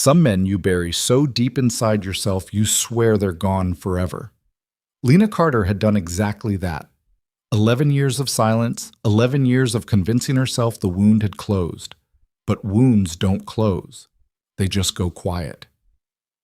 Some men you bury so deep inside yourself you swear they're gone forever. Lena Carter had done exactly that. 11 years of silence, 11 years of convincing herself the wound had closed. But wounds don't close. They just go quiet.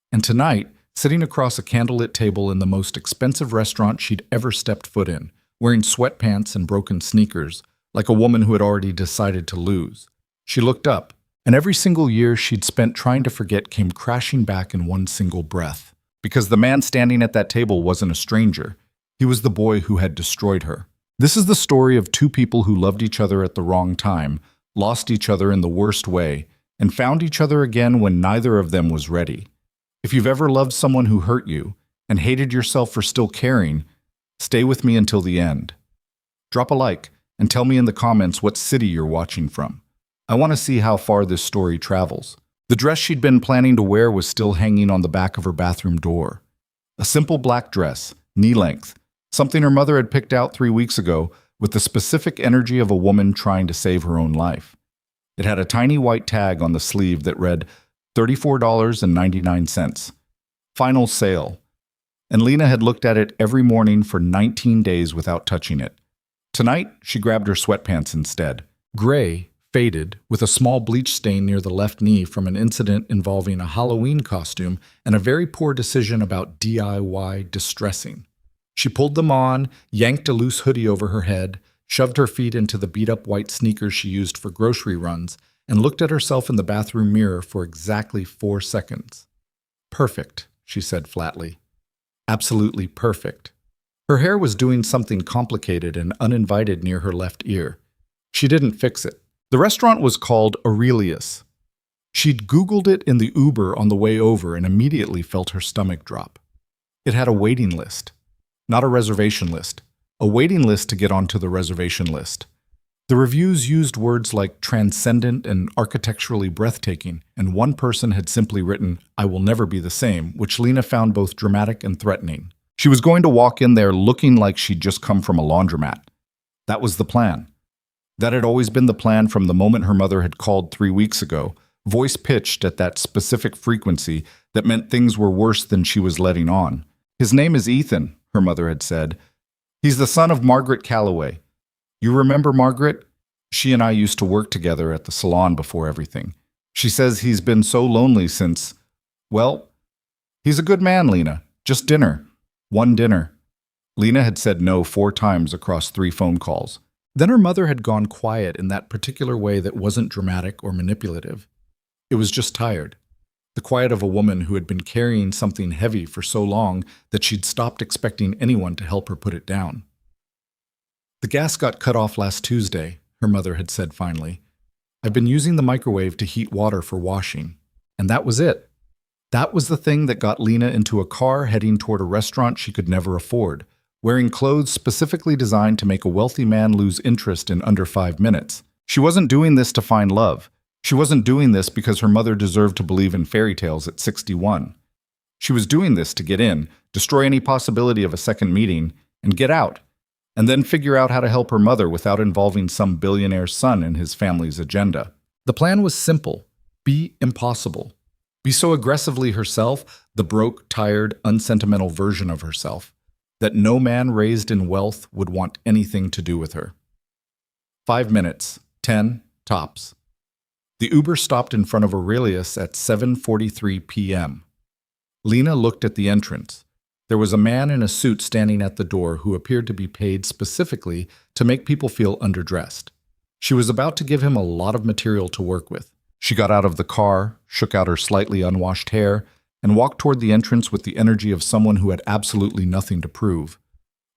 And tonight, sitting across a candlelit table in the most expensive restaurant she'd ever stepped foot in, wearing sweatpants and broken sneakers, like a woman who had already decided to lose, she looked up, and every single year she'd spent trying to forget came crashing back in one single breath. Because the man standing at that table wasn't a stranger. He was the boy who had destroyed her. This is the story of two people who loved each other at the wrong time, lost each other in the worst way, and found each other again when neither of them was ready. If you've ever loved someone who hurt you and hated yourself for still caring, stay with me until the end. Drop a like and tell me in the comments what city you're watching from. I want to see how far this story travels. The dress she'd been planning to wear was still hanging on the back of her bathroom door. A simple black dress, knee-length, something her mother had picked out 3 weeks ago with the specific energy of a woman trying to save her own life. It had a tiny white tag on the sleeve that read $34.99. Final sale. And Lena had looked at it every morning for 19 days without touching it. Tonight, she grabbed her sweatpants instead. Gray, faded, with a small bleach stain near the left knee from an incident involving a Halloween costume and a very poor decision about DIY distressing. She pulled them on, yanked a loose hoodie over her head, shoved her feet into the beat-up white sneakers she used for grocery runs, and looked at herself in the bathroom mirror for exactly 4 seconds. Perfect, she said flatly. Absolutely perfect. Her hair was doing something complicated and uninvited near her left ear. She didn't fix it. The restaurant was called Aurelius. She'd Googled it in the Uber on the way over and immediately felt her stomach drop. It had a waiting list. Not a reservation list. A waiting list to get onto the reservation list. The reviews used words like transcendent and architecturally breathtaking, and one person had simply written, "I will never be the same," which Lena found both dramatic and threatening. She was going to walk in there looking like she'd just come from a laundromat. That was the plan. That had always been the plan from the moment her mother had called 3 weeks ago, voice pitched at that specific frequency that meant things were worse than she was letting on. "His name is Ethan," her mother had said. "He's the son of Margaret Calloway. You remember Margaret? She and I used to work together at the salon before everything. She says he's been so lonely since, well, he's a good man, Lena. Just dinner. One dinner." Lena had said no 4 times across 3 phone calls. Then her mother had gone quiet in that particular way that wasn't dramatic or manipulative. It was just tired. The quiet of a woman who had been carrying something heavy for so long that she'd stopped expecting anyone to help her put it down. "The gas got cut off last Tuesday," her mother had said finally. "I've been using the microwave to heat water for washing." And that was it. That was the thing that got Lena into a car heading toward a restaurant she could never afford, wearing clothes specifically designed to make a wealthy man lose interest in under 5 minutes. She wasn't doing this to find love. She wasn't doing this because her mother deserved to believe in fairy tales at 61. She was doing this to get in, destroy any possibility of a second meeting, and get out, and then figure out how to help her mother without involving some billionaire's son in his family's agenda. The plan was simple. Be impossible. Be so aggressively herself, the broke, tired, unsentimental version of herself, that no man raised in wealth would want anything to do with her. 5 minutes, 10, tops. The Uber stopped in front of Aurelius at 7:43 p.m. Lena looked at the entrance. There was a man in a suit standing at the door who appeared to be paid specifically to make people feel underdressed. She was about to give him a lot of material to work with. She got out of the car, shook out her slightly unwashed hair, and walked toward the entrance with the energy of someone who had absolutely nothing to prove.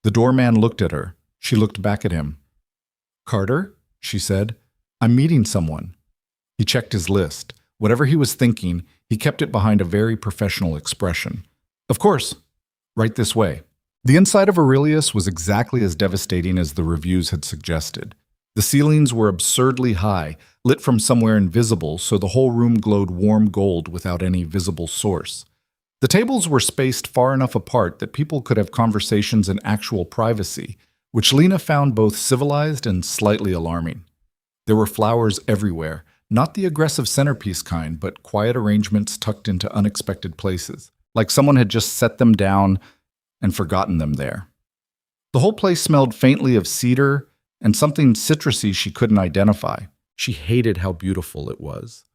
The doorman looked at her. She looked back at him. "Carter?" she said. "I'm meeting someone." He checked his list. Whatever he was thinking, he kept it behind a very professional expression. "Of course. Right this way." The inside of Aurelius was exactly as devastating as the reviews had suggested. The ceilings were absurdly high, lit from somewhere invisible, so the whole room glowed warm gold without any visible source. The tables were spaced far enough apart that people could have conversations in actual privacy, which Lena found both civilized and slightly alarming. There were flowers everywhere, Not the aggressive centerpiece kind, but quiet arrangements tucked into unexpected places, like someone had just set them down and forgotten them there. The whole place smelled faintly of cedar and something citrusy she couldn't identify. She hated how beautiful it was.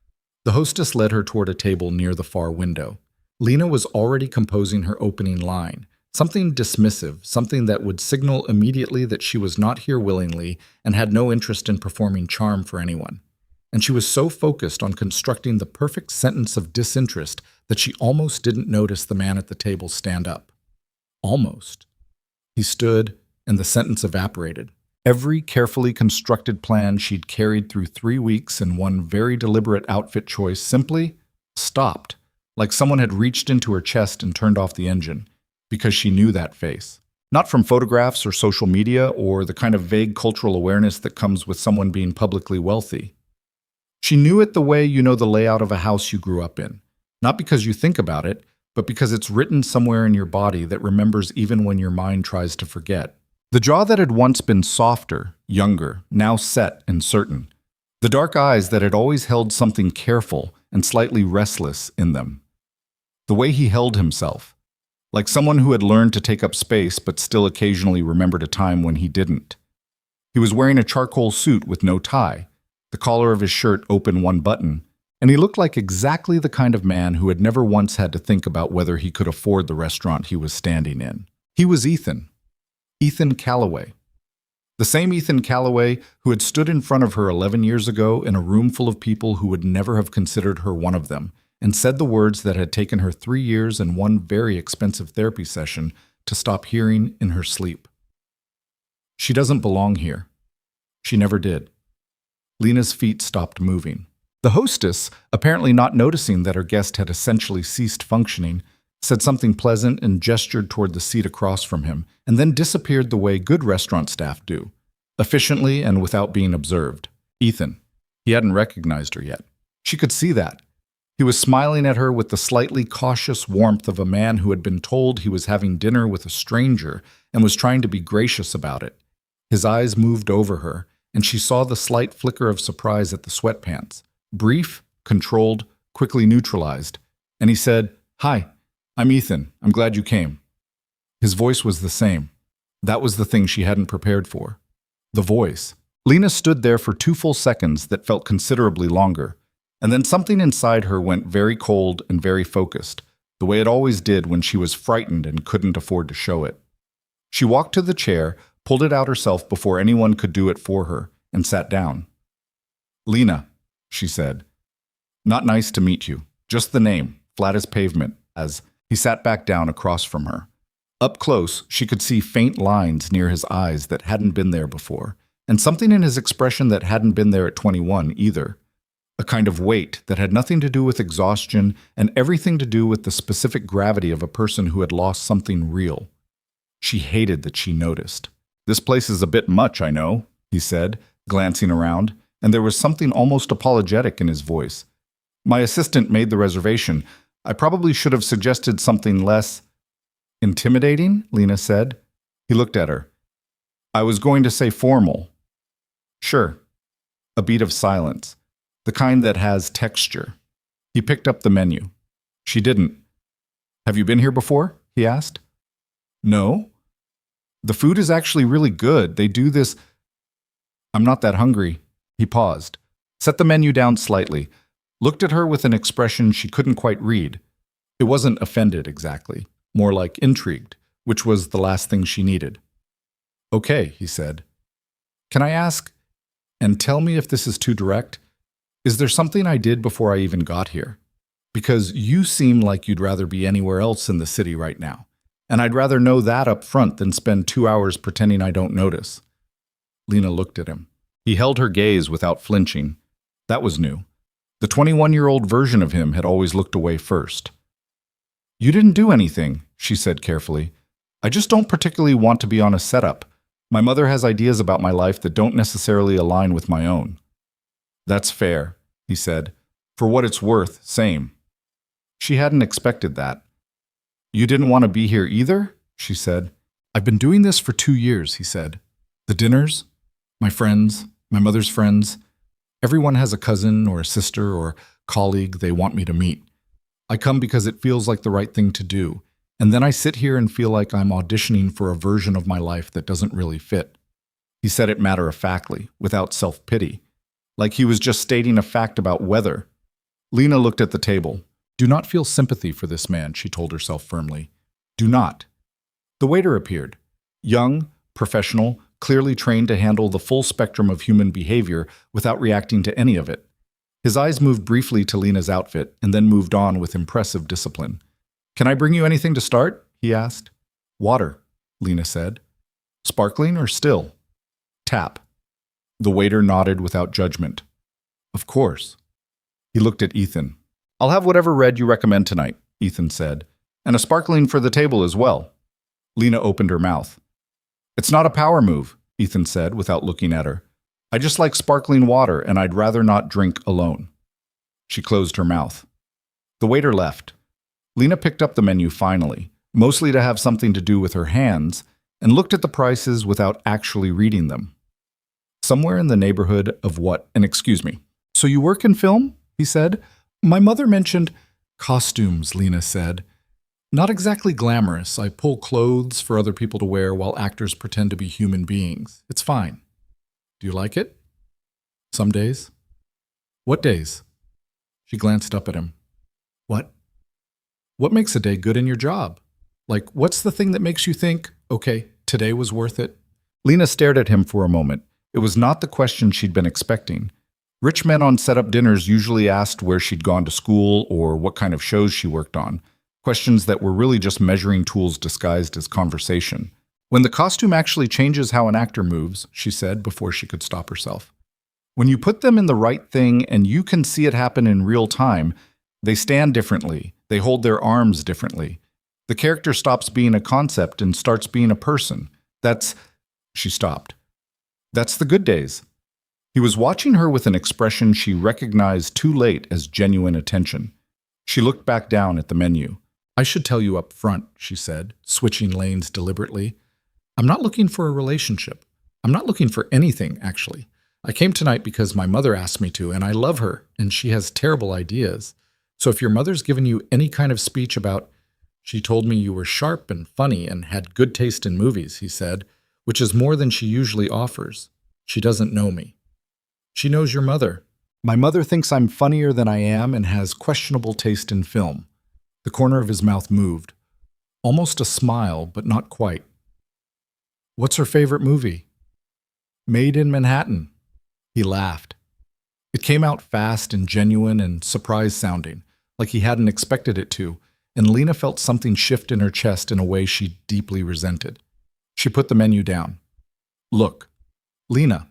The hostess led her toward a table near the far window. Lena was already composing her opening line, something dismissive, something that would signal immediately that she was not here willingly and had no interest in performing charm for anyone. And she was so focused on constructing the perfect sentence of disinterest that she almost didn't notice the man at the table stand up. Almost. He stood, and the sentence evaporated. Every carefully constructed plan she'd carried through 3 weeks in one very deliberate outfit choice simply stopped, like someone had reached into her chest and turned off the engine, because she knew that face. Not from photographs or social media or the kind of vague cultural awareness that comes with someone being publicly wealthy. She knew it the way you know the layout of a house you grew up in, not because you think about it, but because it's written somewhere in your body that remembers even when your mind tries to forget. The jaw that had once been softer, younger, now set and certain. The dark eyes that had always held something careful and slightly restless in them. The way he held himself, like someone who had learned to take up space but still occasionally remembered a time when he didn't. He was wearing a charcoal suit with no tie, the collar of his shirt open one button, and he looked like exactly the kind of man who had never once had to think about whether he could afford the restaurant he was standing in. He was Ethan. Ethan Calloway. The same Ethan Calloway who had stood in front of her 11 years ago in a room full of people who would never have considered her one of them, and said the words that had taken her 3 years and one very expensive therapy session to stop hearing in her sleep. She doesn't belong here. She never did. Lena's feet stopped moving. The hostess, apparently not noticing that her guest had essentially ceased functioning, said something pleasant and gestured toward the seat across from him, and then disappeared the way good restaurant staff do, efficiently and without being observed. Ethan. He hadn't recognized her yet. She could see that. He was smiling at her with the slightly cautious warmth of a man who had been told he was having dinner with a stranger and was trying to be gracious about it. His eyes moved over her, and she saw the slight flicker of surprise at the sweatpants. Brief, controlled, quickly neutralized. And he said, "Hi, I'm Ethan. I'm glad you came." His voice was the same. That was the thing she hadn't prepared for. The voice. Lena stood there for 2 full seconds that felt considerably longer, and then something inside her went very cold and very focused, the way it always did when she was frightened and couldn't afford to show it. She walked to the chair, pulled it out herself before anyone could do it for her, and sat down. "Lena," she said. "Not nice to meet you. Just the name, flat as pavement," as he sat back down across from her. Up close, she could see faint lines near his eyes that hadn't been there before, and something in his expression that hadn't been there at 21 either. A kind of weight that had nothing to do with exhaustion and everything to do with the specific gravity of a person who had lost something real. She hated that she noticed. "This place is a bit much, I know," he said, glancing around, and there was something almost apologetic in his voice. "My assistant made the reservation. I probably should have suggested something less intimidating," Lena said. He looked at her. "I was going to say formal." "Sure." A beat of silence, the kind that has texture. He picked up the menu. She didn't. "Have you been here before?" he asked. "No." "The food is actually really good. They do this—" "I'm not that hungry." He paused, set the menu down slightly, looked at her with an expression she couldn't quite read. It wasn't offended exactly, more like intrigued, which was the last thing she needed. "Okay," he said. "Can I ask, and tell me if this is too direct, is there something I did before I even got here? Because you seem like you'd rather be anywhere else in the city right now, and I'd rather know that up front than spend 2 hours pretending I don't notice." Lena looked at him. He held her gaze without flinching. That was new. The 21-year-old version of him had always looked away first. "You didn't do anything," she said carefully. "I just don't particularly want to be on a setup. My mother has ideas about my life that don't necessarily align with my own." "That's fair," he said. "For what it's worth, same." She hadn't expected that. "You didn't want to be here either?" she said. "I've been doing this for 2 years," he said. "The dinners, my friends, my mother's friends. Everyone has a cousin or a sister or colleague they want me to meet. I come because it feels like the right thing to do, and then I sit here and feel like I'm auditioning for a version of my life that doesn't really fit." He said it matter-of-factly, without self-pity, like he was just stating a fact about weather. Lena looked at the table. "Do not feel sympathy for this man," she told herself firmly. "Do not." The waiter appeared. Young, professional, clearly trained to handle the full spectrum of human behavior without reacting to any of it. His eyes moved briefly to Lena's outfit and then moved on with impressive discipline. "Can I bring you anything to start?" he asked. "Water," Lena said. "Sparkling or still?" "Tap." The waiter nodded without judgment. "Of course." He looked at Ethan. "I'll have whatever red you recommend tonight," Ethan said, "and a sparkling for the table as well." Lena opened her mouth. "It's not a power move," Ethan said without looking at her. "I just like sparkling water, and I'd rather not drink alone." She closed her mouth. The waiter left. Lena picked up the menu finally, mostly to have something to do with her hands, and looked at the prices without actually reading them. Somewhere in the neighborhood of what? And excuse me. "So you work in film?" he said. "My mother mentioned—" "Costumes," Lena said. "Not exactly glamorous. I pull clothes for other people to wear while actors pretend to be human beings. It's fine." "Do you like it?" "Some days." "What days?" She glanced up at him. "What?" "What makes a day good in your job? Like, what's the thing that makes you think, okay, today was worth it?" Lena stared at him for a moment. It was not the question she'd been expecting. Rich men on set-up dinners usually asked where she'd gone to school or what kind of shows she worked on. Questions that were really just measuring tools disguised as conversation. "When the costume actually changes how an actor moves," she said before she could stop herself. "When you put them in the right thing and you can see it happen in real time, they stand differently, they hold their arms differently. The character stops being a concept and starts being a person. That's—" She stopped. "That's the good days." He was watching her with an expression she recognized too late as genuine attention. She looked back down at the menu. "I should tell you up front," she said, switching lanes deliberately. "I'm not looking for a relationship. I'm not looking for anything, actually. I came tonight because my mother asked me to, and I love her, and she has terrible ideas. So if your mother's given you any kind of speech about—" "She told me you were sharp and funny and had good taste in movies," he said, "which is more than she usually offers. She doesn't know me." "She knows your mother." "My mother thinks I'm funnier than I am and has questionable taste in film." The corner of his mouth moved. Almost a smile, but not quite. "What's her favorite movie?" "Made in Manhattan." He laughed. It came out fast and genuine and surprise-sounding, like he hadn't expected it to, and Lena felt something shift in her chest in a way she deeply resented. She put the menu down. "Look, Lena,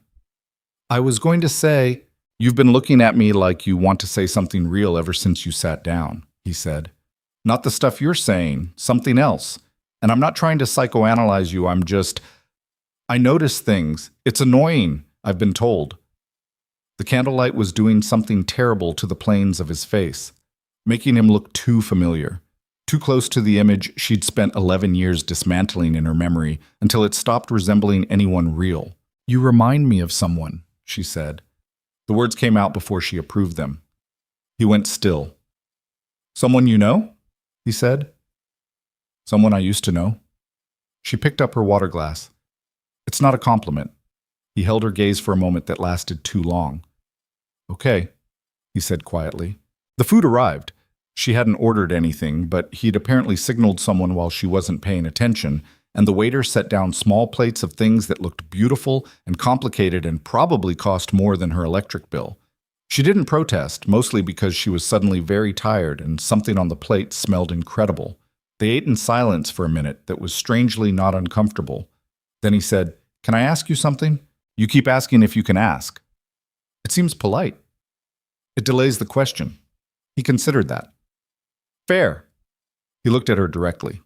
I was going to say, you've been looking at me like you want to say something real ever since you sat down," he said. "Not the stuff you're saying, something else. And I'm not trying to psychoanalyze you, I notice things. It's annoying, I've been told." The candlelight was doing something terrible to the planes of his face, making him look too familiar, too close to the image she'd spent 11 years dismantling in her memory until it stopped resembling anyone real. "You remind me of someone," she said. The words came out before she approved them. He went still. "Someone you know?" he said. "Someone I used to know." She picked up her water glass. "It's not a compliment." He held her gaze for a moment that lasted too long. "Okay," he said quietly. The food arrived. She hadn't ordered anything, but he'd apparently signaled someone while she wasn't paying attention, and the waiter set down small plates of things that looked beautiful and complicated and probably cost more than her electric bill. She didn't protest, mostly because she was suddenly very tired and something on the plate smelled incredible. They ate in silence for a minute that was strangely not uncomfortable. Then he said, "Can I ask you something? You keep asking if you can ask." "It seems polite." "It delays the question." He considered that. "Fair." He looked at her directly.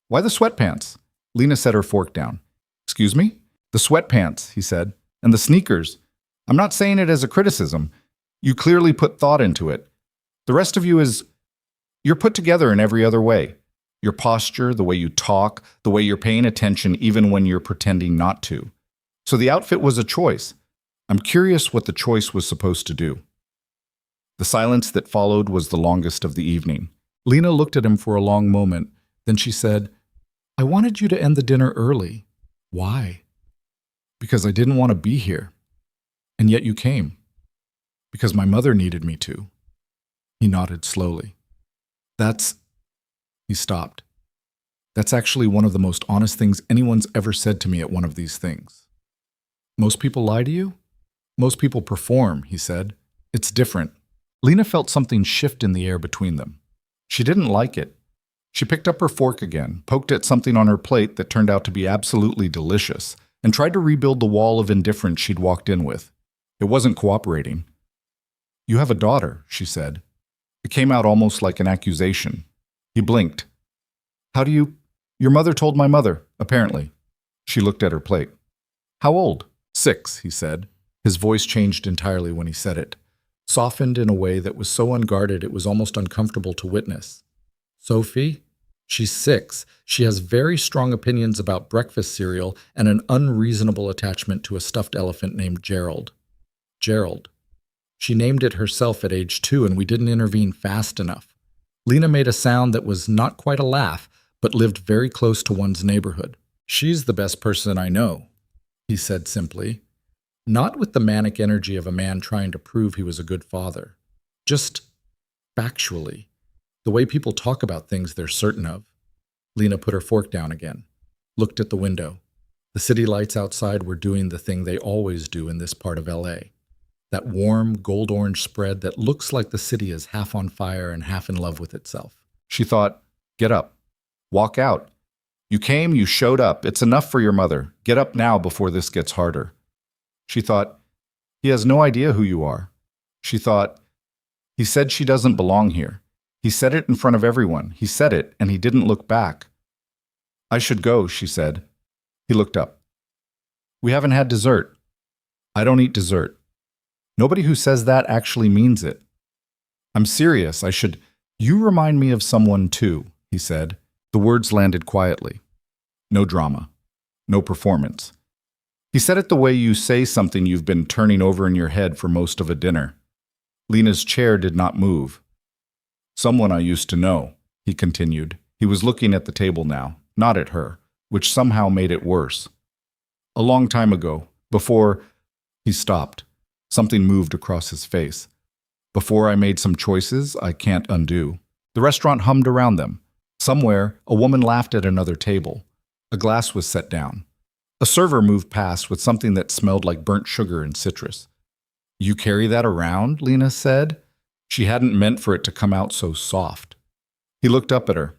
"Why the sweatpants?" Lena set her fork down. "Excuse me?" "The sweatpants," he said, "and the sneakers. I'm not saying it as a criticism. You clearly put thought into it. The rest of you're put together in every other way. Your posture, the way you talk, the way you're paying attention even when you're pretending not to. So the outfit was a choice. I'm curious what the choice was supposed to do. The silence that followed was the longest of the evening. Lena looked at him for a long moment. Then she said, I wanted you to end the dinner early. Why? Because I didn't want to be here. And yet you came. Because my mother needed me to. He nodded slowly. He stopped. That's actually one of the most honest things anyone's ever said to me at one of these things. Most people lie to you? Most people perform, he said. It's different. Lena felt something shift in the air between them. She didn't like it. She picked up her fork again, poked at something on her plate that turned out to be absolutely delicious, and tried to rebuild the wall of indifference she'd walked in with. It wasn't cooperating. You have a daughter, she said. It came out almost like an accusation. He blinked. How do you... Your mother told my mother, apparently. She looked at her plate. How old? 6, he said. His voice changed entirely when he said it, softened in a way that was so unguarded it was almost uncomfortable to witness. Sophie? She's 6. She has very strong opinions about breakfast cereal and an unreasonable attachment to a stuffed elephant named Gerald. Gerald. She named it herself at age 2 and we didn't intervene fast enough. Lena made a sound that was not quite a laugh, but lived very close to one's neighborhood. She's the best person I know, he said simply, not with the manic energy of a man trying to prove he was a good father. Just factually, the way people talk about things they're certain of. Lena put her fork down again, looked at the window. The city lights outside were doing the thing they always do in this part of LA. That warm, gold-orange spread that looks like the city is half on fire and half in love with itself. She thought, get up. Walk out. You came, you showed up. It's enough for your mother. Get up now before this gets harder. She thought, he has no idea who you are. She thought, he said she doesn't belong here. He said it in front of everyone. He said it, and he didn't look back. I should go, she said. He looked up. We haven't had dessert. I don't eat dessert. Nobody who says that actually means it. I'm serious. You remind me of someone too, he said. The words landed quietly. No drama. No performance. He said it the way you say something you've been turning over in your head for most of a dinner. Lena's chair did not move. Someone I used to know, he continued. He was looking at the table now, not at her, which somehow made it worse. A long time ago, before... He stopped. Something moved across his face. Before I made some choices I can't undo. The restaurant hummed around them. Somewhere, a woman laughed at another table. A glass was set down. A server moved past with something that smelled like burnt sugar and citrus. You carry that around? Lena said. She hadn't meant for it to come out so soft. He looked up at her.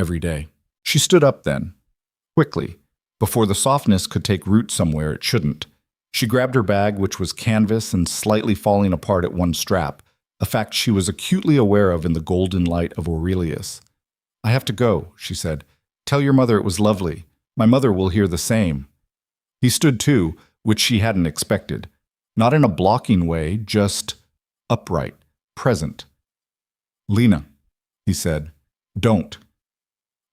Every day. She stood up then. Quickly. Before the softness could take root somewhere it shouldn't. She grabbed her bag, which was canvas and slightly falling apart at one strap, a fact she was acutely aware of in the golden light of Aurelius. I have to go, she said. Tell your mother it was lovely. My mother will hear the same. He stood too, which she hadn't expected. Not in a blocking way, just upright, present. Lena, he said, don't.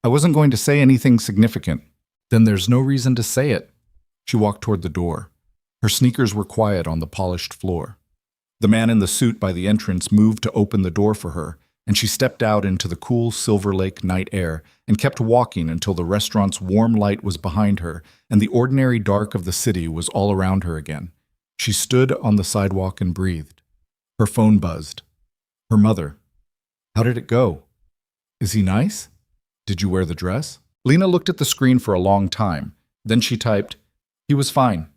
I wasn't going to say anything significant. Then there's no reason to say it. She walked toward the door. Her sneakers were quiet on the polished floor. The man in the suit by the entrance moved to open the door for her, and she stepped out into the cool Silver Lake night air and kept walking until the restaurant's warm light was behind her and the ordinary dark of the city was all around her again. She stood on the sidewalk and breathed. Her phone buzzed. Her mother. How did it go? Is he nice? Did you wear the dress? Lena looked at the screen for a long time. Then she typed, he was fine.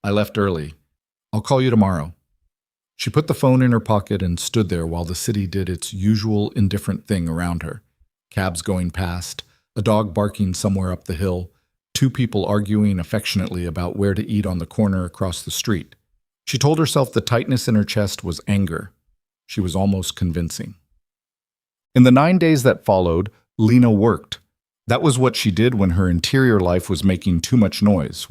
I left early. I'll call you tomorrow. She put the phone in her pocket and stood there while the city did its usual indifferent thing around her. Cabs going past, a dog barking somewhere up the hill, 2 people arguing affectionately about where to eat on the corner across the street. She told herself the tightness in her chest was anger. She was almost convincing. In the 9 days that followed, Lena worked. That was what she did when her interior life was making too much noise.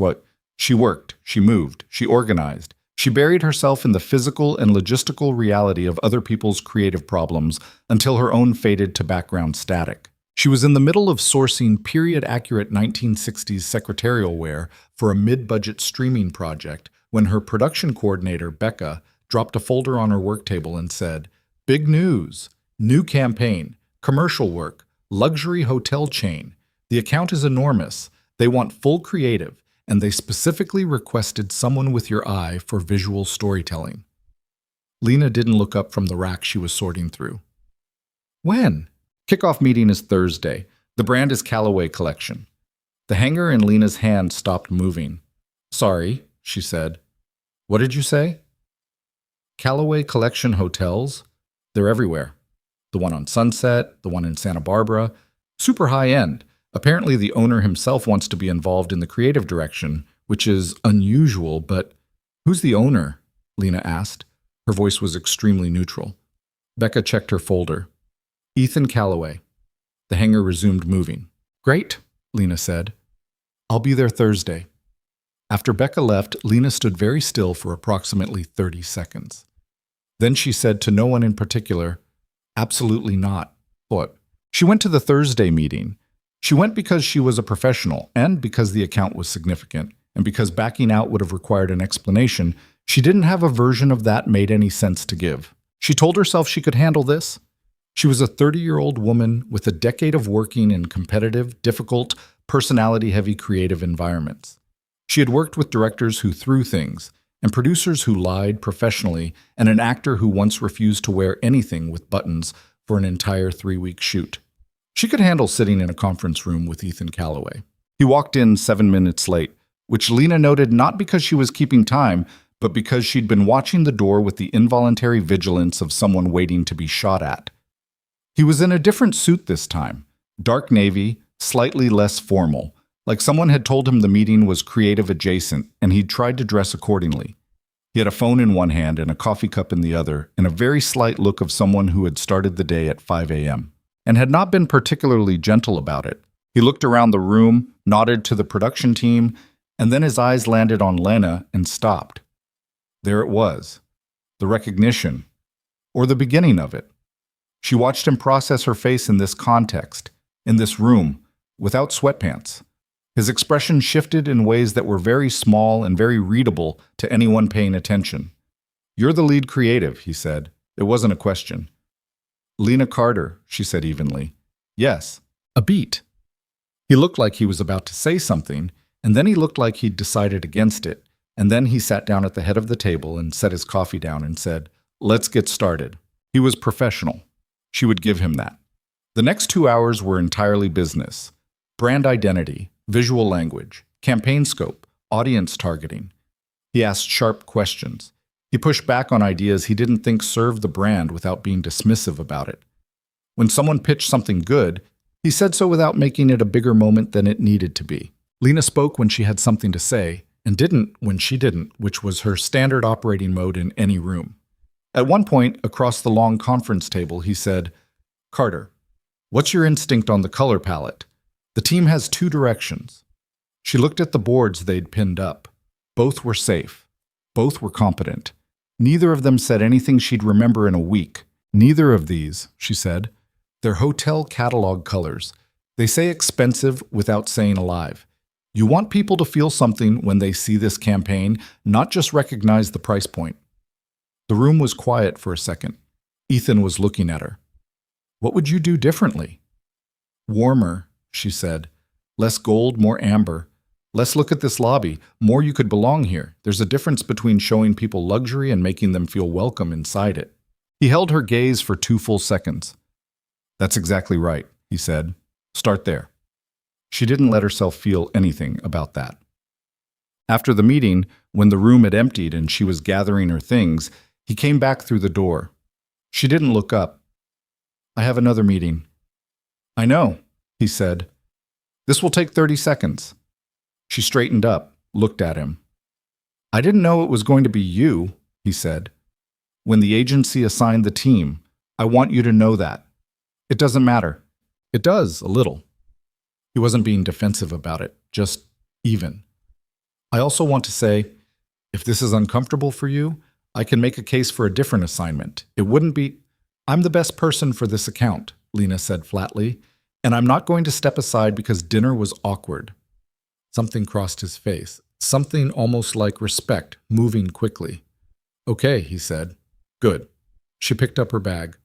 She worked, she moved, she organized. She buried herself in the physical and logistical reality of other people's creative problems until her own faded to background static. She was in the middle of sourcing period-accurate 1960s secretarial wear for a mid-budget streaming project when her production coordinator, Becca, dropped a folder on her work table and said, "Big news, new campaign, commercial work, luxury hotel chain. The account is enormous. They want full creative, and they specifically requested someone with your eye for visual storytelling." Lena didn't look up from the rack she was sorting through. "When?" "Kickoff meeting is Thursday. The brand is Callaway Collection." The hanger in Lena's hand stopped moving. "Sorry," she said. "What did you say?" "Callaway Collection hotels? They're everywhere. The one on Sunset, the one in Santa Barbara. Super high-end. Apparently the owner himself wants to be involved in the creative direction, which is unusual, but..." "Who's the owner?" Lena asked. Her voice was extremely neutral. Becca checked her folder. "Ethan Callaway." The hanger resumed moving. "Great," Lena said. "I'll be there Thursday." After Becca left, Lena stood very still for approximately 30 seconds. Then she said to no one in particular, "Absolutely not." "What?" "She went to the Thursday meeting. She went because she was a professional, and because the account was significant, and because backing out would have required an explanation. She didn't have a version of that made any sense to give. She told herself she could handle this. She was a 30-year-old woman with a decade of working in competitive, difficult, personality-heavy creative environments. She had worked with directors who threw things, and producers who lied professionally, and an actor who once refused to wear anything with buttons for an entire 3-week shoot. She could handle sitting in a conference room with Ethan Callaway. He walked in 7 minutes late, which Lena noted not because she was keeping time, but because she'd been watching the door with the involuntary vigilance of someone waiting to be shot at. He was in a different suit this time, dark navy, slightly less formal, like someone had told him the meeting was creative adjacent and he'd tried to dress accordingly. He had a phone in one hand and a coffee cup in the other, and a very slight look of someone who had started the day at 5 a.m. and had not been particularly gentle about it. He looked around the room, nodded to the production team, and then his eyes landed on Lena and stopped. There it was, the recognition, or the beginning of it. She watched him process her face in this context, in this room, without sweatpants. His expression shifted in ways that were very small and very readable to anyone paying attention. "You're the lead creative," he said. It wasn't a question. "Lena Carter," she said evenly. "Yes." A beat. He looked like he was about to say something, and then he looked like he'd decided against it. And then he sat down at the head of the table and set his coffee down and said, "Let's get started." He was professional. She would give him that. The next 2 hours were entirely business. Brand identity, visual language, campaign scope, audience targeting. He asked sharp questions. He pushed back on ideas he didn't think served the brand without being dismissive about it. When someone pitched something good, he said so without making it a bigger moment than it needed to be. Lena spoke when she had something to say, and didn't when she didn't, which was her standard operating mode in any room. At one point, across the long conference table, he said, "Carter, what's your instinct on the color palette? The team has 2 directions." She looked at the boards they'd pinned up. Both were safe. Both were competent. Neither of them said anything she'd remember in a week. "Neither of these," she said. "They're hotel catalog colors. They say expensive without saying alive. You want people to feel something when they see this campaign, not just recognize the price point." The room was quiet for a second. Ethan was looking at her. "What would you do differently?" "Warmer," she said. "Less gold, more amber. Less look at this lobby. More you could belong here. There's a difference between showing people luxury and making them feel welcome inside it." He held her gaze for 2 full seconds. "That's exactly right," he said. "Start there." She didn't let herself feel anything about that. After the meeting, when the room had emptied and she was gathering her things, he came back through the door. She didn't look up. "I have another meeting." "I know," he said. "This will take 30 seconds. She straightened up, looked at him. "I didn't know it was going to be you," he said. "When the agency assigned the team, I want you to know that. It doesn't matter." "It does, a little." He wasn't being defensive about it, just even. "I also want to say, if this is uncomfortable for you, I can make a case for a different assignment. It wouldn't be..." "I'm the best person for this account," Lena said flatly, "and I'm not going to step aside because dinner was awkward." Something crossed his face. something almost like respect, moving quickly. "Okay," he said. "Good." She picked up her bag.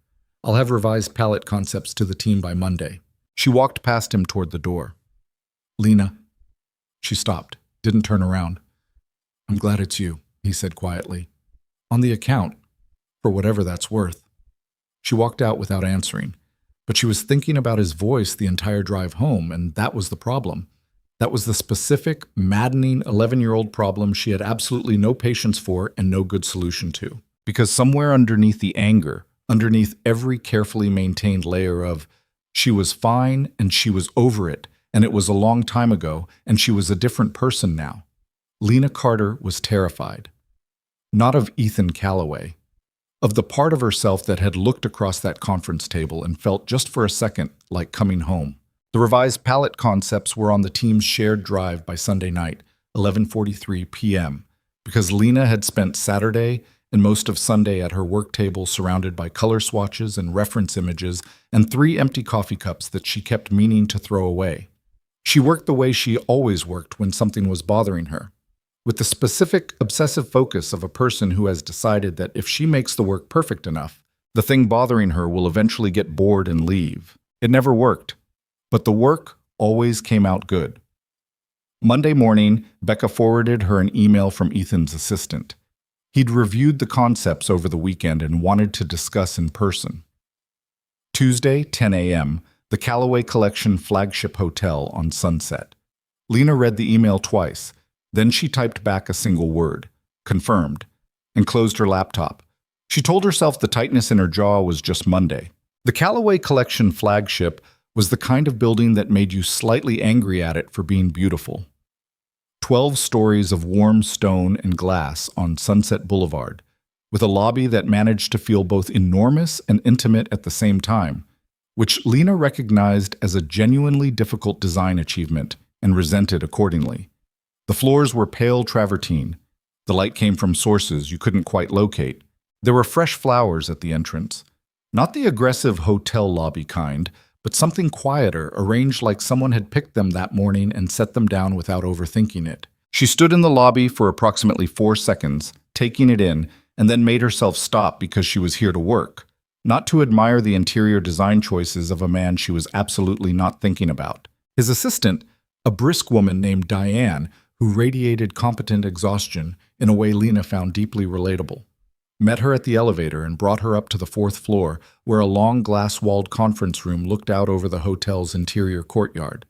"I'll have revised palette concepts to the team by Monday." She walked past him toward the door. "Lena." She stopped, didn't turn around. "I'm glad it's you," he said quietly. "On the account, for whatever that's worth." She walked out without answering, but she was thinking about his voice the entire drive home, and that was the problem. That was the specific, maddening 11-year-old problem she had absolutely no patience for and no good solution to. Because somewhere underneath the anger, underneath every carefully maintained layer of she was fine and she was over it, and it was a long time ago, and she was a different person now, Lena Carter was terrified. Not of Ethan Calloway. Of the part of herself that had looked across that conference table and felt just for a second like coming home. The revised palette concepts were on the team's shared drive by Sunday night, 11:43 p.m., because Lena had spent Saturday and most of Sunday at her work table surrounded by color swatches and reference images and 3 empty coffee cups that she kept meaning to throw away. She worked the way she always worked when something was bothering her, with the specific, obsessive focus of a person who has decided that if she makes the work perfect enough, the thing bothering her will eventually get bored and leave. It never worked. But the work always came out good. Monday morning, Becca forwarded her an email from Ethan's assistant. He'd reviewed the concepts over the weekend and wanted to discuss in person. Tuesday, 10 a.m., the Callaway Collection flagship hotel on Sunset. Lena read the email twice, then she typed back a single word, confirmed, and closed her laptop. She told herself the tightness in her jaw was just Monday. The Callaway Collection flagship was the kind of building that made you slightly angry at it for being beautiful. 12 stories of warm stone and glass on Sunset Boulevard, with a lobby that managed to feel both enormous and intimate at the same time, which Lena recognized as a genuinely difficult design achievement and resented accordingly. The floors were pale travertine. The light came from sources you couldn't quite locate. There were fresh flowers at the entrance. Not the aggressive hotel lobby kind, but something quieter, arranged like someone had picked them that morning and set them down without overthinking it. She stood in the lobby for approximately 4 seconds, taking it in, and then made herself stop because she was here to work, not to admire the interior design choices of a man she was absolutely not thinking about. His assistant, a brisk woman named Diane, who radiated competent exhaustion in a way Lena found deeply relatable, met her at the elevator and brought her up to the 4th floor, where a long glass-walled conference room looked out over the hotel's interior courtyard.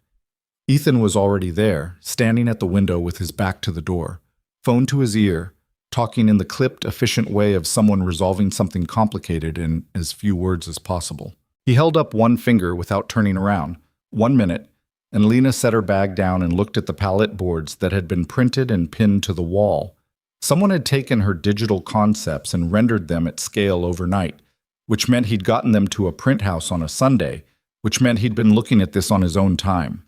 Ethan was already there, standing at the window with his back to the door, phone to his ear, talking in the clipped, efficient way of someone resolving something complicated in as few words as possible. He held up one finger without turning around. 1 minute, and Lena set her bag down and looked at the palette boards that had been printed and pinned to the wall. Someone had taken her digital concepts and rendered them at scale overnight, which meant he'd gotten them to a print house on a Sunday, which meant he'd been looking at this on his own time.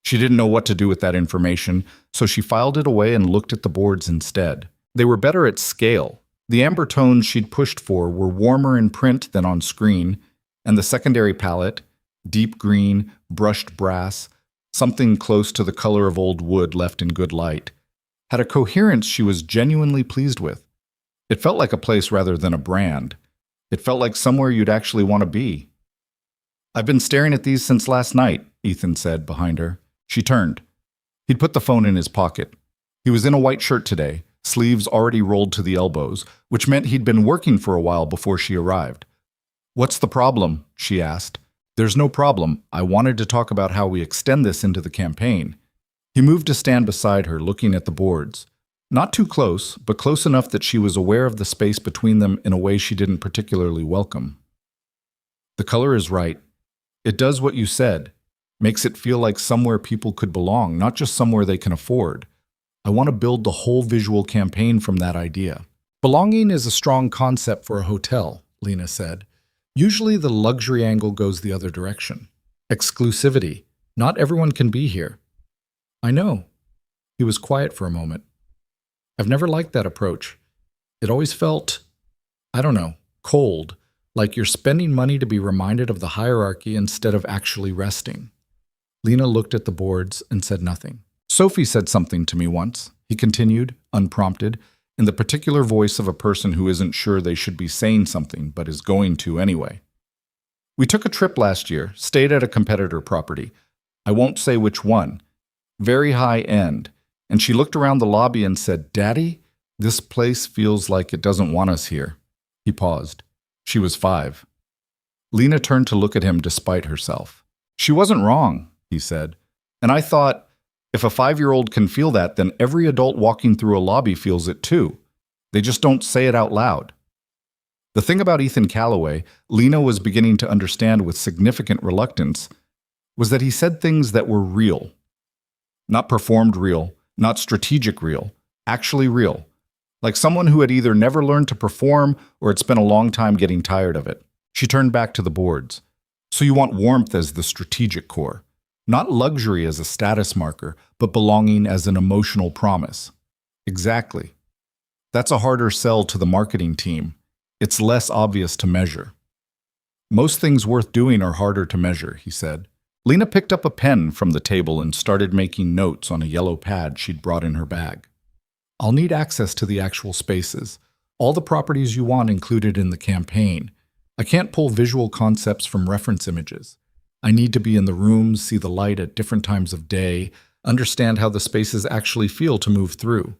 She didn't know what to do with that information, so she filed it away and looked at the boards instead. They were better at scale. The amber tones she'd pushed for were warmer in print than on screen, and the secondary palette, deep green, brushed brass, something close to the color of old wood left in good light, had a coherence she was genuinely pleased with. It felt like a place rather than a brand. It felt like somewhere you'd actually want to be. "I've been staring at these since last night," Ethan said behind her. She turned. He'd put the phone in his pocket. He was in a white shirt today, sleeves already rolled to the elbows, which meant he'd been working for a while before she arrived. "What's the problem?" she asked. "There's no problem. I wanted to talk about how we extend this into the campaign." He moved to stand beside her, looking at the boards. Not too close, but close enough that she was aware of the space between them in a way she didn't particularly welcome. "The color is right. It does what you said. Makes it feel like somewhere people could belong, not just somewhere they can afford. I want to build the whole visual campaign from that idea." "Belonging is a strong concept for a hotel," Lena said. "Usually the luxury angle goes the other direction. Exclusivity. Not everyone can be here." "I know." He was quiet for a moment. "I've never liked that approach. It always felt, I don't know, cold, like you're spending money to be reminded of the hierarchy instead of actually resting." Lena looked at the boards and said nothing. Sophie said something to me once, he continued, unprompted, in the particular voice of a person who isn't sure they should be saying something but is going to anyway. We took a trip last year, stayed at a competitor property. I won't say which one. Very high end. And she looked around the lobby and said, "Daddy, this place feels like it doesn't want us here." He paused. She was 5. Lena turned to look at him despite herself. "She wasn't wrong," he said. And I thought, if a 5-year-old can feel that, then every adult walking through a lobby feels it too. They just don't say it out loud. The thing about Ethan Calloway, Lena was beginning to understand with significant reluctance, was that he said things that were real. Not performed real, not strategic real, actually real. Like someone who had either never learned to perform or had spent a long time getting tired of it. She turned back to the boards. "So you want warmth as the strategic core. Not luxury as a status marker, but belonging as an emotional promise." Exactly. That's a harder sell to the marketing team. It's less obvious to measure. "Most things worth doing are harder to measure," he said. Lena picked up a pen from the table and started making notes on a yellow pad she'd brought in her bag. "I'll need access to the actual spaces. All the properties you want included in the campaign. I can't pull visual concepts from reference images. I need to be in the rooms, see the light at different times of day, understand how the spaces actually feel to move through."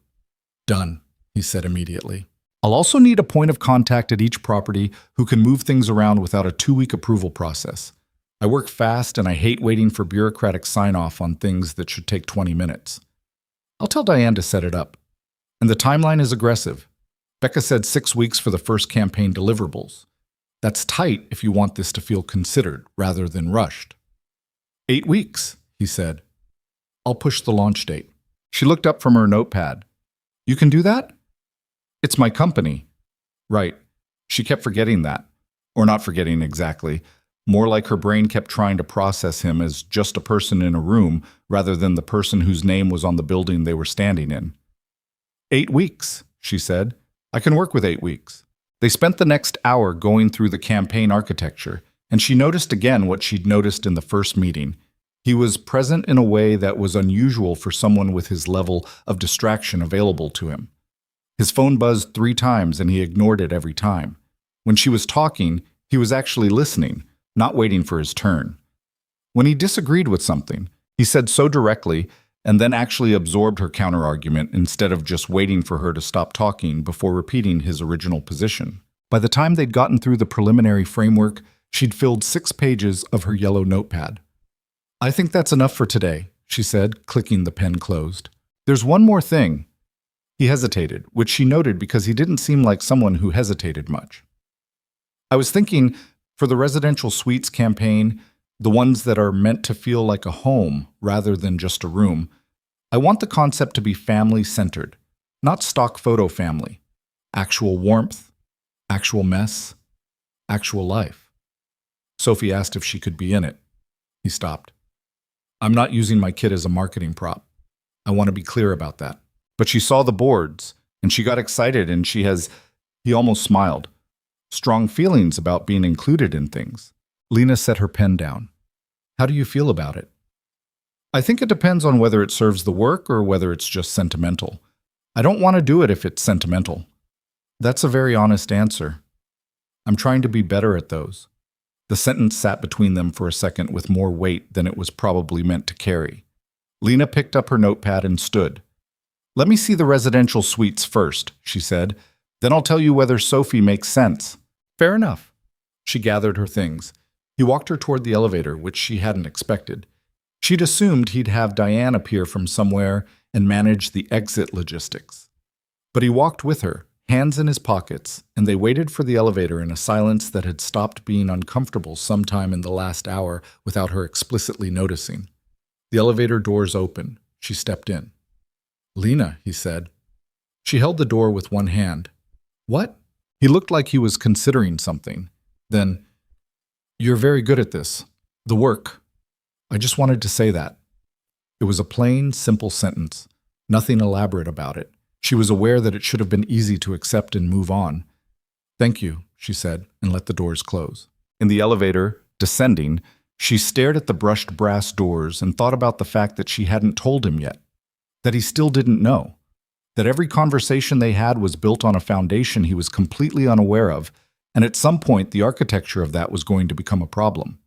"Done," he said immediately. "I'll also need a point of contact at each property who can move things around without a 2-week approval process. I work fast and I hate waiting for bureaucratic sign-off on things that should take 20 minutes. I'll tell Diane to set it up. And the timeline is aggressive. Becca said 6 weeks for the first campaign deliverables. That's tight if you want this to feel considered rather than rushed." 8 weeks, he said. "I'll push the launch date." She looked up from her notepad. "You can do that?" "It's my company." Right. She kept forgetting that. Or not forgetting exactly. More like her brain kept trying to process him as just a person in a room rather than the person whose name was on the building they were standing in. 8 weeks, she said. "I can work with 8 weeks." They spent the next hour going through the campaign architecture, and she noticed again what she'd noticed in the first meeting. He was present in a way that was unusual for someone with his level of distraction available to him. His phone buzzed 3 times and he ignored it every time. When she was talking, he was actually listening, not waiting for his turn. When he disagreed with something, he said so directly and then actually absorbed her counterargument instead of just waiting for her to stop talking before repeating his original position. By the time they'd gotten through the preliminary framework, she'd filled 6 pages of her yellow notepad. "I think that's enough for today," she said, clicking the pen closed. "There's one more thing." He hesitated, which she noted because he didn't seem like someone who hesitated much. "I was thinking, for the residential suites campaign, the ones that are meant to feel like a home rather than just a room, I want the concept to be family-centered, not stock photo family. Actual warmth, actual mess, actual life." Sophie asked if she could be in it. He stopped. "I'm not using my kid as a marketing prop. I want to be clear about that." But she saw the boards, and she got excited, and he almost smiled. Strong feelings about being included in things. Lena set her pen down. "How do you feel about it?" "I think it depends on whether it serves the work or whether it's just sentimental. I don't want to do it if it's sentimental." That's a very honest answer. "I'm trying to be better at those." The sentence sat between them for a second with more weight than it was probably meant to carry. Lena picked up her notepad and stood. "Let me see the residential suites first," she said. "Then I'll tell you whether Sophie makes sense." "Fair enough." She gathered her things. He walked her toward the elevator, which she hadn't expected. She'd assumed he'd have Diane appear from somewhere and manage the exit logistics. But he walked with her, hands in his pockets, and they waited for the elevator in a silence that had stopped being uncomfortable sometime in the last hour without her explicitly noticing. The elevator doors opened. She stepped in. "Lena," he said. She held the door with one hand. "What?" He looked like he was considering something. Then, "You're very good at this. The work. I just wanted to say that." It was a plain, simple sentence. Nothing elaborate about it. She was aware that it should have been easy to accept and move on. "Thank you," she said, and let the doors close. In the elevator, descending, she stared at the brushed brass doors and thought about the fact that she hadn't told him yet. that he still didn't know, that every conversation they had was built on a foundation he was completely unaware of, and at some point the architecture of that was going to become a problem.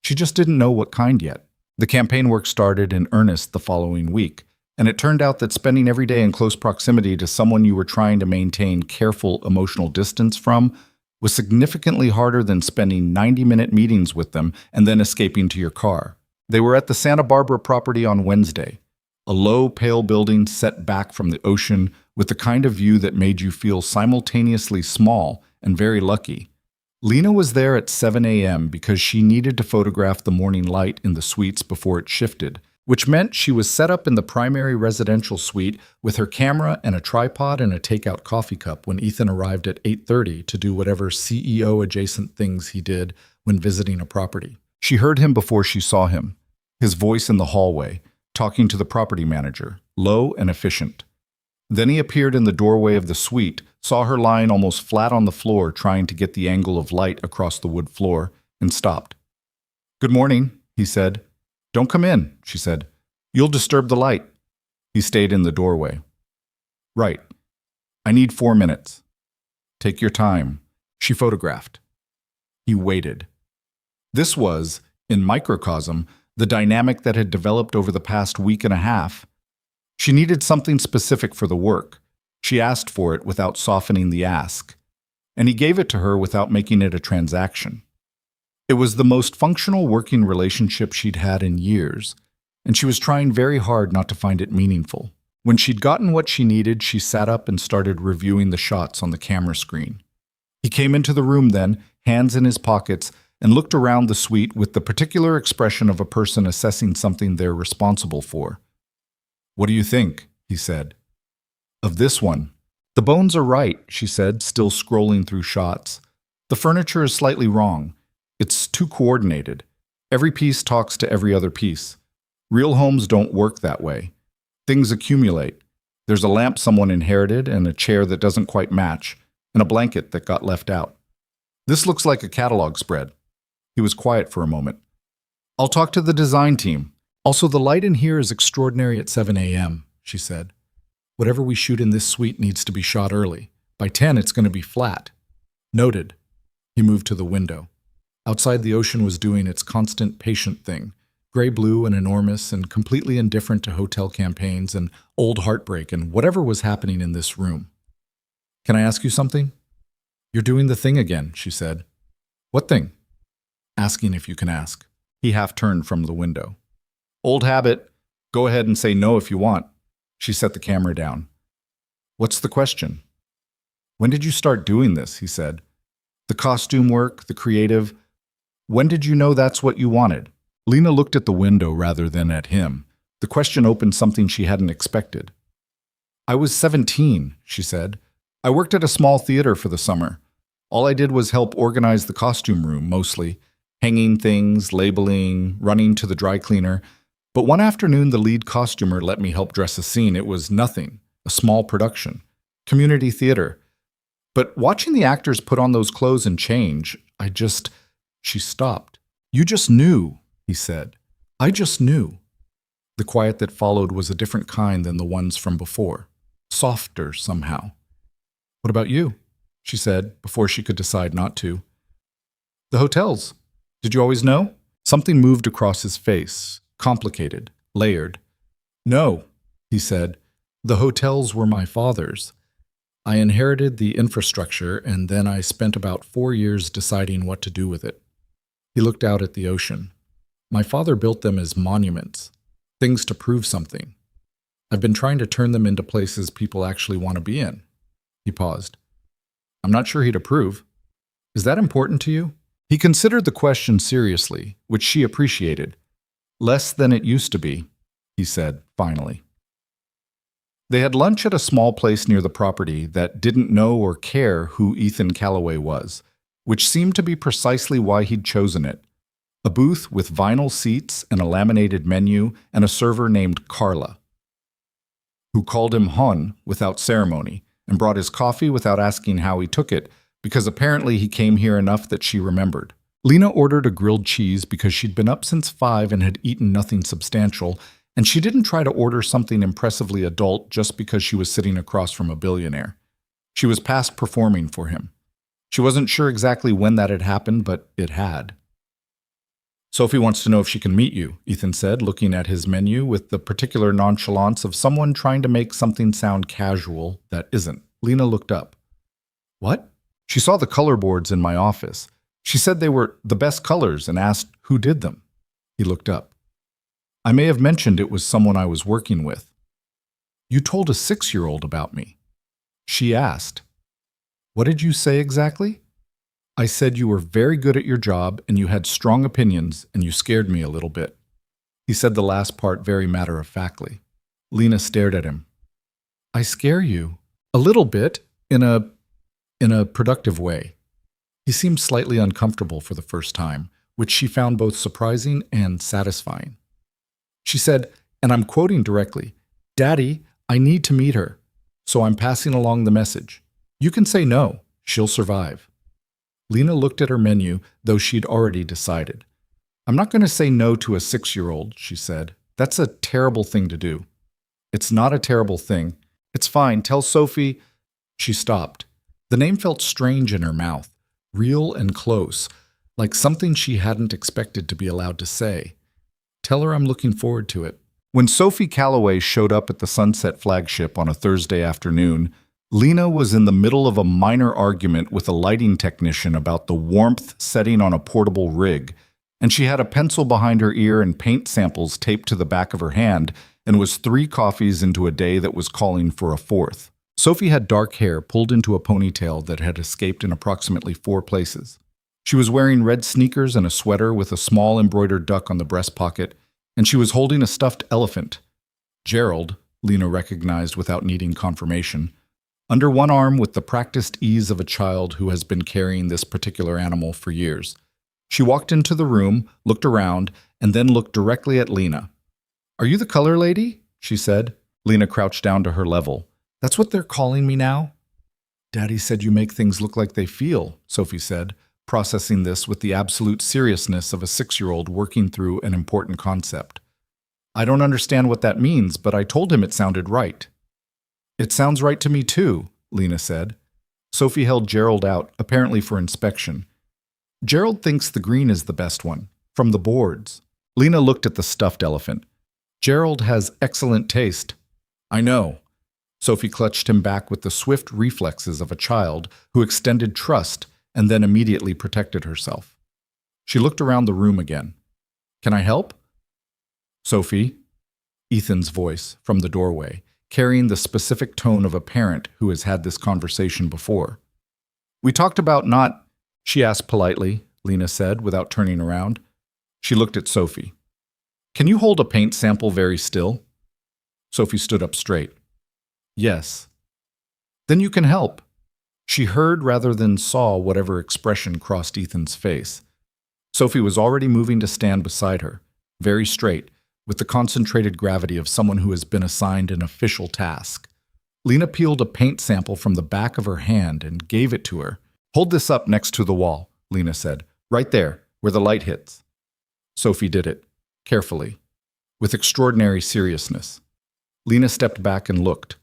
She just didn't know what kind yet. The campaign work started in earnest the following week, and it turned out that spending every day in close proximity to someone you were trying to maintain careful emotional distance from was significantly harder than spending 90-minute meetings with them and then escaping to your car. They were at the Santa Barbara property on Wednesday, a low, pale building set back from the ocean with the kind of view that made you feel simultaneously small and very lucky. Lena was there at 7 a.m. because she needed to photograph the morning light in the suites before it shifted, which meant she was set up in the primary residential suite with her camera and a tripod and a takeout coffee cup when Ethan arrived at 8:30 to do whatever CEO-adjacent things he did when visiting a property. She heard him before she saw him, his voice in the hallway, talking to the property manager, low and efficient. Then he appeared in the doorway of the suite, saw her lying almost flat on the floor trying to get the angle of light across the wood floor, and stopped. "Good morning," he said. "Don't come in," she said. "You'll disturb the light." He stayed in the doorway. "Right. I need 4 minutes." "Take your time." She photographed. He waited. This was, in microcosm, the dynamic that had developed over the past week and a half. She needed something specific for the work. She asked for it without softening the ask, and he gave it to her without making it a transaction. It was the most functional working relationship she'd had in years, and she was trying very hard not to find it meaningful. When she'd gotten what she needed, she sat up and started reviewing the shots on the camera screen. He came into the room then, hands in his pockets, and looked around the suite with the particular expression of a person assessing something they're responsible for. "What do you think?" he said. "Of this one." "The bones are right," she said, still scrolling through shots. "The furniture is slightly wrong. It's too coordinated. Every piece talks to every other piece. Real homes don't work that way. Things accumulate. There's a lamp someone inherited, and a chair that doesn't quite match, and a blanket that got left out. This looks like a catalog spread." He was quiet for a moment. "I'll talk to the design team. Also, the light in here is extraordinary at 7 a.m., she said. "Whatever we shoot in this suite needs to be shot early. By 10, it's going to be flat." "Noted." He moved to the window. Outside, the ocean was doing its constant patient thing, gray-blue and enormous and completely indifferent to hotel campaigns and old heartbreak and whatever was happening in this room. "Can I ask you something?" "You're doing the thing again," she said. "What thing?" "Asking if you can ask." He half-turned from the window. "Old habit. Go ahead and say no if you want." She set the camera down. "What's the question?" "When did you start doing this?" he said. "The costume work, the creative. When did you know that's what you wanted?" Lena looked at the window rather than at him. The question opened something she hadn't expected. "I was 17, she said. "I worked at a small theater for the summer. All I did was help organize the costume room, mostly. Hanging things, labeling, running to the dry cleaner. But one afternoon, the lead costumer let me help dress a scene. It was nothing, a small production. Community theater. But watching the actors put on those clothes and change, She stopped. "You just knew," he said. "I just knew." The quiet that followed was a different kind than the ones from before. Softer, somehow. "What about you?" she said, before she could decide not to. "The hotels. Did you always know?" Something moved across his face, complicated, layered. "No," he said. "The hotels were my father's. I inherited the infrastructure, and then I spent about 4 years deciding what to do with it." He looked out at the ocean. "My father built them as monuments, things to prove something. I've been trying to turn them into places people actually want to be in." He paused. "I'm not sure he'd approve. Is that important to you?" He considered the question seriously, which she appreciated. "Less than it used to be," he said, finally. They had lunch at a small place near the property that didn't know or care who Ethan Calloway was, which seemed to be precisely why he'd chosen it. A booth with vinyl seats and a laminated menu and a server named Carla, who called him Hon without ceremony and brought his coffee without asking how he took it, because apparently he came here enough that she remembered. Lena ordered a grilled cheese because she'd been up since 5 and had eaten nothing substantial, And she didn't try to order something impressively adult just because she was sitting across from a billionaire. She was past performing for him. She wasn't sure exactly when that had happened, but it had. Sophie wants to know if she can meet you, Ethan said, looking at his menu with the particular nonchalance of someone trying to make something sound casual that isn't. Lena looked up. What? She saw the color boards in my office. She said they were the best colors and asked who did them. He looked up. I may have mentioned it was someone I was working with. You told a 6-year-old about me. She asked. What did you say exactly? I said you were very good at your job and you had strong opinions and you scared me a little bit. He said the last part very matter-of-factly. Lena stared at him. I scare you? A little bit, in a productive way. He seemed slightly uncomfortable for the first time, which she found both surprising and satisfying. She said, and I'm quoting directly, Daddy, I need to meet her, so I'm passing along the message. You can say no, she'll survive. Lena looked at her menu, though she'd already decided. I'm not going to say no to a 6-year-old, she said. That's a terrible thing to do. It's not a terrible thing. It's fine, tell Sophie. She stopped. The name felt strange in her mouth, real and close, like something she hadn't expected to be allowed to say. Tell her I'm looking forward to it. When Sophie Calloway showed up at the Sunset flagship on a Thursday afternoon, Lena was in the middle of a minor argument with a lighting technician about the warmth setting on a portable rig, and she had a pencil behind her ear and paint samples taped to the back of her hand and was 3 coffees into a day that was calling for a 4th. Sophie had dark hair pulled into a ponytail that had escaped in approximately 4 places. She was wearing red sneakers and a sweater with a small embroidered duck on the breast pocket, and she was holding a stuffed elephant. Gerald, Lena recognized without needing confirmation, under one arm with the practiced ease of a child who has been carrying this particular animal for years. She walked into the room, looked around, and then looked directly at Lena. Are you the color lady? She said. Lena crouched down to her level. That's what they're calling me now? Daddy said you make things look like they feel, Sophie said, processing this with the absolute seriousness of a 6-year-old working through an important concept. I don't understand what that means, but I told him it sounded right. It sounds right to me too, Lena said. Sophie held Gerald out, apparently for inspection. Gerald thinks the green is the best one, from the boards. Lena looked at the stuffed elephant. Gerald has excellent taste. I know. Sophie clutched him back with the swift reflexes of a child who extended trust and then immediately protected herself. She looked around the room again. Can I help? Sophie, Ethan's voice from the doorway, carrying the specific tone of a parent who has had this conversation before. We talked about not, she asked politely, Lena said without turning around. She looked at Sophie. Can you hold a paint sample very still? Sophie stood up straight. Yes. Then you can help. She heard rather than saw whatever expression crossed Ethan's face. Sophie was already moving to stand beside her, very straight, with the concentrated gravity of someone who has been assigned an official task. Lena peeled a paint sample from the back of her hand and gave it to her. Hold this up next to the wall, Lena said, right there, where the light hits. Sophie did it, carefully, with extraordinary seriousness. Lena stepped back and looked.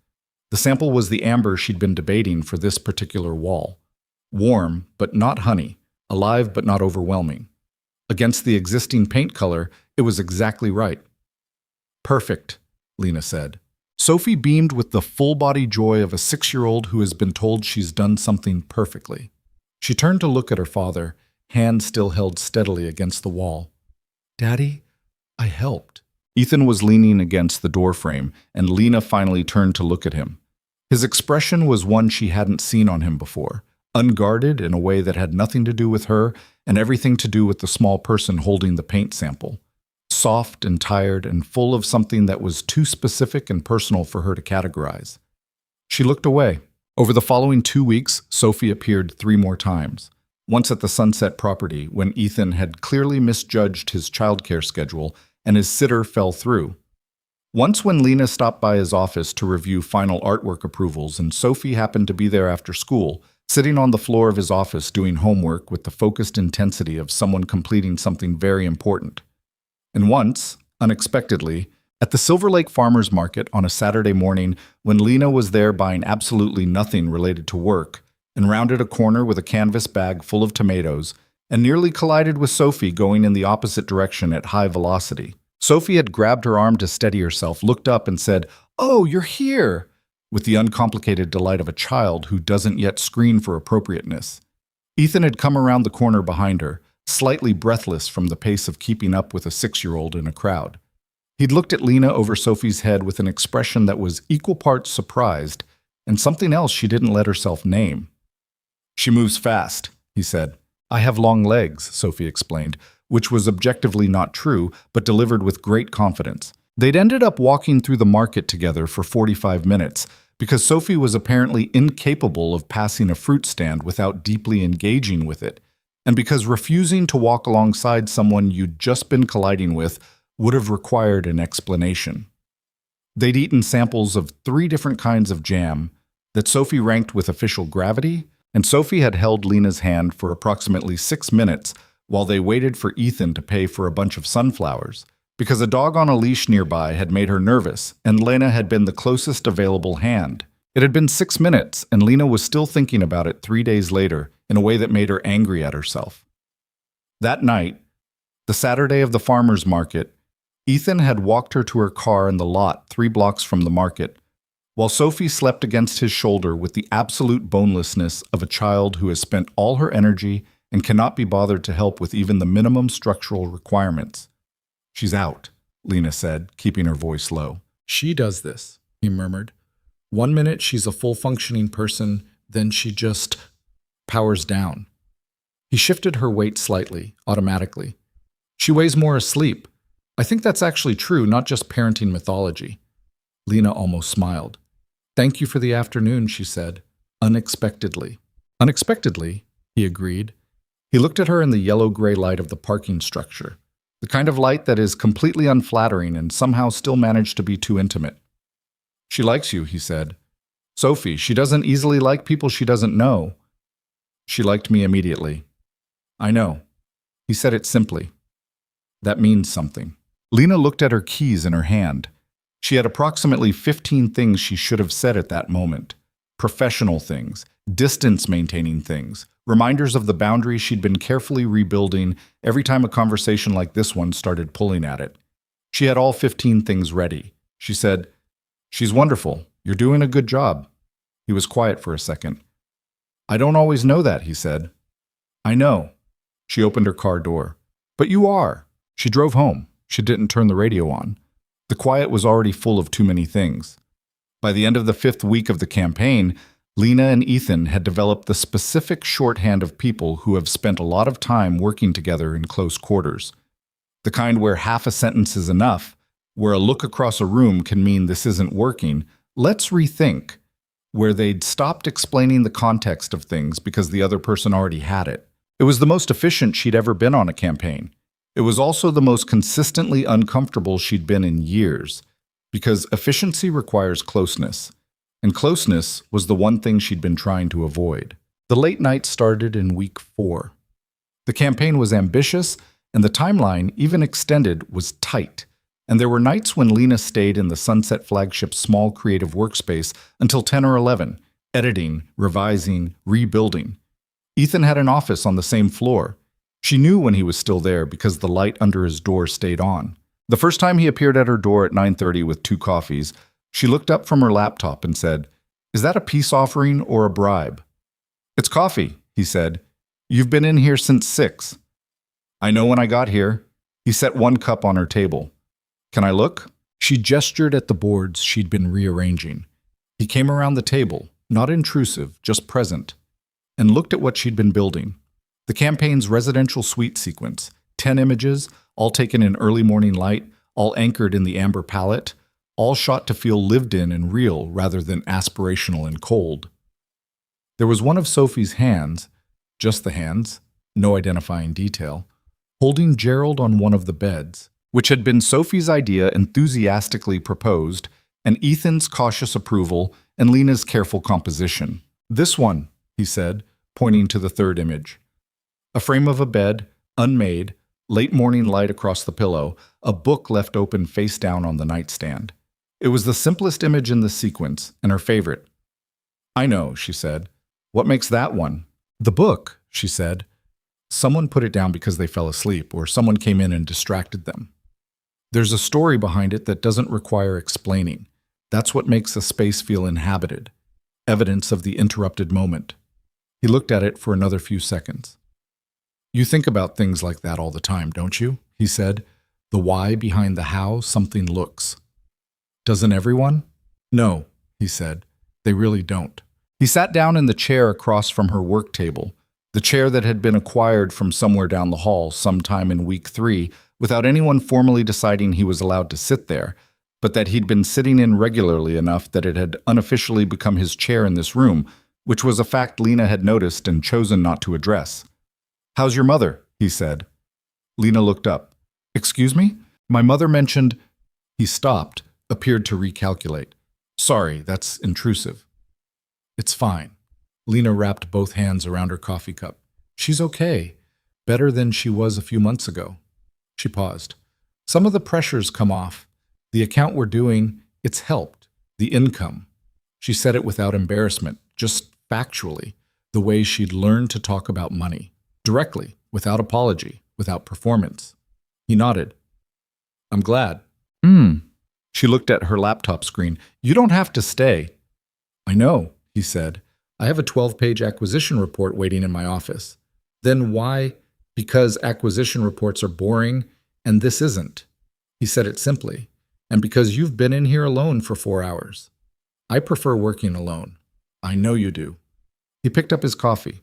The sample was the amber she'd been debating for this particular wall. Warm, but not honey. Alive, but not overwhelming. Against the existing paint color, it was exactly right. Perfect, Lena said. Sophie beamed with the full-body joy of a 6-year-old who has been told she's done something perfectly. She turned to look at her father, hand still held steadily against the wall. Daddy, I helped. Ethan was leaning against the doorframe, and Lena finally turned to look at him. His expression was one she hadn't seen on him before, unguarded in a way that had nothing to do with her and everything to do with the small person holding the paint sample. Soft and tired and full of something that was too specific and personal for her to categorize. She looked away. Over the following 2 weeks, Sophie appeared 3 more times. Once at the Sunset property, when Ethan had clearly misjudged his childcare schedule and his sitter fell through. Once when Lena stopped by his office to review final artwork approvals and Sophie happened to be there after school, sitting on the floor of his office doing homework with the focused intensity of someone completing something very important. And once, unexpectedly, At the Silver Lake Farmers Market on a Saturday morning, when Lena was there buying absolutely nothing related to work, and rounded a corner with a canvas bag full of tomatoes, and nearly collided with Sophie going in the opposite direction at high velocity. Sophie had grabbed her arm to steady herself, looked up and said, "Oh, you're here!" with the uncomplicated delight of a child who doesn't yet screen for appropriateness. Ethan had come around the corner behind her, slightly breathless from the pace of keeping up with a 6-year-old in a crowd. He'd looked at Lena over Sophie's head with an expression that was equal parts surprised and something else she didn't let herself name. "She moves fast," he said. "I have long legs," Sophie explained, which was objectively not true, but delivered with great confidence. They'd ended up walking through the market together for 45 minutes, because Sophie was apparently incapable of passing a fruit stand without deeply engaging with it, and because refusing to walk alongside someone you'd just been colliding with would have required an explanation. They'd eaten samples of 3 different kinds of jam that Sophie ranked with official gravity, and Sophie had held Lena's hand for approximately 6 minutes while they waited for Ethan to pay for a bunch of sunflowers, because a dog on a leash nearby had made her nervous, and Lena had been the closest available hand. It had been 6 minutes, and Lena was still thinking about it 3 days later in a way that made her angry at herself. That night, the Saturday of the farmer's market, Ethan had walked her to her car in the lot 3 blocks from the market, while Sophie slept against his shoulder with the absolute bonelessness of a child who has spent all her energy and cannot be bothered to help with even the minimum structural requirements. "She's out," Lena said, keeping her voice low. "She does this," he murmured. "One minute she's a full-functioning person, then she just powers down." He shifted her weight slightly, automatically. "She weighs more asleep. I think that's actually true, not just parenting mythology." Lena almost smiled. "Thank you for the afternoon," she said, unexpectedly. "Unexpectedly," he agreed. He looked at her in the yellow-gray light of the parking structure, the kind of light that is completely unflattering and somehow still managed to be too intimate. "She likes you," he said. "Sophie, she doesn't easily like people she doesn't know." "She liked me immediately." "I know." He said it simply. "That means something." Lena looked at her keys in her hand. She had approximately 15 things she should have said at that moment. Professional things, distance-maintaining things, reminders of the boundaries she'd been carefully rebuilding every time a conversation like this one started pulling at it. She had all 15 things ready. She said, "She's wonderful. You're doing a good job." He was quiet for a second. "I don't always know that," he said. "I know." She opened her car door. "But you are." She drove home. She didn't turn the radio on. The quiet was already full of too many things. By the end of the 5th week of the campaign, Lena and Ethan had developed the specific shorthand of people who have spent a lot of time working together in close quarters. The kind where half a sentence is enough, where a look across a room can mean this isn't working, let's rethink, where they'd stopped explaining the context of things because the other person already had it. It was the most efficient she'd ever been on a campaign. It was also the most consistently uncomfortable she'd been in years, because efficiency requires closeness, and closeness was the one thing she'd been trying to avoid. The late night started in week 4. The campaign was ambitious, and the timeline, even extended, was tight. And there were nights when Lena stayed in the Sunset Flagship's small creative workspace until 10 or 11, editing, revising, rebuilding. Ethan had an office on the same floor. She knew when he was still there because the light under his door stayed on. The first time he appeared at her door at 9:30 with 2 coffees, she looked up from her laptop and said, "Is that a peace offering or a bribe?" "It's coffee," he said. "You've been in here since 6. "I know when I got here." He set 1 cup on her table. "Can I look?" She gestured at the boards she'd been rearranging. He came around the table, not intrusive, just present, and looked at what she'd been building. The campaign's residential suite sequence, 10 images, all taken in early morning light, all anchored in the amber palette, all shot to feel lived in and real rather than aspirational and cold. There was one of Sophie's hands, just the hands, no identifying detail, holding Gerald on one of the beds, which had been Sophie's idea enthusiastically proposed, and Ethan's cautious approval and Lena's careful composition. "This one," he said, pointing to the 3rd image. A frame of a bed, unmade, late morning light across the pillow, a book left open face down on the nightstand. It was the simplest image in the sequence, and her favorite. "I know," she said. "What makes that one?" "The book," she said. "Someone put it down because they fell asleep, or someone came in and distracted them. There's a story behind it that doesn't require explaining. That's what makes a space feel inhabited. Evidence of the interrupted moment." He looked at it for another few seconds. "You think about things like that all the time, don't you?" he said. "The why behind the how something looks." "Doesn't everyone?" "No," he said. "They really don't." He sat down in the chair across from her work table, the chair that had been acquired from somewhere down the hall sometime in week 3, without anyone formally deciding he was allowed to sit there, but that he'd been sitting in regularly enough that it had unofficially become his chair in this room, which was a fact Lena had noticed and chosen not to address. "How's your mother?" he said. Lena looked up. "Excuse me? My mother mentioned—" He stopped, appeared to recalculate. "Sorry, that's intrusive." "It's fine." Lena wrapped both hands around her coffee cup. "She's okay. Better than she was a few months ago." She paused. "Some of the pressure's come off. The account we're doing, it's helped. The income." She said it without embarrassment, just factually, the way she'd learned to talk about money. Directly, without apology, without performance. He nodded. "I'm glad." She looked at her laptop screen. "You don't have to stay." "I know," he said. "I have a 12-page acquisition report waiting in my office." "Then why?" "Because acquisition reports are boring, and this isn't." He said it simply. "And because you've been in here alone for 4 hours." "I prefer working alone." "I know you do." He picked up his coffee.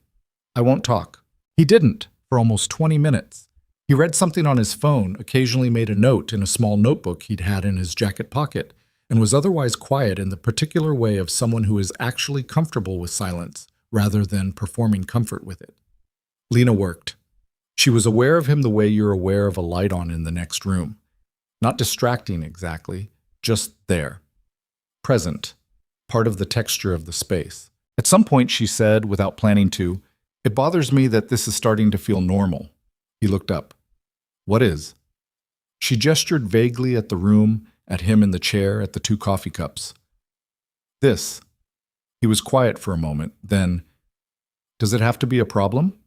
"I won't talk." He didn't, for almost 20 minutes. He read something on his phone, occasionally made a note in a small notebook he'd had in his jacket pocket, and was otherwise quiet in the particular way of someone who is actually comfortable with silence, rather than performing comfort with it. Lena worked. She was aware of him the way you're aware of a light on in the next room. Not distracting exactly, just there. Present. Part of the texture of the space. At some point she said, without planning to, "It bothers me that this is starting to feel normal." He looked up. "What is?" She gestured vaguely at the room, at him in the chair, at the 2 coffee cups. "This." He was quiet for a moment, then, "Does it have to be a problem?"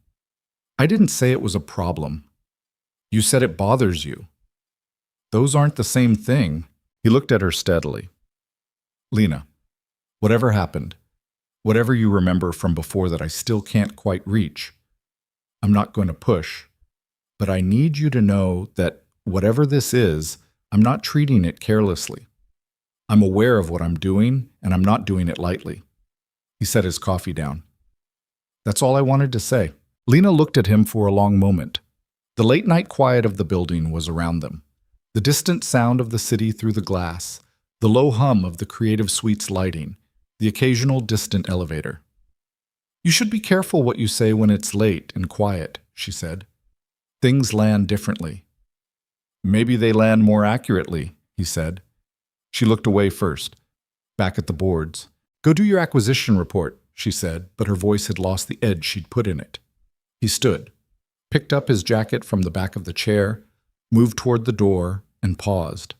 "I didn't say it was a problem." "You said it bothers you." "Those aren't the same thing." He looked at her steadily. "Lena, whatever happened, whatever you remember from before that I still can't quite reach, I'm not going to push, but I need you to know that whatever this is, I'm not treating it carelessly. I'm aware of what I'm doing, and I'm not doing it lightly." He set his coffee down. "That's all I wanted to say." Lena looked at him for a long moment. The late-night quiet of the building was around them. The distant sound of the city through the glass, the low hum of the creative suite's lighting, the occasional distant elevator. "You should be careful what you say when it's late and quiet," she said. "Things land differently." "Maybe they land more accurately," he said. She looked away first, back at the boards. "Go do your acquisition report," she said, but her voice had lost the edge she'd put in it. He stood, picked up his jacket from the back of the chair, moved toward the door, and paused.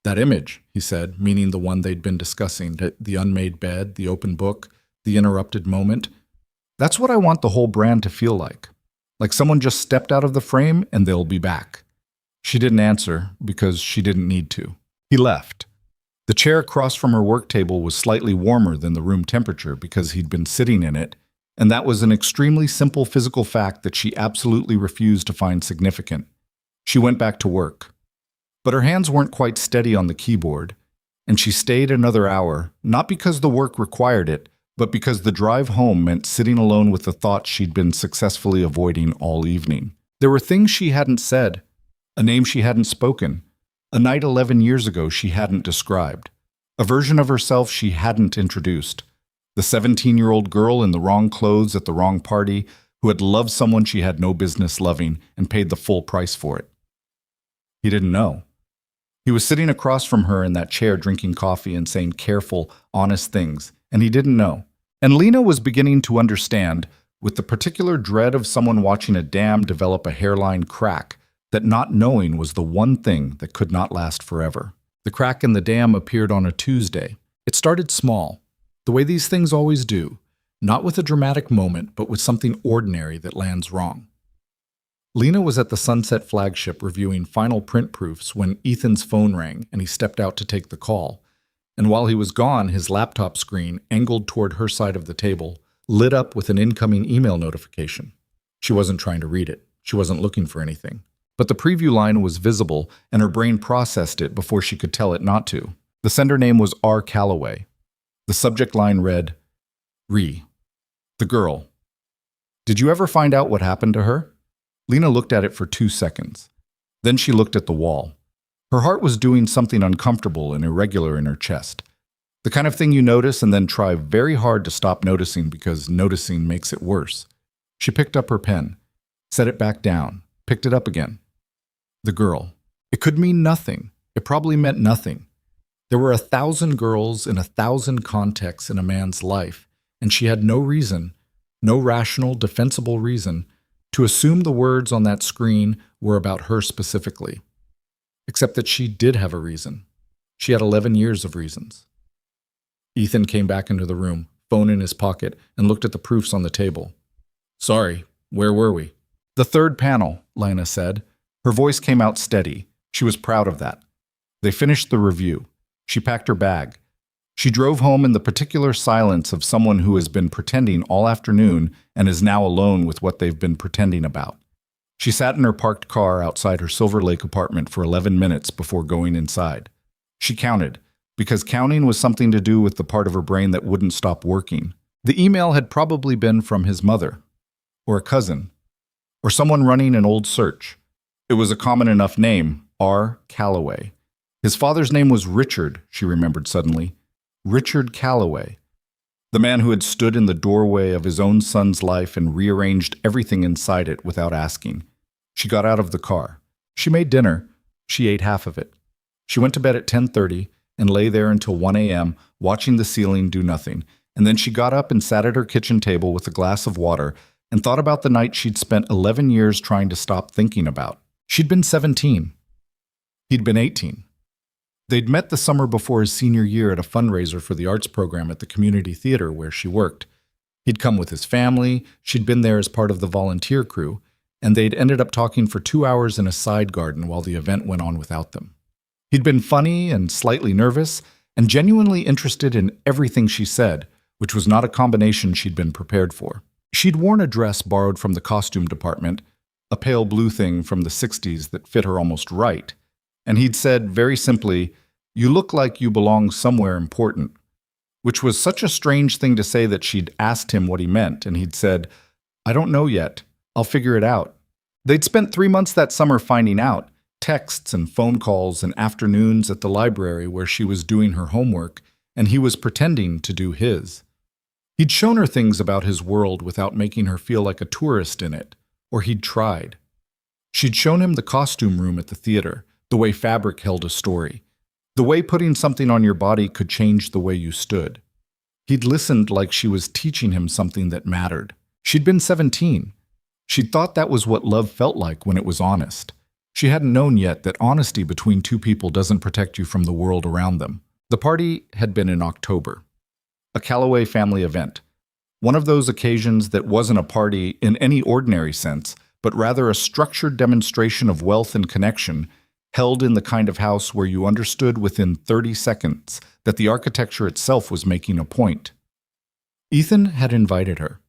"That image," he said, meaning the one they'd been discussing, the unmade bed, the open book, the interrupted moment. "That's what I want the whole brand to feel like. Like someone just stepped out of the frame and they'll be back." She didn't answer because she didn't need to. He left. The chair across from her work table was slightly warmer than the room temperature because he'd been sitting in it, and that was an extremely simple physical fact that she absolutely refused to find significant. She went back to work. But her hands weren't quite steady on the keyboard, and she stayed another hour, not because the work required it, but because the drive home meant sitting alone with the thoughts she'd been successfully avoiding all evening. There were things she hadn't said, a name she hadn't spoken, a night 11 years ago she hadn't described, a version of herself she hadn't introduced, the 17-year-old girl in the wrong clothes at the wrong party who had loved someone she had no business loving and paid the full price for it. He didn't know. He was sitting across from her in that chair drinking coffee and saying careful, honest things, and he didn't know. And Lena was beginning to understand, with the particular dread of someone watching a dam develop a hairline crack, that not knowing was the one thing that could not last forever. The crack in the dam appeared on a Tuesday. It started small, the way these things always do, not with a dramatic moment, but with something ordinary that lands wrong. Lena was at the Sunset flagship reviewing final print proofs when Ethan's phone rang and he stepped out to take the call. And while he was gone, his laptop screen, angled toward her side of the table, lit up with an incoming email notification. She wasn't trying to read it. She wasn't looking for anything. But the preview line was visible, and her brain processed it before she could tell it not to. The sender name was R. Calloway. The subject line read, "Re. The girl. Did you ever find out what happened to her?" Lena looked at it for 2 seconds. Then she looked at the wall. Her heart was doing something uncomfortable and irregular in her chest. The kind of thing you notice and then try very hard to stop noticing because noticing makes it worse. She picked up her pen, set it back down, picked it up again. The girl. It could mean nothing. It probably meant nothing. There were 1,000 girls in 1,000 contexts in a man's life, and she had no reason, no rational, defensible reason, to assume the words on that screen were about her specifically. Except that she did have a reason. She had 11 years of reasons. Ethan came back into the room, phone in his pocket, and looked at the proofs on the table. "Sorry, where were we?" "The third panel," Lena said. Her voice came out steady. She was proud of that. They finished the review. She packed her bag. She drove home in the particular silence of someone who has been pretending all afternoon and is now alone with what they've been pretending about. She sat in her parked car outside her Silver Lake apartment for 11 minutes before going inside. She counted, because counting was something to do with the part of her brain that wouldn't stop working. The email had probably been from his mother, or a cousin, or someone running an old search. It was a common enough name, R. Calloway. His father's name was Richard, she remembered suddenly. Richard Calloway, the man who had stood in the doorway of his own son's life and rearranged everything inside it without asking. She got out of the car. She made dinner. She ate half of it. She went to bed at 10:30 and lay there until 1 a.m., watching the ceiling do nothing. And then she got up and sat at her kitchen table with a glass of water and thought about the night she'd spent 11 years trying to stop thinking about. She'd been 17. He'd been 18. They'd met the summer before his senior year at a fundraiser for the arts program at the community theater where she worked. He'd come with his family, she'd been there as part of the volunteer crew, and they'd ended up talking for 2 hours in a side garden while the event went on without them. He'd been funny and slightly nervous, and genuinely interested in everything she said, which was not a combination she'd been prepared for. She'd worn a dress borrowed from the costume department, a pale blue thing from the 60s that fit her almost right, and he'd said very simply, "You look like you belong somewhere important," which was such a strange thing to say that she'd asked him what he meant, and he'd said, "I don't know yet. I'll figure it out." They'd spent 3 months that summer finding out, texts and phone calls and afternoons at the library where she was doing her homework, and he was pretending to do his. He'd shown her things about his world without making her feel like a tourist in it, or he'd tried. She'd shown him the costume room at the theater, the way fabric held a story, the way putting something on your body could change the way you stood. He'd listened like she was teaching him something that mattered. She'd been 17. She'd thought that was what love felt like when it was honest. She hadn't known yet that honesty between two people doesn't protect you from the world around them. The party had been in October. A Calloway family event. One of those occasions that wasn't a party in any ordinary sense, but rather a structured demonstration of wealth and connection, held in the kind of house where you understood within 30 seconds that the architecture itself was making a point. Ethan had invited her.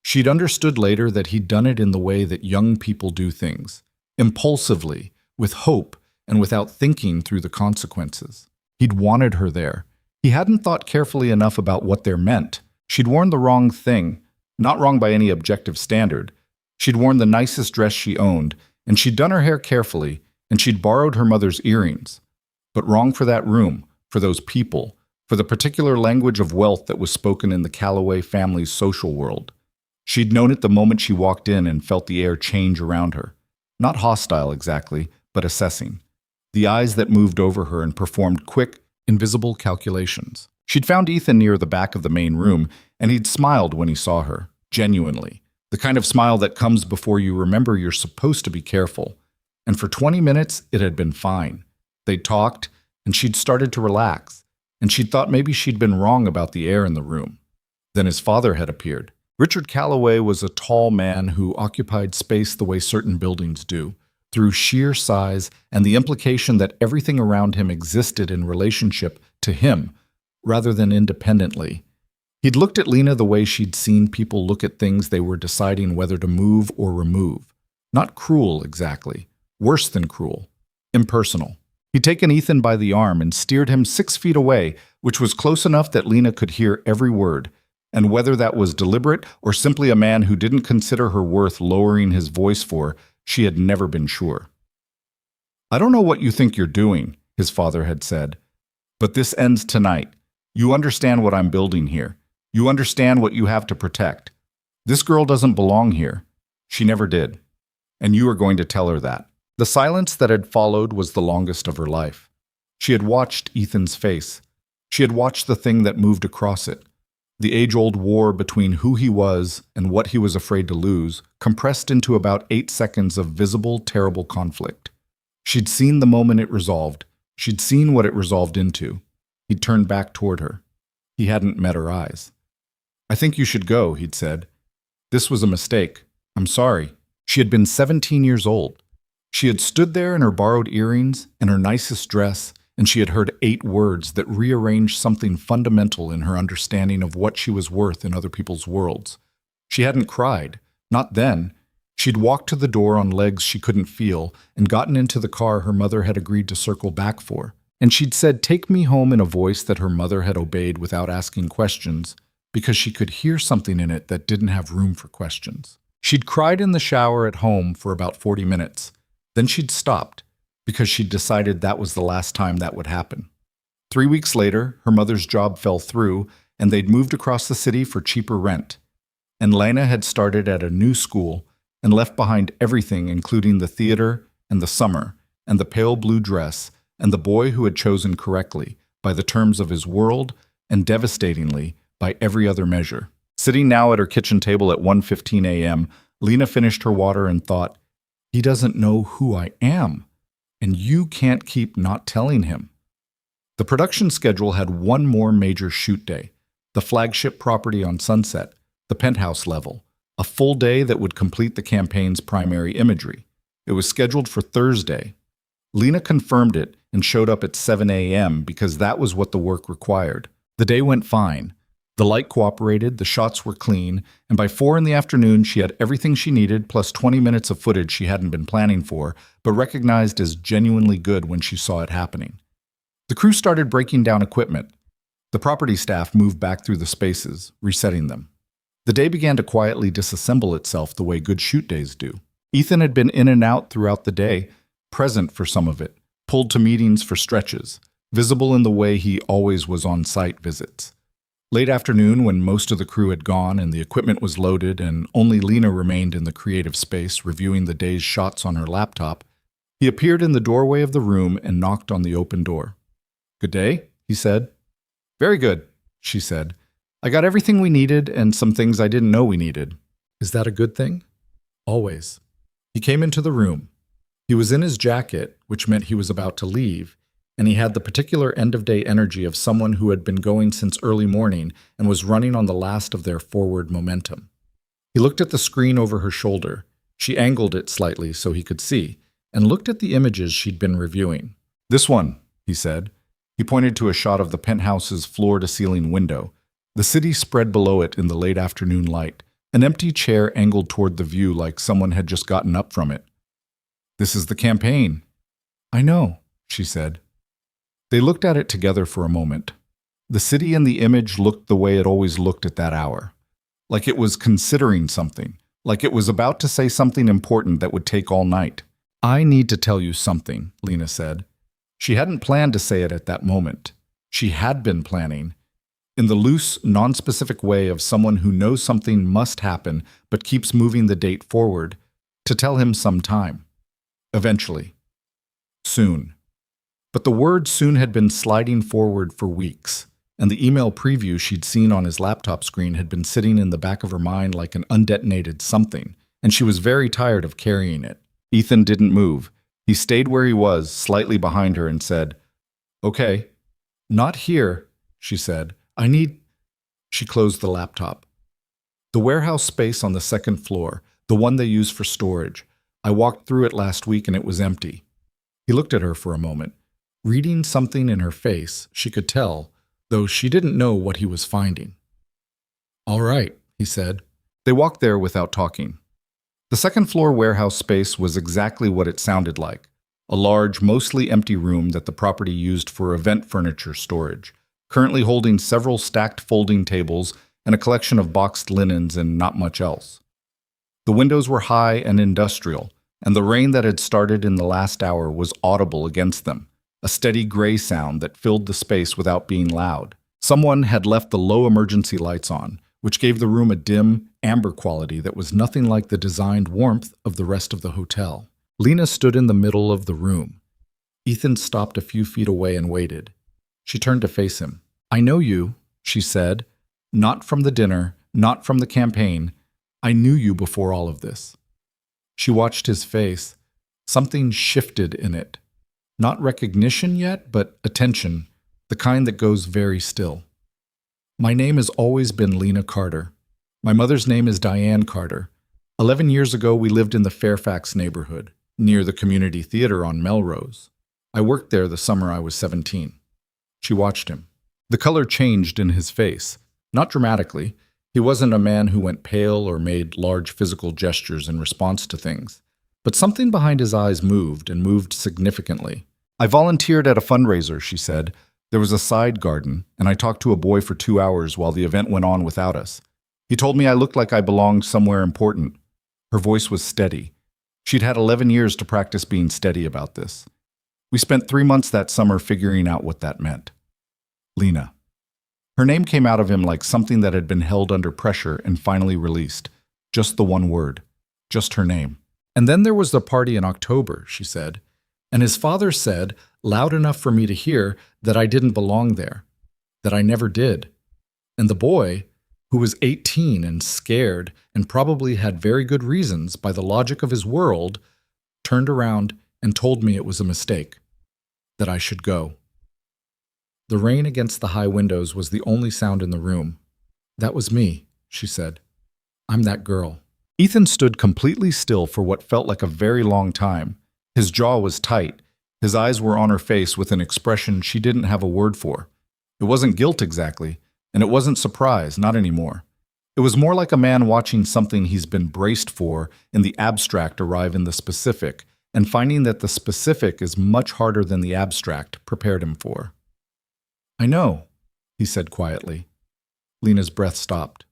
She'd understood later that he'd done it in the way that young people do things, impulsively, with hope, and without thinking through the consequences. He'd wanted her there. He hadn't thought carefully enough about what they're meant. She'd worn the wrong thing, not wrong by any objective standard. She'd worn the nicest dress she owned, and she'd done her hair carefully, and she'd borrowed her mother's earrings. But wrong for that room, for those people, for the particular language of wealth that was spoken in the Calloway family's social world. She'd known it the moment she walked in and felt the air change around her. Not hostile exactly, but assessing. The eyes that moved over her and performed quick, invisible calculations. She'd found Ethan near the back of the main room, and he'd smiled when he saw her, genuinely. The kind of smile that comes before you remember you're supposed to be careful. and for 20 minutes it had been fine. They'd talked, and she'd started to relax, and she'd thought maybe she'd been wrong about the air in the room. Then his father had appeared. Richard Calloway was a tall man who occupied space the way certain buildings do, through sheer size and the implication that everything around him existed in relationship to him, rather than independently. He'd looked at Lena the way she'd seen people look at things they were deciding whether to move or remove. Not cruel, exactly. Worse than cruel. Impersonal. He'd taken Ethan by the arm and steered him 6 feet away, which was close enough that Lena could hear every word, and whether that was deliberate or simply a man who didn't consider her worth lowering his voice for, she had never been sure. "I don't know what you think you're doing," his father had said, "but this ends tonight. You understand what I'm building here. You understand what you have to protect. This girl doesn't belong here. She never did. And you are going to tell her that." The silence that had followed was the longest of her life. She had watched Ethan's face. She had watched the thing that moved across it. The age-old war between who he was and what he was afraid to lose, compressed into about 8 seconds of visible, terrible conflict. She'd seen the moment it resolved. She'd seen what it resolved into. He'd turned back toward her. He hadn't met her eyes. "I think you should go," he'd said. "This was a mistake. I'm sorry." She had been 17 years old. She had stood there in her borrowed earrings and her nicest dress, and she had heard 8 words that rearranged something fundamental in her understanding of what she was worth in other people's worlds. She hadn't cried. Not then. She'd walked to the door on legs she couldn't feel and gotten into the car her mother had agreed to circle back for. And she'd said, "Take me home," in a voice that her mother had obeyed without asking questions, because she could hear something in it that didn't have room for questions. She'd cried in the shower at home for about 40 minutes. Then she'd stopped, because she'd decided that was the last time that would happen. 3 weeks later, her mother's job fell through, and they'd moved across the city for cheaper rent. And Lena had started at a new school and left behind everything, including the theater and the summer and the pale blue dress and the boy who had chosen correctly by the terms of his world and devastatingly by every other measure. Sitting now at her kitchen table at 1:15 a.m., Lena finished her water and thought, "He doesn't know who I am. And you can't keep not telling him." The production schedule had one more major shoot day, the flagship property on Sunset, the penthouse level, a full day that would complete the campaign's primary imagery. It was scheduled for Thursday. Lena confirmed it and showed up at 7 a.m. because that was what the work required. The day went fine. The light cooperated, the shots were clean, and by 4 in the afternoon she had everything she needed plus 20 minutes of footage she hadn't been planning for, but recognized as genuinely good when she saw it happening. The crew started breaking down equipment. The property staff moved back through the spaces, resetting them. The day began to quietly disassemble itself the way good shoot days do. Ethan had been in and out throughout the day, present for some of it, pulled to meetings for stretches, visible in the way he always was on site visits. Late afternoon, when most of the crew had gone and the equipment was loaded and only Lena remained in the creative space reviewing the day's shots on her laptop, he appeared in the doorway of the room and knocked on the open door. "Good day," he said. "Very good," she said. "I got everything we needed and some things I didn't know we needed." "Is that a good thing?" "Always." He came into the room. He was in his jacket, which meant he was about to leave, and he had the particular end-of-day energy of someone who had been going since early morning and was running on the last of their forward momentum. He looked at the screen over her shoulder. She angled it slightly so he could see, and looked at the images she'd been reviewing. "This one," he said. He pointed to a shot of the penthouse's floor-to-ceiling window. The city spread below it in the late afternoon light. An empty chair angled toward the view like someone had just gotten up from it. "This is the campaign." "I know," she said. They looked at it together for a moment. The city in the image looked the way it always looked at that hour. Like it was considering something. Like it was about to say something important that would take all night. "I need to tell you something," Lena said. She hadn't planned to say it at that moment. She had been planning. In the loose, non-specific way of someone who knows something must happen but keeps moving the date forward, to tell him sometime. Eventually. Soon. But the word soon had been sliding forward for weeks, and the email preview she'd seen on his laptop screen had been sitting in the back of her mind like an undetonated something, and she was very tired of carrying it. Ethan didn't move. He stayed where he was, slightly behind her, and said, "Okay." "Not here," she said. "I need—" She closed the laptop. "The warehouse space on the second floor, the one they use for storage. I walked through it last week and it was empty." He looked at her for a moment. Reading something in her face, she could tell, though she didn't know what he was finding. "All right," he said. They walked there without talking. The second-floor warehouse space was exactly what it sounded like, a large, mostly empty room that the property used for event furniture storage, currently holding several stacked folding tables and a collection of boxed linens and not much else. The windows were high and industrial, and the rain that had started in the last hour was audible against them, a steady gray sound that filled the space without being loud. Someone had left the low emergency lights on, which gave the room a dim, amber quality that was nothing like the designed warmth of the rest of the hotel. Lena stood in the middle of the room. Ethan stopped a few feet away and waited. She turned to face him. "I know you," she said. "Not from the dinner, not from the campaign. I knew you before all of this." She watched his face. Something shifted in it. Not recognition yet, but attention, the kind that goes very still. "My name has always been Lena Carter. My mother's name is Diane Carter. 11 years ago, we lived in the Fairfax neighborhood, near the community theater on Melrose. I worked there the summer I was 17. She watched him. The color changed in his face. Not dramatically. He wasn't a man who went pale or made large physical gestures in response to things. But something behind his eyes moved, and moved significantly. "I volunteered at a fundraiser," she said. "There was a side garden, and I talked to a boy for 2 hours while the event went on without us. He told me I looked like I belonged somewhere important." Her voice was steady. She'd had 11 years to practice being steady about this. "We spent 3 months that summer figuring out what that meant." Lena. Her name came out of him like something that had been held under pressure and finally released. Just the one word. Just her name. "And then there was the party in October," she said. "And his father said, loud enough for me to hear, that I didn't belong there. That I never did. And the boy, who was 18 and scared and probably had very good reasons by the logic of his world, turned around and told me it was a mistake. That I should go." The rain against the high windows was the only sound in the room. "That was me," she said. "I'm that girl." Ethan stood completely still for what felt like a very long time. His jaw was tight. His eyes were on her face with an expression she didn't have a word for. It wasn't guilt exactly, and it wasn't surprise, not anymore. It was more like a man watching something he's been braced for in the abstract arrive in the specific, and finding that the specific is much harder than the abstract prepared him for. "I know," he said quietly. Lena's breath stopped.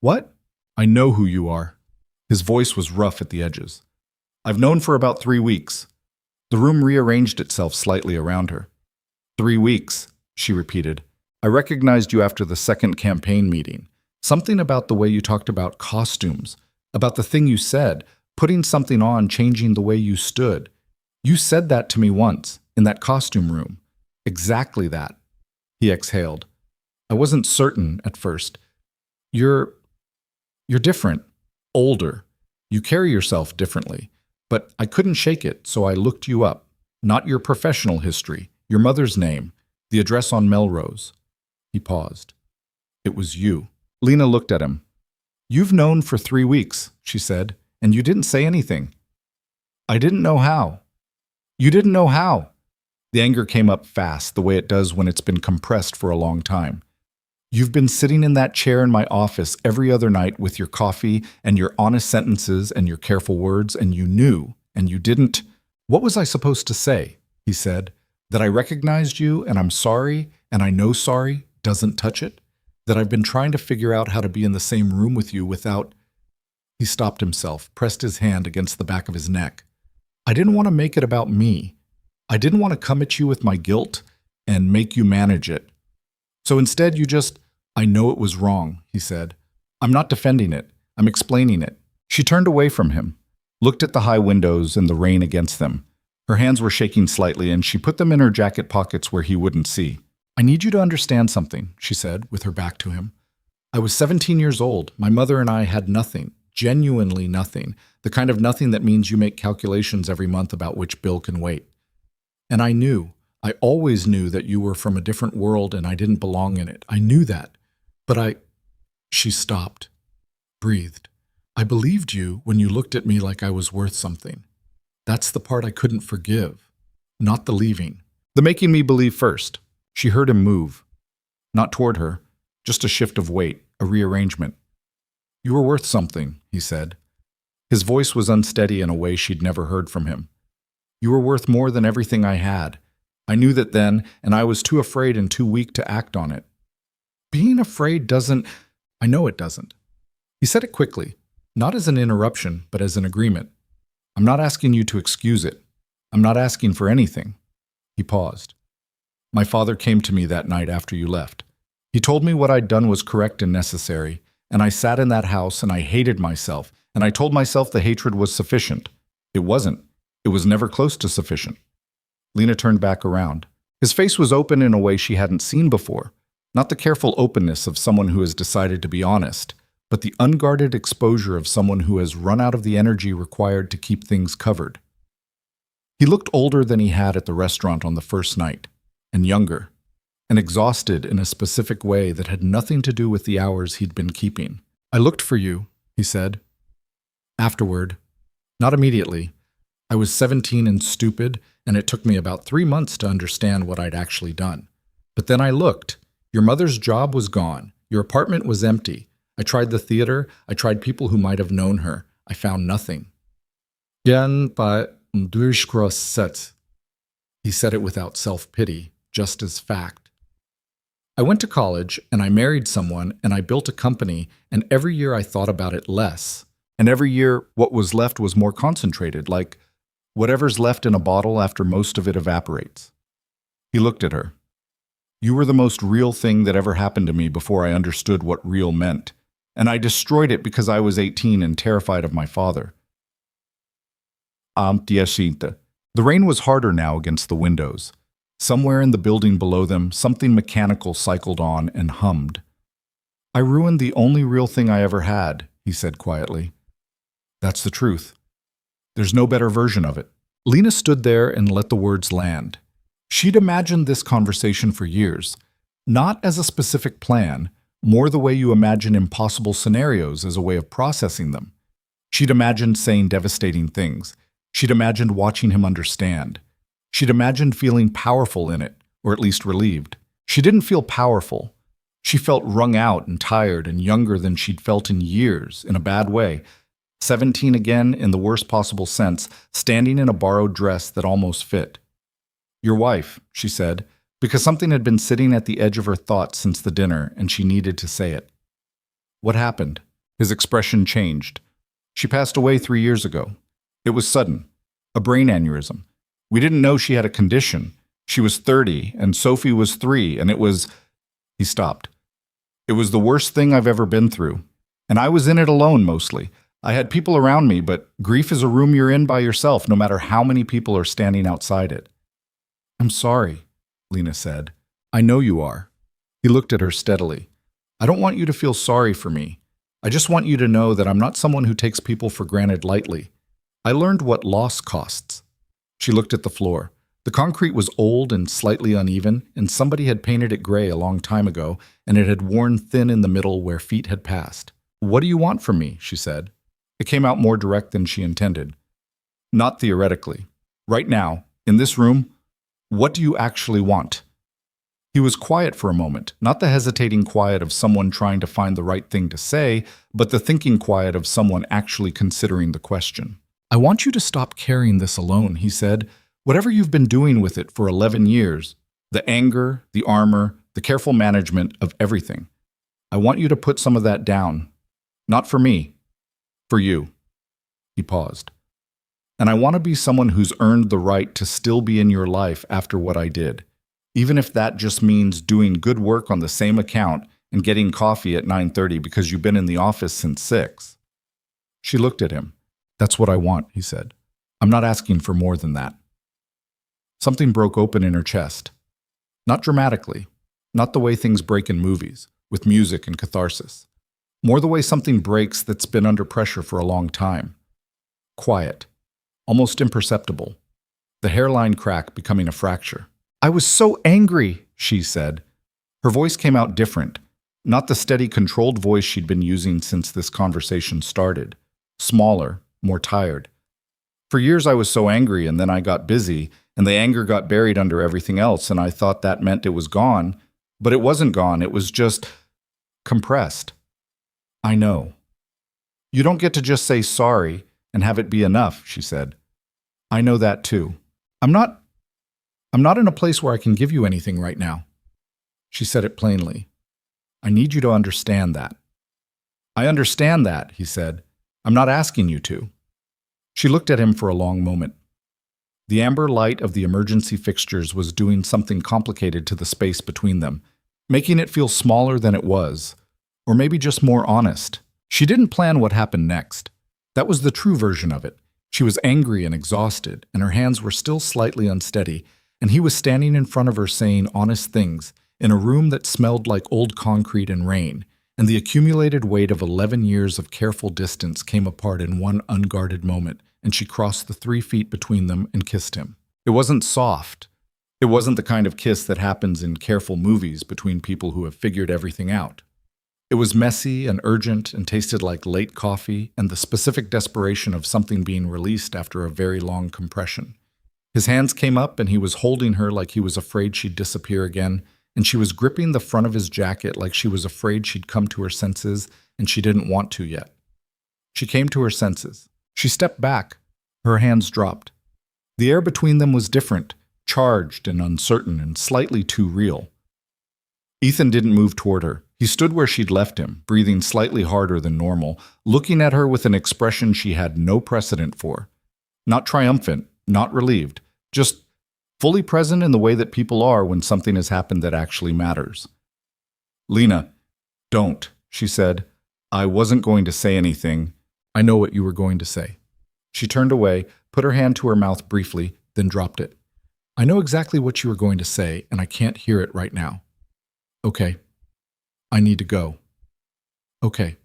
"What?" "I know who you are." His voice was rough at the edges. "I've known for about 3 weeks." The room rearranged itself slightly around her. 3 weeks, she repeated. "I recognized you after the second campaign meeting. Something about the way you talked about costumes, about the thing you said, putting something on, changing the way you stood. You said that to me once, in that costume room. Exactly that." He exhaled. "I wasn't certain at first. You're different, older. You carry yourself differently. But I couldn't shake it, so I looked you up. Not your professional history, your mother's name, the address on Melrose." He paused. "It was you." Lena looked at him. "You've known for 3 weeks," she said, "and you didn't say anything." "I didn't know how." "You didn't know how." The anger came up fast, the way it does when it's been compressed for a long time. "You've been sitting in that chair in my office every other night with your coffee and your honest sentences and your careful words, and you knew, and you didn't—" "What was I supposed to say?" he said. "That I recognized you, and I'm sorry, and I know sorry doesn't touch it? That I've been trying to figure out how to be in the same room with you without—" He stopped himself, pressed his hand against the back of his neck. "I didn't want to make it about me. I didn't want to come at you with my guilt and make you manage it. So instead you just—" "I know it was wrong," he said. "I'm not defending it. I'm explaining it." She turned away from him, looked at the high windows and the rain against them. Her hands were shaking slightly, and she put them in her jacket pockets where he wouldn't see. "I need you to understand something," she said, with her back to him. "I was 17 years old. My mother and I had nothing, Genuinely nothing. The kind of nothing that means you make calculations every month about which bill can wait. And I always knew that you were from a different world and I didn't belong in it. I knew that. But She stopped, breathed. I believed you when you looked at me like I was worth something. That's the part I couldn't forgive, not the leaving. The making me believe first. She heard him move. Not toward her, just a shift of weight, a rearrangement. You were worth something, he said. His voice was unsteady in a way she'd never heard from him. You were worth more than everything I had. I knew that then, and I was too afraid and too weak to act on it. Being afraid doesn't... I know it doesn't. He said it quickly, not as an interruption, but as an agreement. I'm not asking you to excuse it. I'm not asking for anything. He paused. My father came to me that night after you left. He told me what I'd done was correct and necessary, and I sat in that house and I hated myself, and I told myself the hatred was sufficient. It wasn't. It was never close to sufficient. Lena turned back around. His face was open in a way she hadn't seen before. Not the careful openness of someone who has decided to be honest, but the unguarded exposure of someone who has run out of the energy required to keep things covered. He looked older than he had at the restaurant on the first night, and younger, and exhausted in a specific way that had nothing to do with the hours he'd been keeping. I looked for you, he said. Afterward, not immediately. I was 17 and stupid, and it took me about 3 months to understand what I'd actually done. But then I looked. Your mother's job was gone. Your apartment was empty. I tried the theater. I tried people who might have known her. I found nothing. He said it without self-pity, just as fact. I went to college, and I married someone, and I built a company, and every year I thought about it less. And every year, what was left was more concentrated, like whatever's left in a bottle after most of it evaporates. He looked at her. You were the most real thing that ever happened to me before I understood what real meant, and I destroyed it because I was 18 and terrified of my father. The rain was harder now against the windows. Somewhere in the building below them, something mechanical cycled on and hummed. I ruined the only real thing I ever had, he said quietly. That's the truth. There's no better version of it. Lena stood there and let the words land. She'd imagined this conversation for years, not as a specific plan, more the way you imagine impossible scenarios as a way of processing them. She'd imagined saying devastating things. She'd imagined watching him understand. She'd imagined feeling powerful in it, or at least relieved. She didn't feel powerful. She felt wrung out and tired and younger than she'd felt in years, in a bad way. 17 again, in the worst possible sense, standing in a borrowed dress that almost fit. Your wife, she said, because something had been sitting at the edge of her thoughts since the dinner, and she needed to say it. What happened? His expression changed. She passed away 3 years ago. It was sudden. A brain aneurysm. We didn't know she had a condition. She was 30, and Sophie was 3, and it was... He stopped. It was the worst thing I've ever been through. And I was in it alone, mostly. I had people around me, but grief is a room you're in by yourself, no matter how many people are standing outside it. I'm sorry, Lena said. I know you are. He looked at her steadily. I don't want you to feel sorry for me. I just want you to know that I'm not someone who takes people for granted lightly. I learned what loss costs. She looked at the floor. The concrete was old and slightly uneven, and somebody had painted it gray a long time ago, and it had worn thin in the middle where feet had passed. What do you want from me? She said. It came out more direct than she intended. Not theoretically. Right now, in this room, what do you actually want? He was quiet for a moment, not the hesitating quiet of someone trying to find the right thing to say, but the thinking quiet of someone actually considering the question. I want you to stop carrying this alone, he said. Whatever you've been doing with it for 11 years, the anger, the armor, the careful management of everything. I want you to put some of that down. Not for me. For you. He paused. And I want to be someone who's earned the right to still be in your life after what I did, even if that just means doing good work on the same account and getting coffee at 9:30 because you've been in the office since 6. She looked at him. That's what I want, he said. I'm not asking for more than that. Something broke open in her chest. Not dramatically, not the way things break in movies, with music and catharsis. more the way something breaks that's been under pressure for a long time. Quiet, almost imperceptible, the hairline crack becoming a fracture. "I was so angry," she said. Her voice came out different, not the steady, controlled voice she'd been using since this conversation started. Smaller, more tired. "For years I was so angry, and then I got busy, and the anger got buried under everything else, and I thought that meant it was gone. But it wasn't gone, it was just compressed." "I know. You don't get to just say sorry and have it be enough," she said. "I know that too. I'm not in a place where I can give you anything right now." She said it plainly. "I need you to understand that." "I understand that," he said. "I'm not asking you to." She looked at him for a long moment. The amber light of the emergency fixtures was doing something complicated to the space between them, making it feel smaller than it was, or maybe just more honest. She didn't plan what happened next. That was the true version of it. She was angry and exhausted, and her hands were still slightly unsteady, and he was standing in front of her saying honest things in a room that smelled like old concrete and rain, and the accumulated weight of 11 years of careful distance came apart in one unguarded moment, and she crossed the 3 feet between them and kissed him. It wasn't soft. It wasn't the kind of kiss that happens in careful movies between people who have figured everything out. It was messy and urgent and tasted like late coffee and the specific desperation of something being released after a very long compression. His hands came up and he was holding her like he was afraid she'd disappear again, and she was gripping the front of his jacket like she was afraid she'd come to her senses and she didn't want to yet. She came to her senses. She stepped back. Her hands dropped. The air between them was different, charged and uncertain and slightly too real. Ethan didn't move toward her. He stood where she'd left him, breathing slightly harder than normal, looking at her with an expression she had no precedent for. Not triumphant, not relieved, just fully present in the way that people are when something has happened that actually matters. "Lena, don't," she said. "I wasn't going to say anything. I know what you were going to say." She turned away, put her hand to her mouth briefly, then dropped it. "I know exactly what you were going to say, and I can't hear it right now." "Okay. I need to go." "Okay."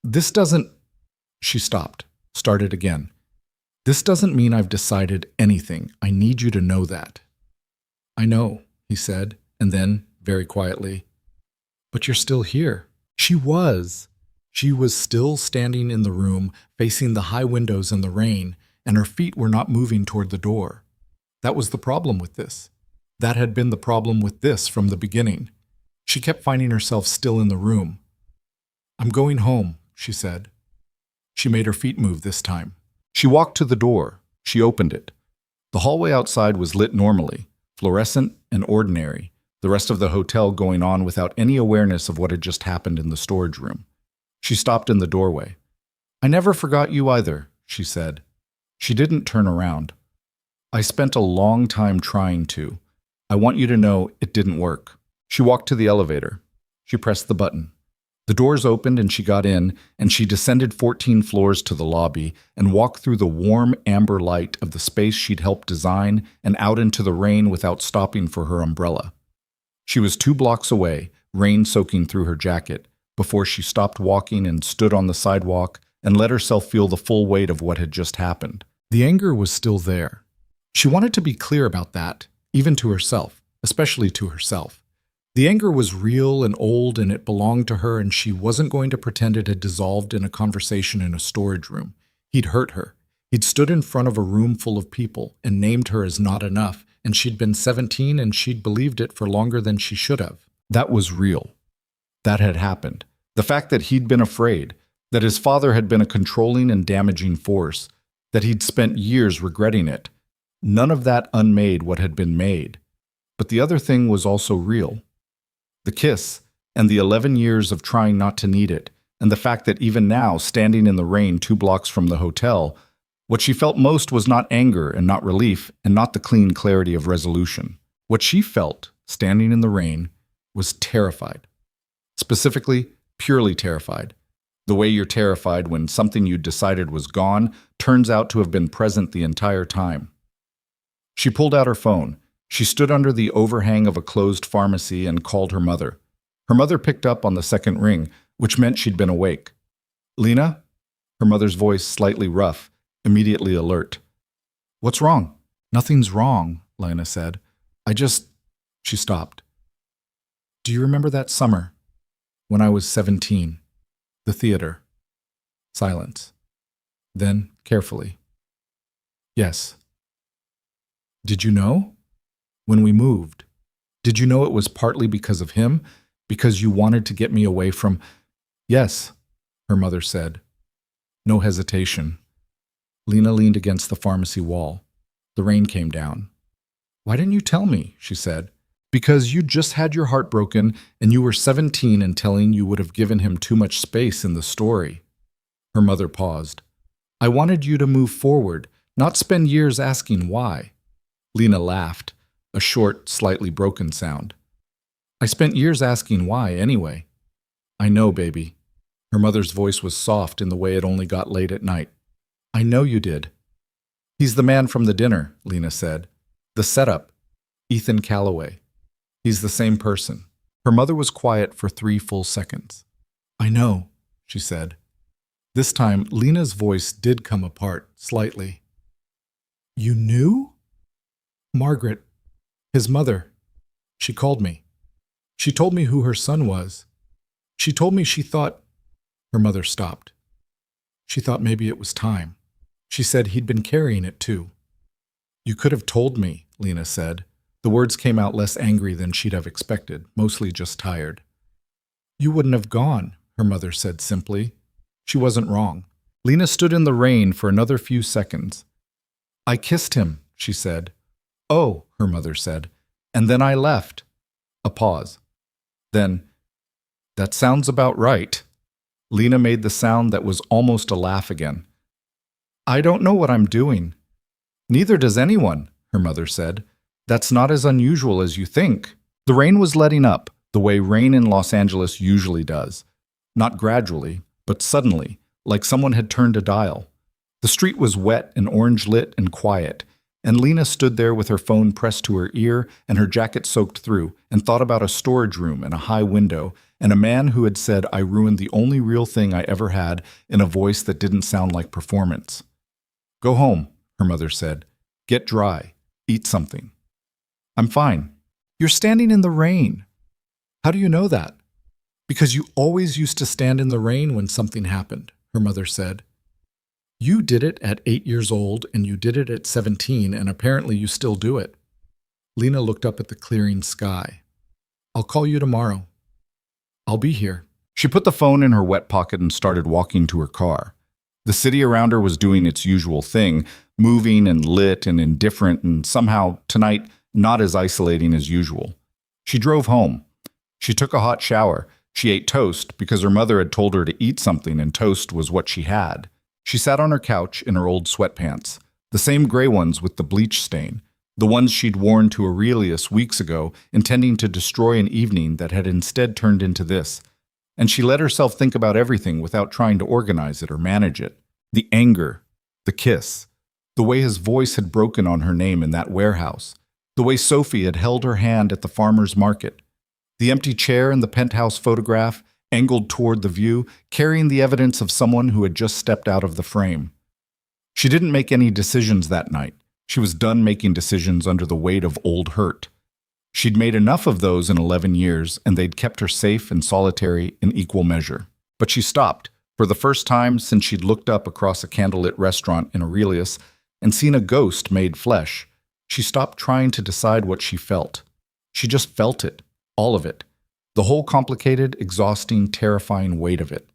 "This doesn't—" She stopped, started again. "This doesn't mean I've decided anything. I need you to know that." "I know," he said, and then, very quietly, "But you're still here." She was. She was still standing in the room, facing the high windows and the rain, and her feet were not moving toward the door. That was the problem with this. That had been the problem with this from the beginning. She kept finding herself still in the room. "I'm going home," she said. She made her feet move this time. She walked to the door. She opened it. The hallway outside was lit normally, fluorescent and ordinary, the rest of the hotel going on without any awareness of what had just happened in the storage room. She stopped in the doorway. "I never forgot you either," she said. She didn't turn around. "I spent a long time trying to. I want you to know it didn't work." She walked to the elevator. She pressed the button. The doors opened and she got in, and she descended 14 floors to the lobby and walked through the warm amber light of the space she'd helped design and out into the rain without stopping for her umbrella. She was 2 blocks away, rain soaking through her jacket, before she stopped walking and stood on the sidewalk and let herself feel the full weight of what had just happened. The anger was still there. She wanted to be clear about that, even to herself, especially to herself. The anger was real and old, and it belonged to her, and she wasn't going to pretend it had dissolved in a conversation in a storage room. He'd hurt her. He'd stood in front of a room full of people and named her as not enough, and she'd been 17 and she'd believed it for longer than she should have. That was real. That had happened. The fact that he'd been afraid, that his father had been a controlling and damaging force, that he'd spent years regretting it. None of that unmade what had been made. But the other thing was also real. The kiss, and the 11 years of trying not to need it, and the fact that even now, standing in the rain 2 blocks from the hotel, what she felt most was not anger and not relief and not the clean clarity of resolution. What she felt, standing in the rain, was terrified. Specifically, purely terrified. The way you're terrified when something you decided was gone turns out to have been present the entire time. She pulled out her phone. She stood under the overhang of a closed pharmacy and called her mother. Her mother picked up on the second ring, which meant she'd been awake. "Lena?" Her mother's voice slightly rough, immediately alert. "What's wrong?" "Nothing's wrong," Lena said. She stopped. "Do you remember that summer, when I was 17? The theater?" Silence. Then, carefully. "Yes." "Did you know? When we moved, did you know it was partly because of him? Because you wanted to get me away from—" "Yes," her mother said. No hesitation. Lena leaned against the pharmacy wall. The rain came down. "Why didn't you tell me?" she said. "Because you just had your heart broken and you were 17 and telling you would have given him too much space in the story." Her mother paused. "I wanted you to move forward, not spend years asking why." Lena laughed, a short, slightly broken sound. "I spent years asking why, anyway." "I know, baby." Her mother's voice was soft in the way it only got late at night. "I know you did." "He's the man from the dinner," Lena said. "The setup. Ethan Calloway. He's the same person." Her mother was quiet for 3 full seconds. "I know," she said. This time, Lena's voice did come apart, slightly. "You knew?" "Margaret, his mother. She called me. She told me who her son was. She told me she thought—" Her mother stopped. "She thought maybe it was time. She said he'd been carrying it too." "You could have told me," Lena said. The words came out less angry than she'd have expected, mostly just tired. "You wouldn't have gone," her mother said simply. She wasn't wrong. Lena stood in the rain for another few seconds. "I kissed him," she said. "Oh," her mother said. "And then I left." A pause. Then, "That sounds about right." Lena made the sound that was almost a laugh again. "I don't know what I'm doing." "Neither does anyone," her mother said. "That's not as unusual as you think." The rain was letting up, the way rain in Los Angeles usually does. Not gradually, but suddenly, like someone had turned a dial. The street was wet and orange-lit and quiet, and Lena stood there with her phone pressed to her ear and her jacket soaked through and thought about a storage room and a high window and a man who had said, "I ruined the only real thing I ever had," in a voice that didn't sound like performance. "Go home," her mother said. "Get dry. Eat something." "I'm fine." "You're standing in the rain." "How do you know that?" "Because you always used to stand in the rain when something happened," her mother said. "You did it at 8 years old, and you did it at 17, and apparently you still do it." Lena looked up at the clearing sky. "I'll call you tomorrow." "I'll be here." She put the phone in her wet pocket and started walking to her car. The city around her was doing its usual thing, moving and lit and indifferent, and somehow, tonight, not as isolating as usual. She drove home. She took a hot shower. She ate toast because her mother had told her to eat something and toast was what she had. She sat on her couch in her old sweatpants, the same gray ones with the bleach stain, the ones she'd worn to Aurelius weeks ago, intending to destroy an evening that had instead turned into this. And she let herself think about everything without trying to organize it or manage it. The anger, the kiss, the way his voice had broken on her name in that warehouse, the way Sophie had held her hand at the farmer's market, the empty chair in the penthouse photograph, angled toward the view, carrying the evidence of someone who had just stepped out of the frame. She didn't make any decisions that night. She was done making decisions under the weight of old hurt. She'd made enough of those in 11 years, and they'd kept her safe and solitary in equal measure. But she stopped, for the first time since she'd looked up across a candlelit restaurant in Aurelius and seen a ghost made flesh. She stopped trying to decide what she felt. She just felt it, all of it, the whole complicated, exhausting, terrifying weight of it.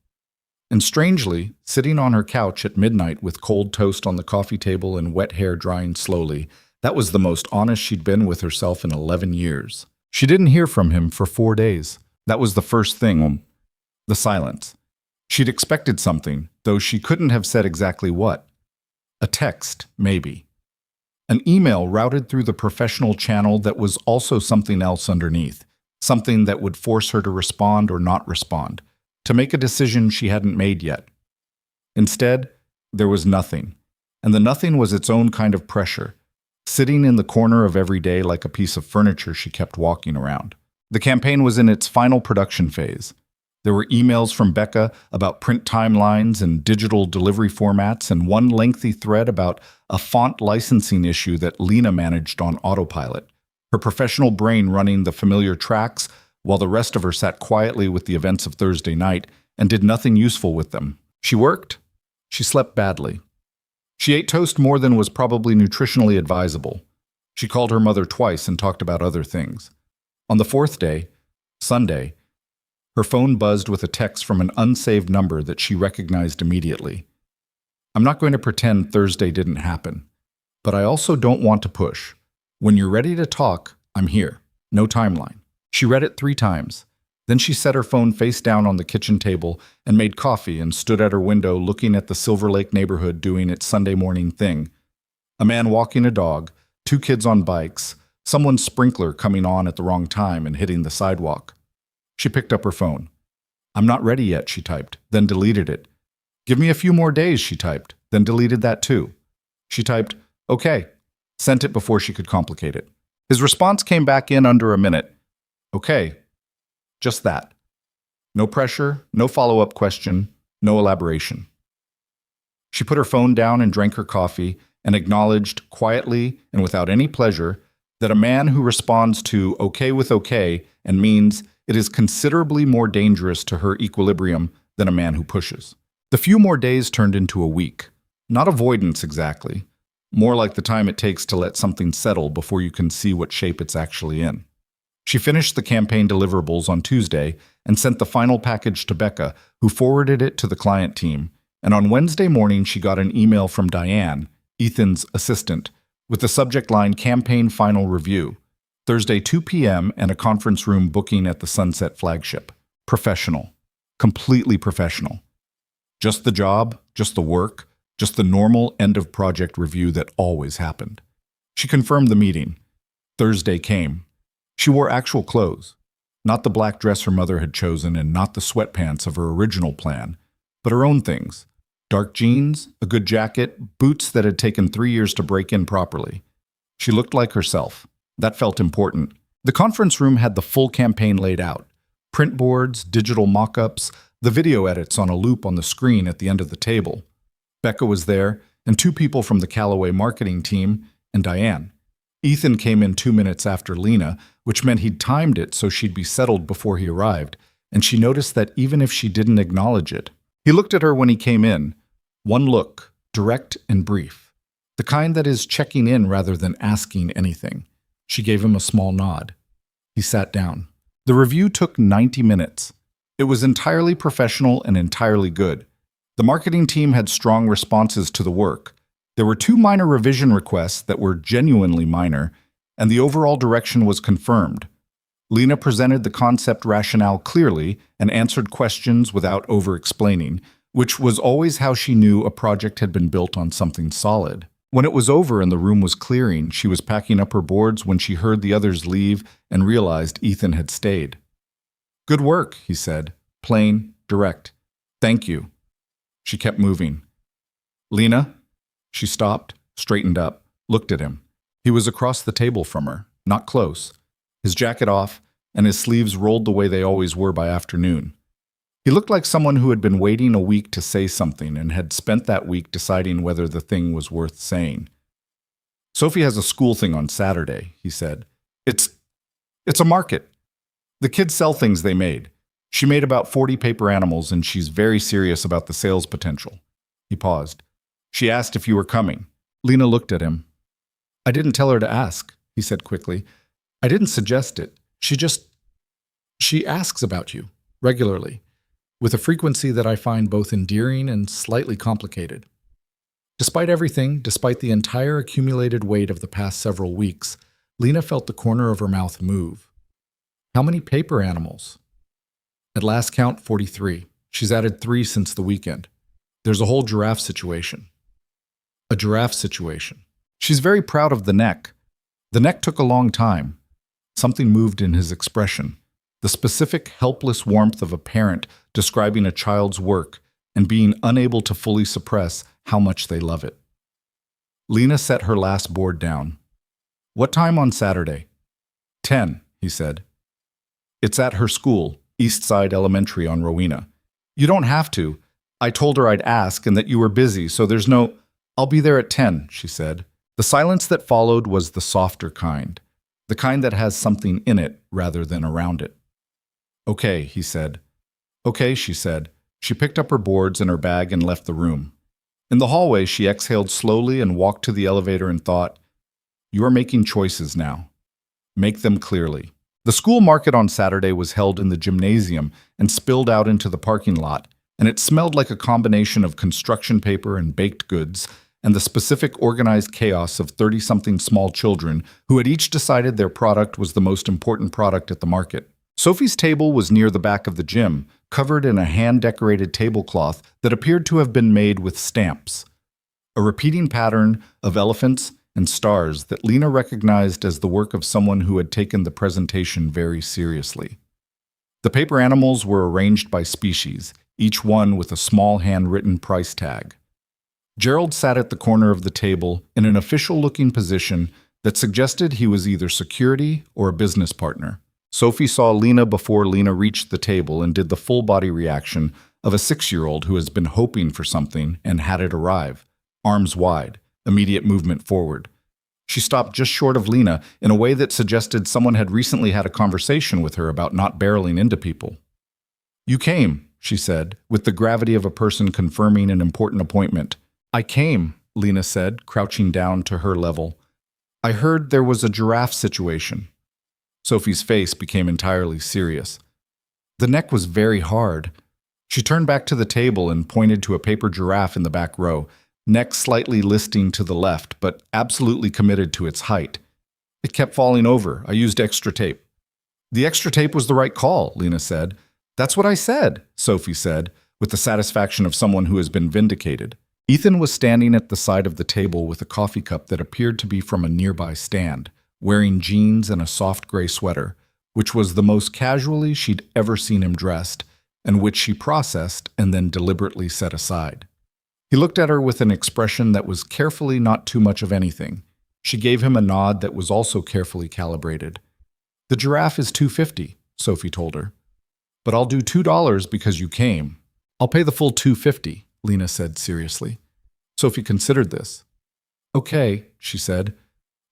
And strangely, sitting on her couch at midnight with cold toast on the coffee table and wet hair drying slowly, that was the most honest she'd been with herself in 11 years. She didn't hear from him for 4 days. That was the first thing, the silence. She'd expected something, though she couldn't have said exactly what. A text, maybe. An email routed through the professional channel that was also something else underneath, something that would force her to respond or not respond, to make a decision she hadn't made yet. Instead, there was nothing, and the nothing was its own kind of pressure, sitting in the corner of every day like a piece of furniture she kept walking around. The campaign was in its final production phase. There were emails from Becca about print timelines and digital delivery formats, and one lengthy thread about a font licensing issue that Lena managed on autopilot, her professional brain running the familiar tracks while the rest of her sat quietly with the events of Thursday night and did nothing useful with them. She worked. She slept badly. She ate toast more than was probably nutritionally advisable. She called her mother twice and talked about other things. On the fourth day, Sunday, her phone buzzed with a text from an unsaved number that she recognized immediately. I'm not going to pretend Thursday didn't happen, but I also don't want to push. When you're ready to talk, I'm here. No timeline. She read it 3 times. Then she set her phone face down on the kitchen table and made coffee and stood at her window looking at the Silver Lake neighborhood doing its Sunday morning thing. A man walking a dog, 2 kids on bikes, someone's sprinkler coming on at the wrong time and hitting the sidewalk. She picked up her phone. I'm not ready yet, she typed, then deleted it. Give me a few more days, she typed, then deleted that too. She typed, okay, sent it before she could complicate it. His response came back in under a minute. Okay, just that. No pressure, no follow-up question, no elaboration. She put her phone down and drank her coffee and acknowledged, quietly and without any pleasure, that a man who responds to okay with okay and means it is considerably more dangerous to her equilibrium than a man who pushes. The few more days turned into a week. Not avoidance exactly, more like the time it takes to let something settle before you can see what shape it's actually in. She finished the campaign deliverables on Tuesday and sent the final package to Becca, who forwarded it to the client team, and on Wednesday morning she got an email from Diane, Ethan's assistant, with the subject line Campaign Final Review. Thursday 2 p.m. and a conference room booking at the Sunset flagship. Professional. Completely professional. Just the job, just the work, just the normal end-of-project review that always happened. She confirmed the meeting. Thursday came. She wore actual clothes. Not the black dress her mother had chosen and not the sweatpants of her original plan, but her own things. Dark jeans, a good jacket, boots that had taken 3 years to break in properly. She looked like herself. That felt important. The conference room had the full campaign laid out. Print boards, digital mock-ups, the video edits on a loop on the screen at the end of the table. Becca was there, and 2 people from the Callaway marketing team, and Diane. Ethan came in 2 minutes after Lena, which meant he'd timed it so she'd be settled before he arrived, and she noticed that even if she didn't acknowledge it. He looked at her when he came in. One look, direct and brief. The kind that is checking in rather than asking anything. She gave him a small nod. He sat down. The review took 90 minutes. It was entirely professional and entirely good. The marketing team had strong responses to the work. There were 2 minor revision requests that were genuinely minor, and the overall direction was confirmed. Lena presented the concept rationale clearly and answered questions without over-explaining, which was always how she knew a project had been built on something solid. When it was over and the room was clearing, she was packing up her boards when she heard the others leave and realized Ethan had stayed. Good work, he said, plain, direct. Thank you. She kept moving. Lena? She stopped, straightened up, looked at him. He was across the table from her, not close, his jacket off and his sleeves rolled the way they always were by afternoon. He looked like someone who had been waiting a week to say something and had spent that week deciding whether the thing was worth saying. Sophie has a school thing on Saturday, he said. It's a market. The kids sell things they made. She made about 40 paper animals and she's very serious about the sales potential. He paused. She asked if you were coming. Lena looked at him. I didn't tell her to ask, he said quickly. I didn't suggest it. She asks about you, regularly, with a frequency that I find both endearing and slightly complicated. Despite everything, despite the entire accumulated weight of the past several weeks, Lena felt the corner of her mouth move. How many paper animals? At last count, 43. She's added 3 since the weekend. There's a whole giraffe situation. A giraffe situation. She's very proud of the neck. The neck took a long time. Something moved in his expression. The specific, helpless warmth of a parent describing a child's work and being unable to fully suppress how much they love it. Lena set her last board down. What time on Saturday? 10, he said. It's at her school. East Side Elementary on Rowena. You don't have to. I told her I'd ask and that you were busy, so there's no... I'll be there at 10, she said. The silence that followed was the softer kind, the kind that has something in it rather than around it. Okay, he said. Okay, she said. She picked up her boards and her bag and left the room. In the hallway, she exhaled slowly and walked to the elevator and thought, you are making choices now. Make them clearly. The school market on Saturday was held in the gymnasium and spilled out into the parking lot, and it smelled like a combination of construction paper and baked goods and the specific organized chaos of 30-something small children who had each decided their product was the most important product at the market. Sophie's table was near the back of the gym, covered in a hand-decorated tablecloth that appeared to have been made with stamps. A repeating pattern of elephants and stars that Lena recognized as the work of someone who had taken the presentation very seriously. The paper animals were arranged by species, each one with a small handwritten price tag. Gerald sat at the corner of the table in an official-looking position that suggested he was either security or a business partner. Sophie saw Lena before Lena reached the table and did the full-body reaction of a 6-year-old who has been hoping for something and had it arrive. Arms wide, immediate movement forward. She stopped just short of Lena in a way that suggested someone had recently had a conversation with her about not barreling into people. You came, she said, with the gravity of a person confirming an important appointment. I came, Lena said, crouching down to her level. I heard there was a giraffe situation. Sophie's face became entirely serious. The neck was very hard. She turned back to the table and pointed to a paper giraffe in the back row, neck slightly listing to the left, but absolutely committed to its height. It kept falling over. I used extra tape. The extra tape was the right call, Lena said. That's what I said, Sophie said, with the satisfaction of someone who has been vindicated. Ethan was standing at the side of the table with a coffee cup that appeared to be from a nearby stand, wearing jeans and a soft gray sweater, which was the most casually she'd ever seen him dressed, and which she processed and then deliberately set aside. He looked at her with an expression that was carefully not too much of anything. She gave him a nod that was also carefully calibrated. The giraffe is $2.50, Sophie told her. But I'll do $2 because you came. I'll pay the full $2.50, Lena said seriously. Sophie considered this. Okay, she said.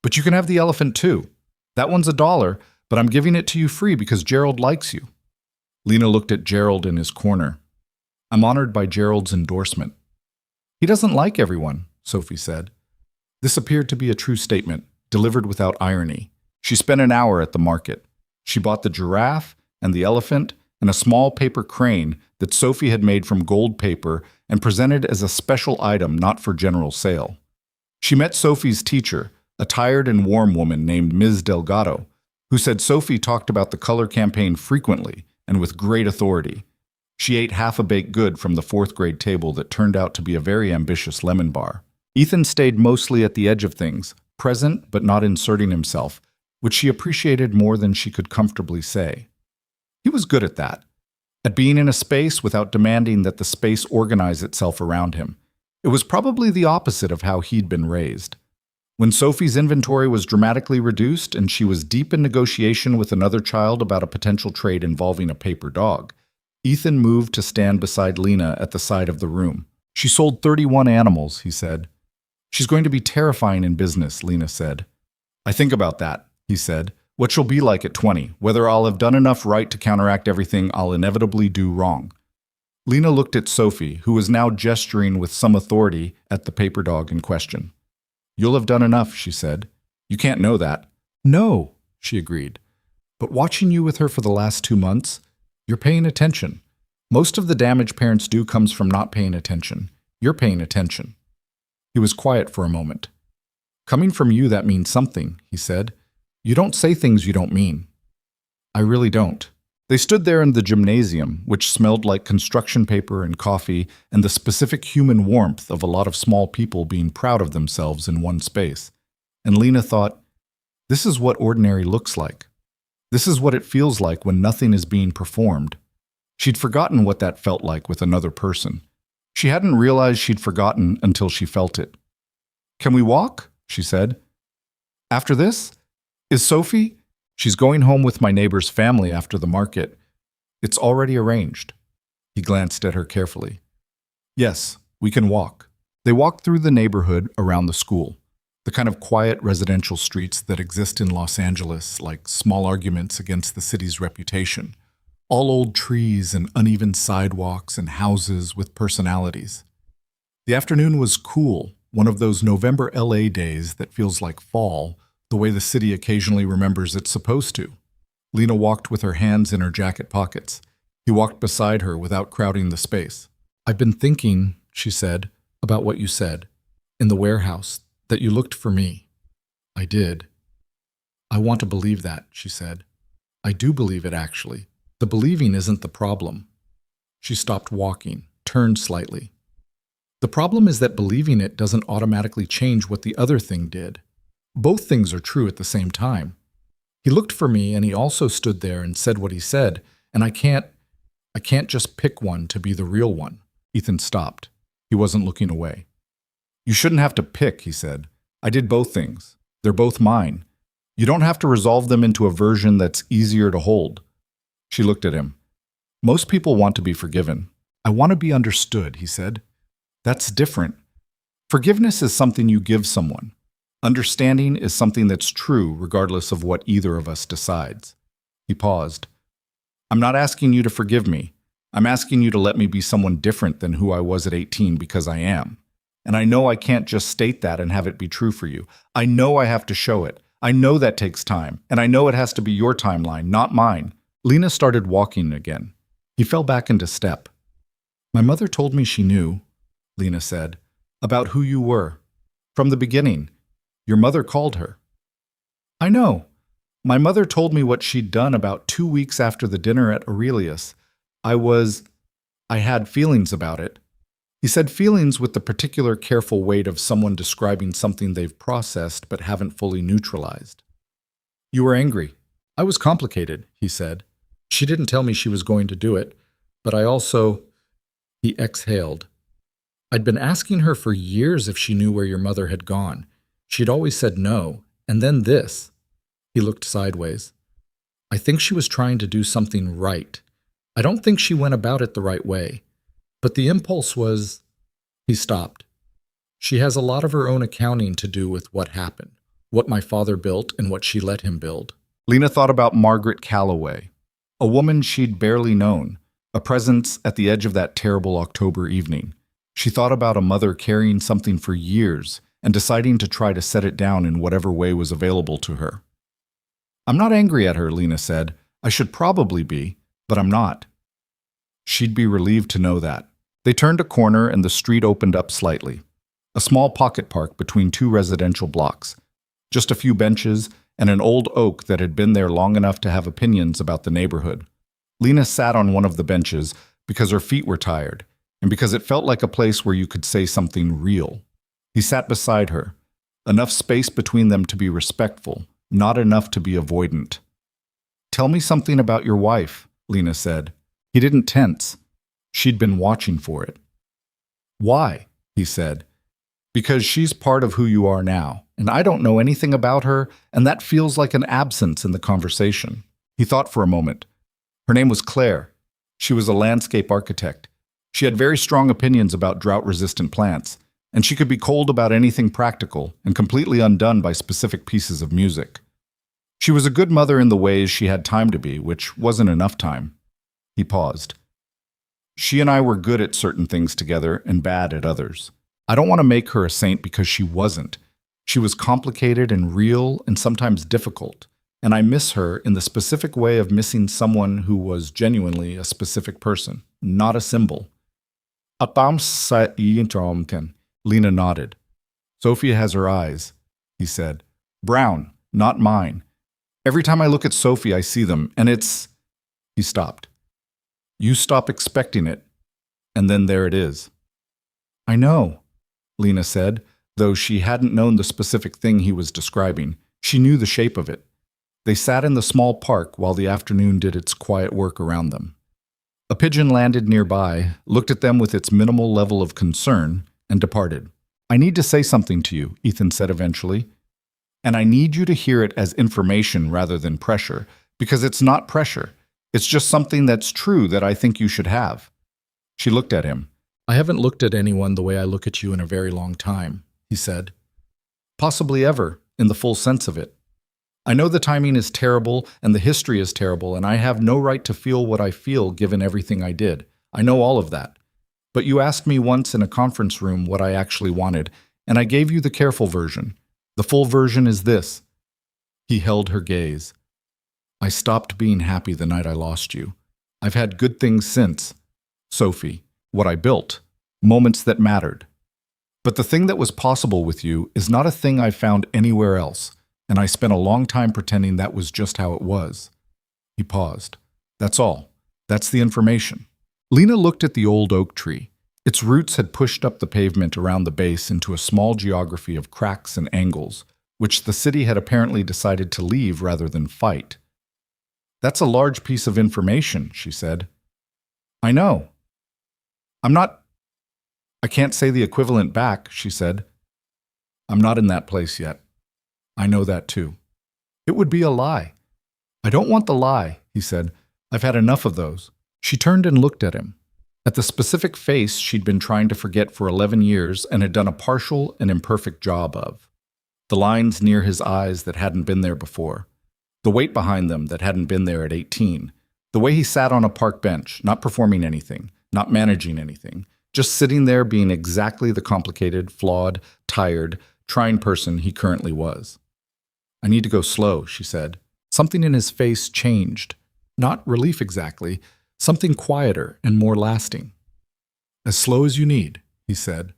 But you can have the elephant too. That one's $1, but I'm giving it to you free because Gerald likes you. Lena looked at Gerald in his corner. I'm honored by Gerald's endorsement. He doesn't like everyone, Sophie said. This appeared to be a true statement, delivered without irony. She spent an hour at the market. She bought the giraffe and the elephant and a small paper crane that Sophie had made from gold paper and presented as a special item not for general sale. She met Sophie's teacher, a tired and warm woman named Ms. Delgado, who said Sophie talked about the color campaign frequently and with great authority. She ate half a baked good from the 4th grade table that turned out to be a very ambitious lemon bar. Ethan stayed mostly at the edge of things, present but not inserting himself, which she appreciated more than she could comfortably say. He was good at that, at being in a space without demanding that the space organize itself around him. It was probably the opposite of how he'd been raised. When Sophie's inventory was dramatically reduced and she was deep in negotiation with another child about a potential trade involving a paper dog, Ethan moved to stand beside Lena at the side of the room. She sold 31 animals, he said. She's going to be terrifying in business, Lena said. I think about that, he said. What she'll be like at 20, whether I'll have done enough right to counteract everything I'll inevitably do wrong. Lena looked at Sophie, who was now gesturing with some authority at the paper dog in question. You'll have done enough, she said. You can't know that. No, she agreed. But watching you with her for the last 2 months, you're paying attention. Most of the damage parents do comes from not paying attention. You're paying attention. He was quiet for a moment. Coming from you, that means something, he said. You don't say things you don't mean. I really don't. They stood there in the gymnasium, which smelled like construction paper and coffee and the specific human warmth of a lot of small people being proud of themselves in one space. And Lena thought, this is what ordinary looks like. This is what it feels like when nothing is being performed. She'd forgotten what that felt like with another person. She hadn't realized she'd forgotten until she felt it. Can we walk? She said. After this? Is Sophie? She's going home with my neighbor's family after the market. It's already arranged. He glanced at her carefully. Yes, we can walk. They walked through the neighborhood around the school, the kind of quiet residential streets that exist in Los Angeles, like small arguments against the city's reputation. All old trees and uneven sidewalks and houses with personalities. The afternoon was cool, one of those November LA days that feels like fall, the way the city occasionally remembers it's supposed to. Lena walked with her hands in her jacket pockets. He walked beside her without crowding the space. I've been thinking, she said, about what you said. In the warehouse, that you looked for me. I did. I want to believe that, she said. I do believe it, actually. The believing isn't the problem. She stopped walking, turned slightly. The problem is that believing it doesn't automatically change what the other thing did. Both things are true at the same time. He looked for me and he also stood there and said what he said, and I can't just pick one to be the real one. Ethan stopped. He wasn't looking away. You shouldn't have to pick, he said. I did both things. They're both mine. You don't have to resolve them into a version that's easier to hold. She looked at him. Most people want to be forgiven. I want to be understood, he said. That's different. Forgiveness is something you give someone. Understanding is something that's true regardless of what either of us decides. He paused. I'm not asking you to forgive me. I'm asking you to let me be someone different than who I was at 18 because I am. And I know I can't just state that and have it be true for you. I know I have to show it. I know that takes time. And I know it has to be your timeline, not mine. Lena started walking again. He fell back into step. My mother told me she knew, Lena said, about who you were. From the beginning. Your mother called her. I know. My mother told me what she'd done about 2 weeks after the dinner at Aurelius. I had feelings about it. He said feelings with the particular careful weight of someone describing something they've processed but haven't fully neutralized. You were angry. I was complicated, he said. She didn't tell me she was going to do it, but I also... He exhaled. I'd been asking her for years if she knew where your mother had gone. She'd always said no, and then this. He looked sideways. I think she was trying to do something right. I don't think she went about it the right way. But the impulse was... He stopped. She has a lot of her own accounting to do with what happened, what my father built and what she let him build. Lena thought about Margaret Calloway, a woman she'd barely known, a presence at the edge of that terrible October evening. She thought about a mother carrying something for years and deciding to try to set it down in whatever way was available to her. I'm not angry at her, Lena said. I should probably be, but I'm not. She'd be relieved to know that. They turned a corner and the street opened up slightly. A small pocket park between two residential blocks. Just a few benches and an old oak that had been there long enough to have opinions about the neighborhood. Lena sat on one of the benches because her feet were tired and because it felt like a place where you could say something real. He sat beside her, enough space between them to be respectful, not enough to be avoidant. Tell me something about your wife, Lena said. He didn't tense. She'd been watching for it. Why? He said. Because she's part of who you are now, and I don't know anything about her, and that feels like an absence in the conversation. He thought for a moment. Her name was Claire. She was a landscape architect. She had very strong opinions about drought-resistant plants, and she could be cold about anything practical and completely undone by specific pieces of music. She was a good mother in the ways she had time to be, which wasn't enough time. He paused. She and I were good at certain things together and bad at others. I don't want to make her a saint because she wasn't. She was complicated and real and sometimes difficult, and I miss her in the specific way of missing someone who was genuinely a specific person, not a symbol. Lena nodded. Sophia has her eyes, he said. Brown, not mine. Every time I look at Sophie, I see them, and it's... He stopped. You stop expecting it, and then there it is. I know, Lena said, though she hadn't known the specific thing he was describing. She knew the shape of it. They sat in the small park while the afternoon did its quiet work around them. A pigeon landed nearby, looked at them with its minimal level of concern, and departed. I need to say something to you, Ethan said eventually. And I need you to hear it as information rather than pressure, because it's not pressure. It's just something that's true that I think you should have. She looked at him. I haven't looked at anyone the way I look at you in a very long time, he said. Possibly ever, in the full sense of it. I know the timing is terrible and the history is terrible, and I have no right to feel what I feel given everything I did. I know all of that. But you asked me once in a conference room what I actually wanted, and I gave you the careful version. The full version is this. He held her gaze. I stopped being happy the night I lost you. I've had good things since. Sophie, what I built, moments that mattered. But the thing that was possible with you is not a thing I found anywhere else, and I spent a long time pretending that was just how it was. He paused. That's all. That's the information. Lena looked at the old oak tree. Its roots had pushed up the pavement around the base into a small geography of cracks and angles, which the city had apparently decided to leave rather than fight. That's a large piece of information, she said. I know. I can't say the equivalent back, she said. I'm not in that place yet. I know that too. It would be a lie. I don't want the lie, he said. I've had enough of those. She turned and looked at him. At the specific face she'd been trying to forget for 11 years and had done a partial and imperfect job of. The lines near his eyes that hadn't been there before. The weight behind them that hadn't been there at 18. The way he sat on a park bench, not performing anything, not managing anything, just sitting there being exactly the complicated, flawed, tired, trying person he currently was. I need to go slow, she said. Something in his face changed. Not relief exactly, something quieter and more lasting. As slow as you need, he said.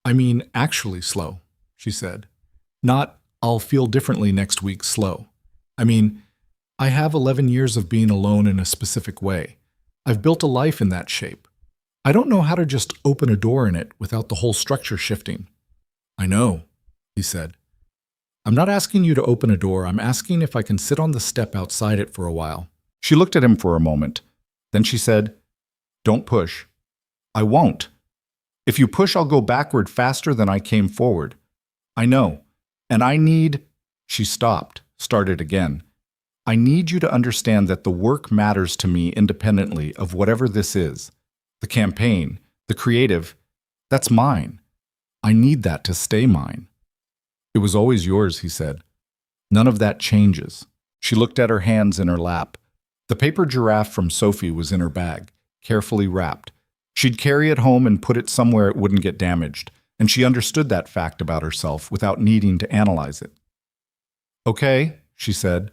I mean, actually slow, she said. Not, I'll feel differently next week slow. I mean, I have 11 years of being alone in a specific way. I've built a life in that shape. I don't know how to just open a door in it without the whole structure shifting. I know, he said. I'm not asking you to open a door. I'm asking if I can sit on the step outside it for a while. She looked at him for a moment. Then she said, Don't push. I won't. If you push, I'll go backward faster than I came forward. I know. And I need... She stopped, started again. I need you to understand that the work matters to me independently of whatever this is. The campaign, the creative, that's mine. I need that to stay mine. It was always yours, he said. None of that changes. She looked at her hands in her lap. The paper giraffe from Sophie was in her bag, carefully wrapped. She'd carry it home and put it somewhere it wouldn't get damaged, and she understood that fact about herself without needing to analyze it. Okay, she said.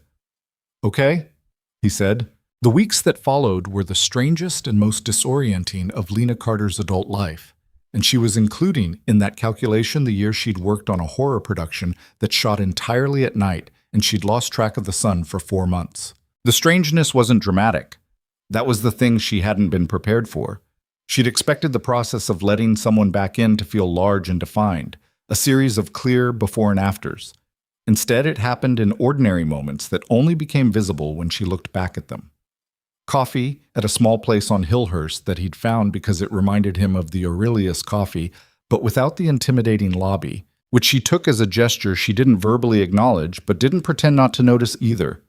Okay, he said. The weeks that followed were the strangest and most disorienting of Lena Carter's adult life, and she was including in that calculation the year she'd worked on a horror production that shot entirely at night, and she'd lost track of the sun for 4 months. The strangeness wasn't dramatic. That was the thing she hadn't been prepared for. She'd expected the process of letting someone back in to feel large and defined, a series of clear before and afters. Instead, it happened in ordinary moments that only became visible when she looked back at them. Coffee at a small place on Hillhurst that he'd found because it reminded him of the Aurelius coffee, but without the intimidating lobby, which she took as a gesture she didn't verbally acknowledge but didn't pretend not to notice either.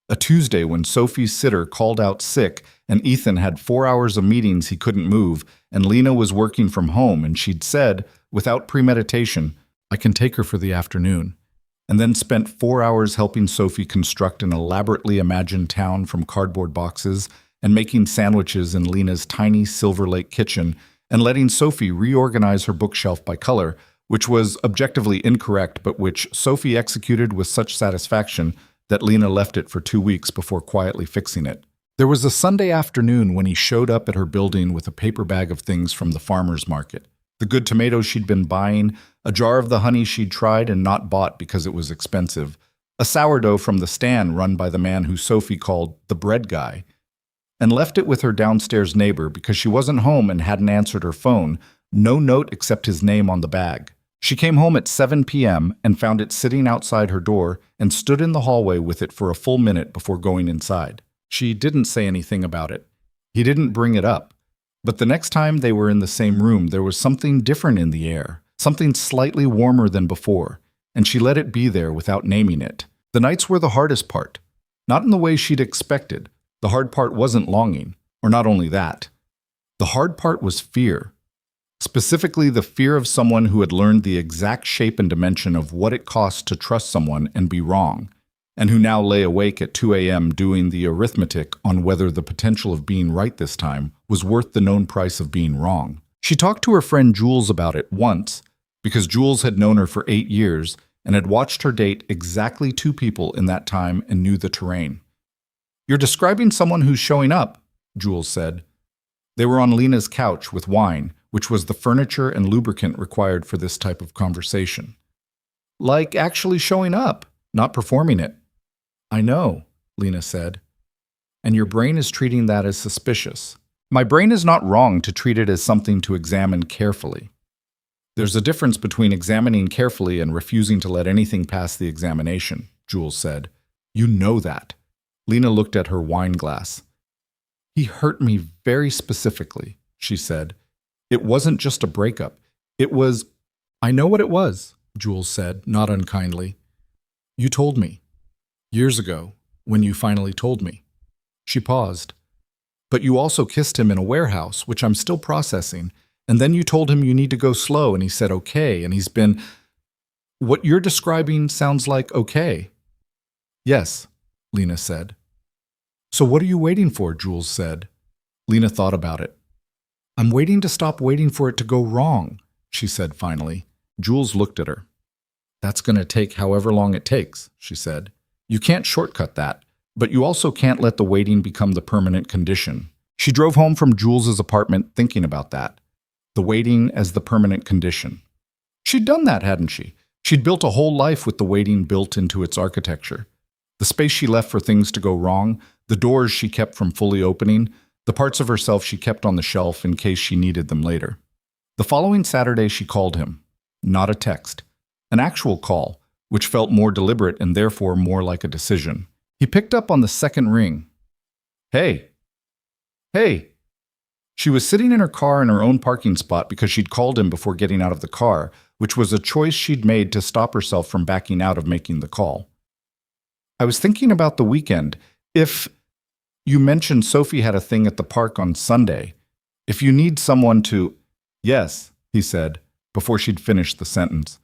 A Tuesday when Sophie's sitter called out sick and Ethan had 4 hours of meetings he couldn't move and Lena was working from home and she'd said, without premeditation, I can take her for the afternoon, and then spent 4 hours helping Sophie construct an elaborately imagined town from cardboard boxes and making sandwiches in Lena's tiny Silver Lake kitchen and letting Sophie reorganize her bookshelf by color, which was objectively incorrect but which Sophie executed with such satisfaction that Lena left it for 2 weeks before quietly fixing it. There was a Sunday afternoon when he showed up at her building with a paper bag of things from the farmer's market. The good tomatoes she'd been buying, a jar of the honey she'd tried and not bought because it was expensive, a sourdough from the stand run by the man who Sophie called the bread guy, and left it with her downstairs neighbor because she wasn't home and hadn't answered her phone, no note except his name on the bag. She came home at 7 p.m. and found it sitting outside her door and stood in the hallway with it for a full minute before going inside. She didn't say anything about it. He didn't bring it up. But the next time they were in the same room, there was something different in the air, something slightly warmer than before, and she let it be there without naming it. The nights were the hardest part. Not in the way she'd expected. The hard part wasn't longing, or not only that. The hard part was fear. Specifically, the fear of someone who had learned the exact shape and dimension of what it costs to trust someone and be wrong, and who now lay awake at 2 a.m. doing the arithmetic on whether the potential of being right this time was worth the known price of being wrong. She talked to her friend Jules about it once, because Jules had known her for 8 years and had watched her date exactly 2 people in that time and knew the terrain. "You're describing someone who's showing up," Jules said. They were on Lena's couch with wine, which was the furniture and lubricant required for this type of conversation. "Like actually showing up, not performing it." "I know," Lena said. "And your brain is treating that as suspicious." "My brain is not wrong to treat it as something to examine carefully." "There's a difference between examining carefully and refusing to let anything pass the examination," Jules said. "You know that." Lena looked at her wine glass. "He hurt me very specifically," she said. "It wasn't just a breakup. It was—" "I know what it was," Jules said, not unkindly. "You told me. Years ago, when you finally told me." She paused. "But you also kissed him in a warehouse, which I'm still processing, and then you told him you need to go slow, and he said okay, and he's been— What you're describing sounds like okay." "Yes," Lena said. "So what are you waiting for?" Jules said. Lena thought about it. "I'm waiting to stop waiting for it to go wrong," she said finally. Jules looked at her. "That's going to take however long it takes," she said. "You can't shortcut that, but you also can't let the waiting become the permanent condition." She drove home from Jules's apartment thinking about that. The waiting as the permanent condition. She'd done that, hadn't she? She'd built a whole life with the waiting built into its architecture. The space she left for things to go wrong, the doors she kept from fully opening, the parts of herself she kept on the shelf in case she needed them later. The following Saturday she called him. Not a text. An actual call, which felt more deliberate and therefore more like a decision. He picked up on the second ring. "Hey. Hey." She was sitting in her car in her own parking spot because she'd called him before getting out of the car, which was a choice she'd made to stop herself from backing out of making the call. "I was thinking about the weekend. If you mentioned Sophie had a thing at the park on Sunday. If you need someone to—" "Yes," he said, before she'd finished the sentence.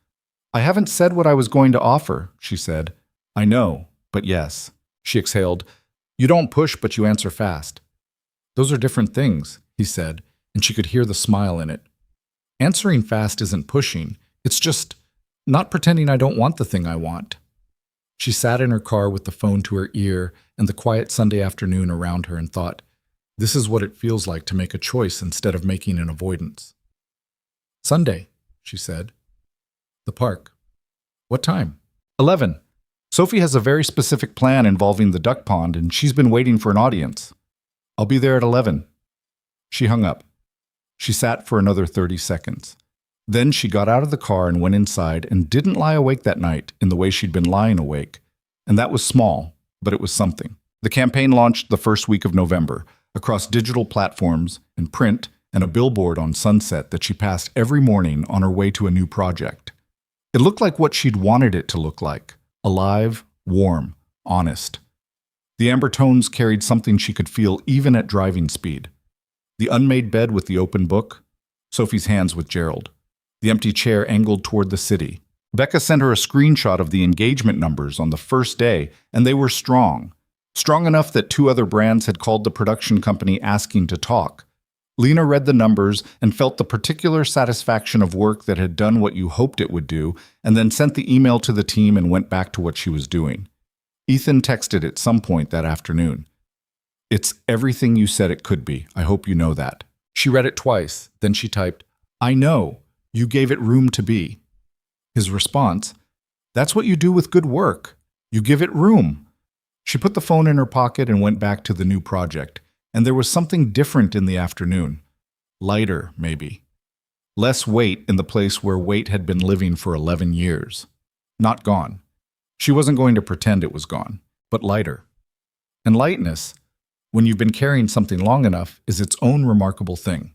"I haven't said what I was going to offer," she said. "I know, but yes." She exhaled. "You don't push, but you answer fast." "Those are different things," he said, and she could hear the smile in it. "Answering fast isn't pushing. It's just not pretending I don't want the thing I want." She sat in her car with the phone to her ear and the quiet Sunday afternoon around her and thought, this is what it feels like to make a choice instead of making an avoidance. "Sunday," she said. "The park. What time?" 11. "Sophie has a very specific plan involving the duck pond, and she's been waiting for an audience. I'll be there at 11. She hung up. She sat for another 30 seconds. Then she got out of the car and went inside and didn't lie awake that night in the way she'd been lying awake. And that was small, but it was something. The campaign launched the first week of November, across digital platforms and print and a billboard on Sunset that she passed every morning on her way to a new project. It looked like what she'd wanted it to look like. Alive, warm, honest. The amber tones carried something she could feel even at driving speed. The unmade bed with the open book, Sophie's hands with Gerald. The empty chair angled toward the city. Becca sent her a screenshot of the engagement numbers on the first day, and they were strong. Strong enough that 2 other brands had called the production company asking to talk. Lena read the numbers and felt the particular satisfaction of work that had done what you hoped it would do, and then sent the email to the team and went back to what she was doing. Ethan texted at some point that afternoon. "It's everything you said it could be. I hope you know that." She read it twice. Then she typed, "I know. You gave it room to be." His response, "That's what you do with good work. You give it room." She put the phone in her pocket and went back to the new project, and there was something different in the afternoon. Lighter, maybe. Less weight in the place where weight had been living for 11 years. Not gone. She wasn't going to pretend it was gone, but lighter. And lightness, when you've been carrying something long enough, is its own remarkable thing.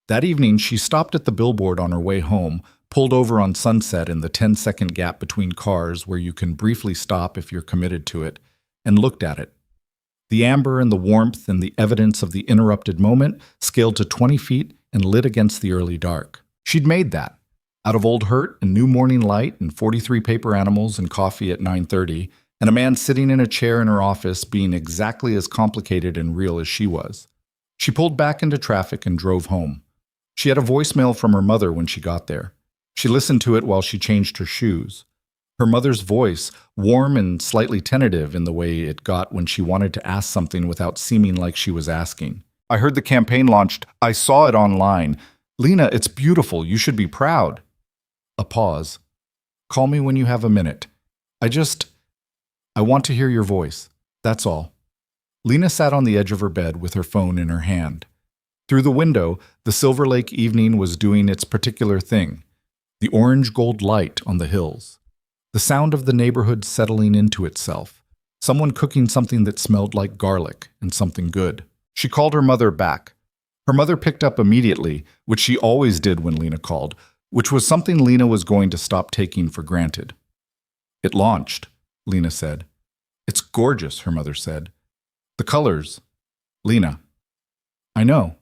That evening, she stopped at the billboard on her way home, pulled over on Sunset in the 10-second gap between cars where you can briefly stop if you're committed to it, and looked at it. The amber and the warmth and the evidence of the interrupted moment scaled to 20 feet and lit against the early dark. She'd made that. Out of old hurt and new morning light and 43 paper animals and coffee at 9:30, and a man sitting in a chair in her office being exactly as complicated and real as she was. She pulled back into traffic and drove home. She had a voicemail from her mother when she got there. She listened to it while she changed her shoes. Her mother's voice, warm and slightly tentative in the way it got when she wanted to ask something without seeming like she was asking. "I heard the campaign launched. I saw it online. Lena, it's beautiful. You should be proud." A pause. "Call me when you have a minute. I want to hear your voice. That's all." Lena sat on the edge of her bed with her phone in her hand. Through the window, the Silver Lake evening was doing its particular thing. The orange-gold light on the hills. The sound of the neighborhood settling into itself. Someone cooking something that smelled like garlic and something good. She called her mother back. Her mother picked up immediately, which she always did when Lena called, which was something Lena was going to stop taking for granted. "It launched," Lena said. "It's gorgeous," her mother said. "The colors." "Lena." "I know."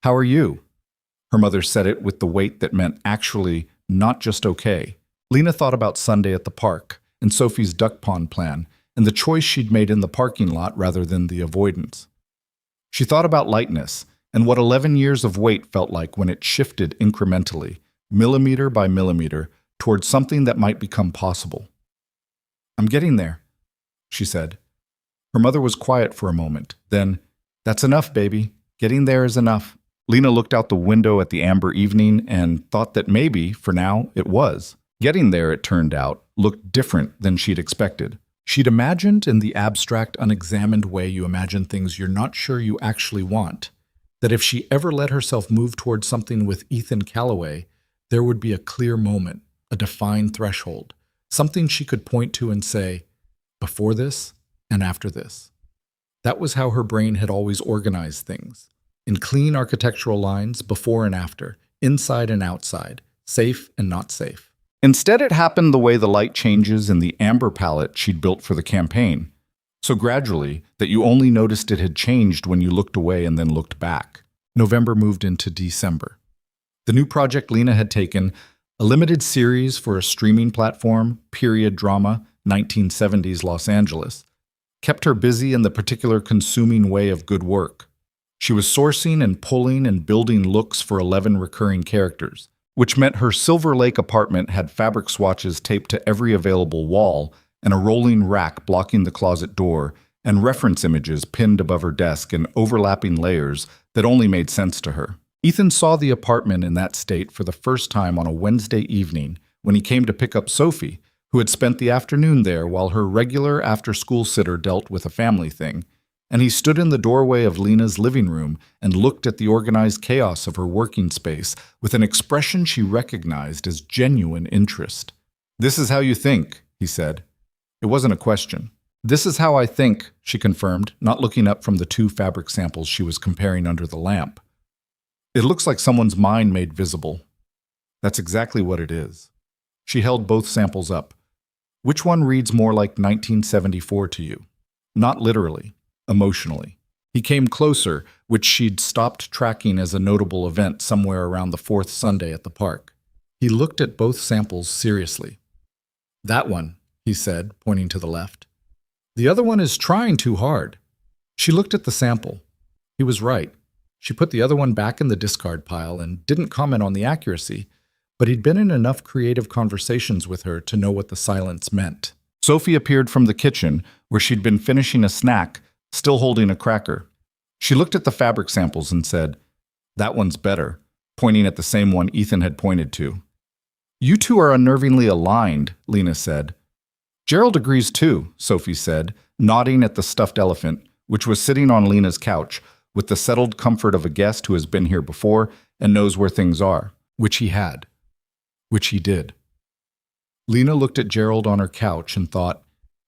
"How are you?" Her mother said it with the weight that meant actually not just okay. Lena thought about Sunday at the park and Sophie's duck pond plan and the choice she'd made in the parking lot rather than the avoidance. She thought about lightness and what 11 years of weight felt like when it shifted incrementally, millimeter by millimeter, towards something that might become possible. "I'm getting there," she said. Her mother was quiet for a moment. Then, "That's enough, baby. Getting there is enough." Lena looked out the window at the amber evening and thought that maybe, for now, it was. Getting there, it turned out, looked different than she'd expected. She'd imagined in the abstract, unexamined way you imagine things you're not sure you actually want, that if she ever let herself move towards something with Ethan Calloway, there would be a clear moment, a defined threshold, something she could point to and say, before this and after this. That was how her brain had always organized things, in clean architectural lines, before and after, inside and outside, safe and not safe. Instead, it happened the way the light changes in the amber palette she'd built for the campaign, so gradually that you only noticed it had changed when you looked away and then looked back. November moved into December. The new project Lena had taken, a limited series for a streaming platform, period drama, 1970s Los Angeles, kept her busy in the particular consuming way of good work. She was sourcing and pulling and building looks for 11 recurring characters, which meant her Silver Lake apartment had fabric swatches taped to every available wall and a rolling rack blocking the closet door and reference images pinned above her desk in overlapping layers that only made sense to her. Ethan saw the apartment in that state for the first time on a Wednesday evening when he came to pick up Sophie, who had spent the afternoon there while her regular after-school sitter dealt with a family thing, and he stood in the doorway of Lena's living room and looked at the organized chaos of her working space with an expression she recognized as genuine interest. "This is how you think," he said. It wasn't a question. "This is how I think," she confirmed, not looking up from the 2 fabric samples she was comparing under the lamp. "It looks like someone's mind made visible." "That's exactly what it is." She held both samples up. "Which one reads more like 1974 to you?" "Not literally. Emotionally." He came closer, which she'd stopped tracking as a notable event somewhere around the 4th Sunday at the park. He looked at both samples seriously. "That one," he said, pointing to the left. "The other one is trying too hard." She looked at the sample. He was right. She put the other one back in the discard pile and didn't comment on the accuracy, but he'd been in enough creative conversations with her to know what the silence meant. Sophie appeared from the kitchen, where she'd been finishing a snack, still holding a cracker. She looked at the fabric samples and said, "That one's better," pointing at the same one Ethan had pointed to. "You two are unnervingly aligned," Lena said. "Gerald agrees too," Sophie said, nodding at the stuffed elephant, which was sitting on Lena's couch, with the settled comfort of a guest who has been here before and knows where things are, which he had. Which he did. Lena looked at Gerald on her couch and thought,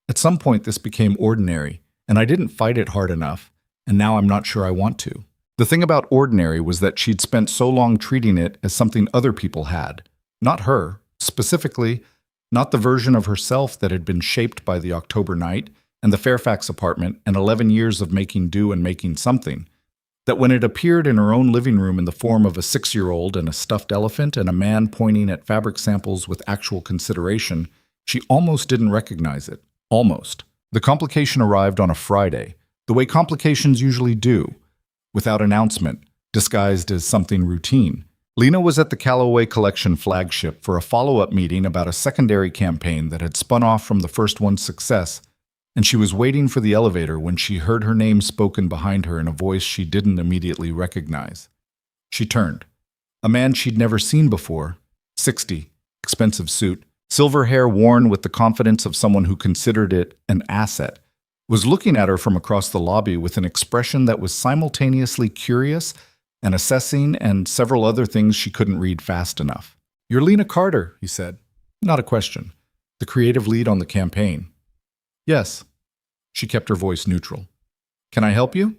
at some point this became ordinary, and I didn't fight it hard enough, and now I'm not sure I want to. The thing about ordinary was that she'd spent so long treating it as something other people had, not her, specifically, not the version of herself that had been shaped by the October night and the Fairfax apartment and 11 years of making do and making something, that when it appeared in her own living room in the form of a 6-year-old and a stuffed elephant and a man pointing at fabric samples with actual consideration, she almost didn't recognize it. Almost. The complication arrived on a Friday, the way complications usually do, without announcement, disguised as something routine. Lena was at the Callaway Collection flagship for a follow-up meeting about a secondary campaign that had spun off from the first one's success, and she was waiting for the elevator when she heard her name spoken behind her in a voice she didn't immediately recognize. She turned. A man she'd never seen before, 60, expensive suit, silver hair worn with the confidence of someone who considered it an asset, was looking at her from across the lobby with an expression that was simultaneously curious and assessing and several other things she couldn't read fast enough. "You're Lena Carter," he said. Not a question. The creative lead on the campaign. "Yes." She kept her voice neutral. "Can I help you?"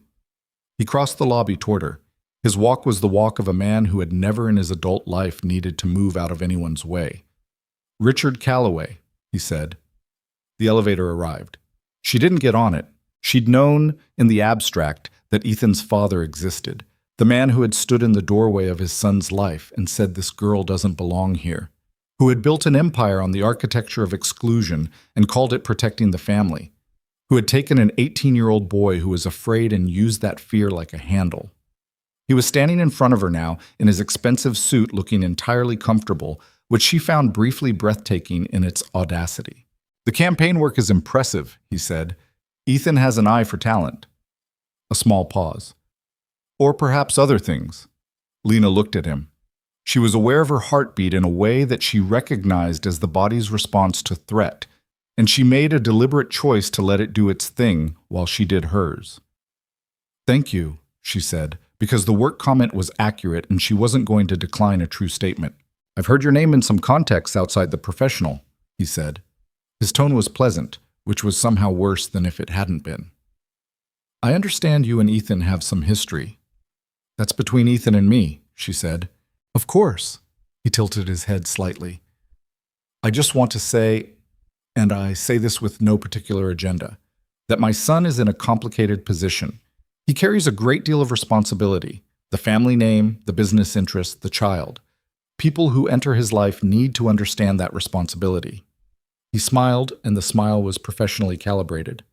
He crossed the lobby toward her. His walk was the walk of a man who had never in his adult life needed to move out of anyone's way. "Richard Callaway," he said. The elevator arrived. She didn't get on it. She'd known, in the abstract, that Ethan's father existed, the man who had stood in the doorway of his son's life and said this girl doesn't belong here, who had built an empire on the architecture of exclusion and called it protecting the family, who had taken an 18-year-old boy who was afraid and used that fear like a handle. He was standing in front of her now in his expensive suit, looking entirely comfortable, which she found briefly breathtaking in its audacity. "The campaign work is impressive," he said. "Ethan has an eye for talent." A small pause. "Or perhaps other things." Lena looked at him. She was aware of her heartbeat in a way that she recognized as the body's response to threat, and she made a deliberate choice to let it do its thing while she did hers. "Thank you," she said, because the work comment was accurate and she wasn't going to decline a true statement. "I've heard your name in some contexts outside the professional," he said. His tone was pleasant, which was somehow worse than if it hadn't been. "I understand you and Ethan have some history." "That's between Ethan and me," she said. "Of course." He tilted his head slightly. "I just want to say, and I say this with no particular agenda, that my son is in a complicated position. He carries a great deal of responsibility, the family name, the business interest, the child. People who enter his life need to understand that responsibility." He smiled, and the smile was professionally calibrated.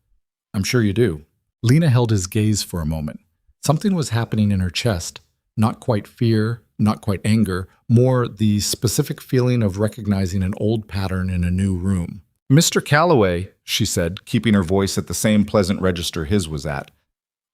"I'm sure you do." Lena held his gaze for a moment. Something was happening in her chest, not quite fear, not quite anger, more the specific feeling of recognizing an old pattern in a new room. "Mr. Callaway," she said, keeping her voice at the same pleasant register his was at,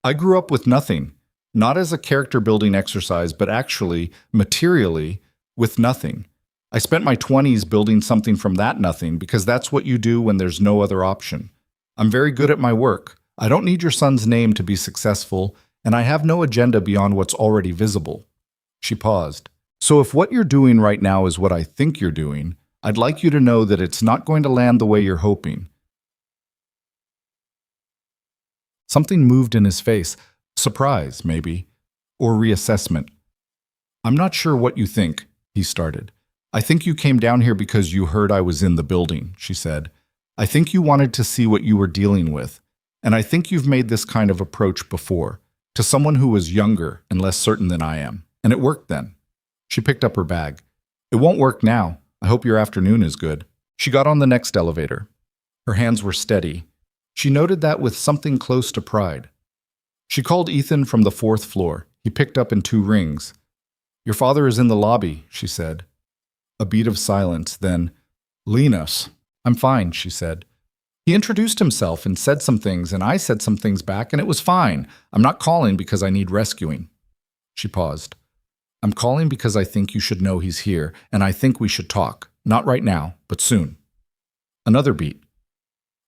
"I grew up with nothing, not as a character-building exercise, but actually, materially, with nothing. I spent my 20s building something from that nothing because that's what you do when there's no other option. I'm very good at my work. I don't need your son's name to be successful, and I have no agenda beyond what's already visible." She paused. "So if what you're doing right now is what I think you're doing, I'd like you to know that it's not going to land the way you're hoping." Something moved in his face. Surprise, maybe. Or reassessment. "I'm not sure what you think," he started. "I think you came down here because you heard I was in the building," she said. "I think you wanted to see what you were dealing with. And I think you've made this kind of approach before, to someone who was younger and less certain than I am. And it worked then." She picked up her bag. "It won't work now. I hope your afternoon is good." She got on the next elevator. Her hands were steady. She noted that with something close to pride. She called Ethan from the 4th floor. He picked up in 2 rings. "Your father is in the lobby," she said. A beat of silence, then, "Lena's." "I'm fine," she said. "He introduced himself and said some things, and I said some things back, and it was fine. I'm not calling because I need rescuing." She paused. "I'm calling because I think you should know he's here, and I think we should talk. Not right now, but soon." Another beat.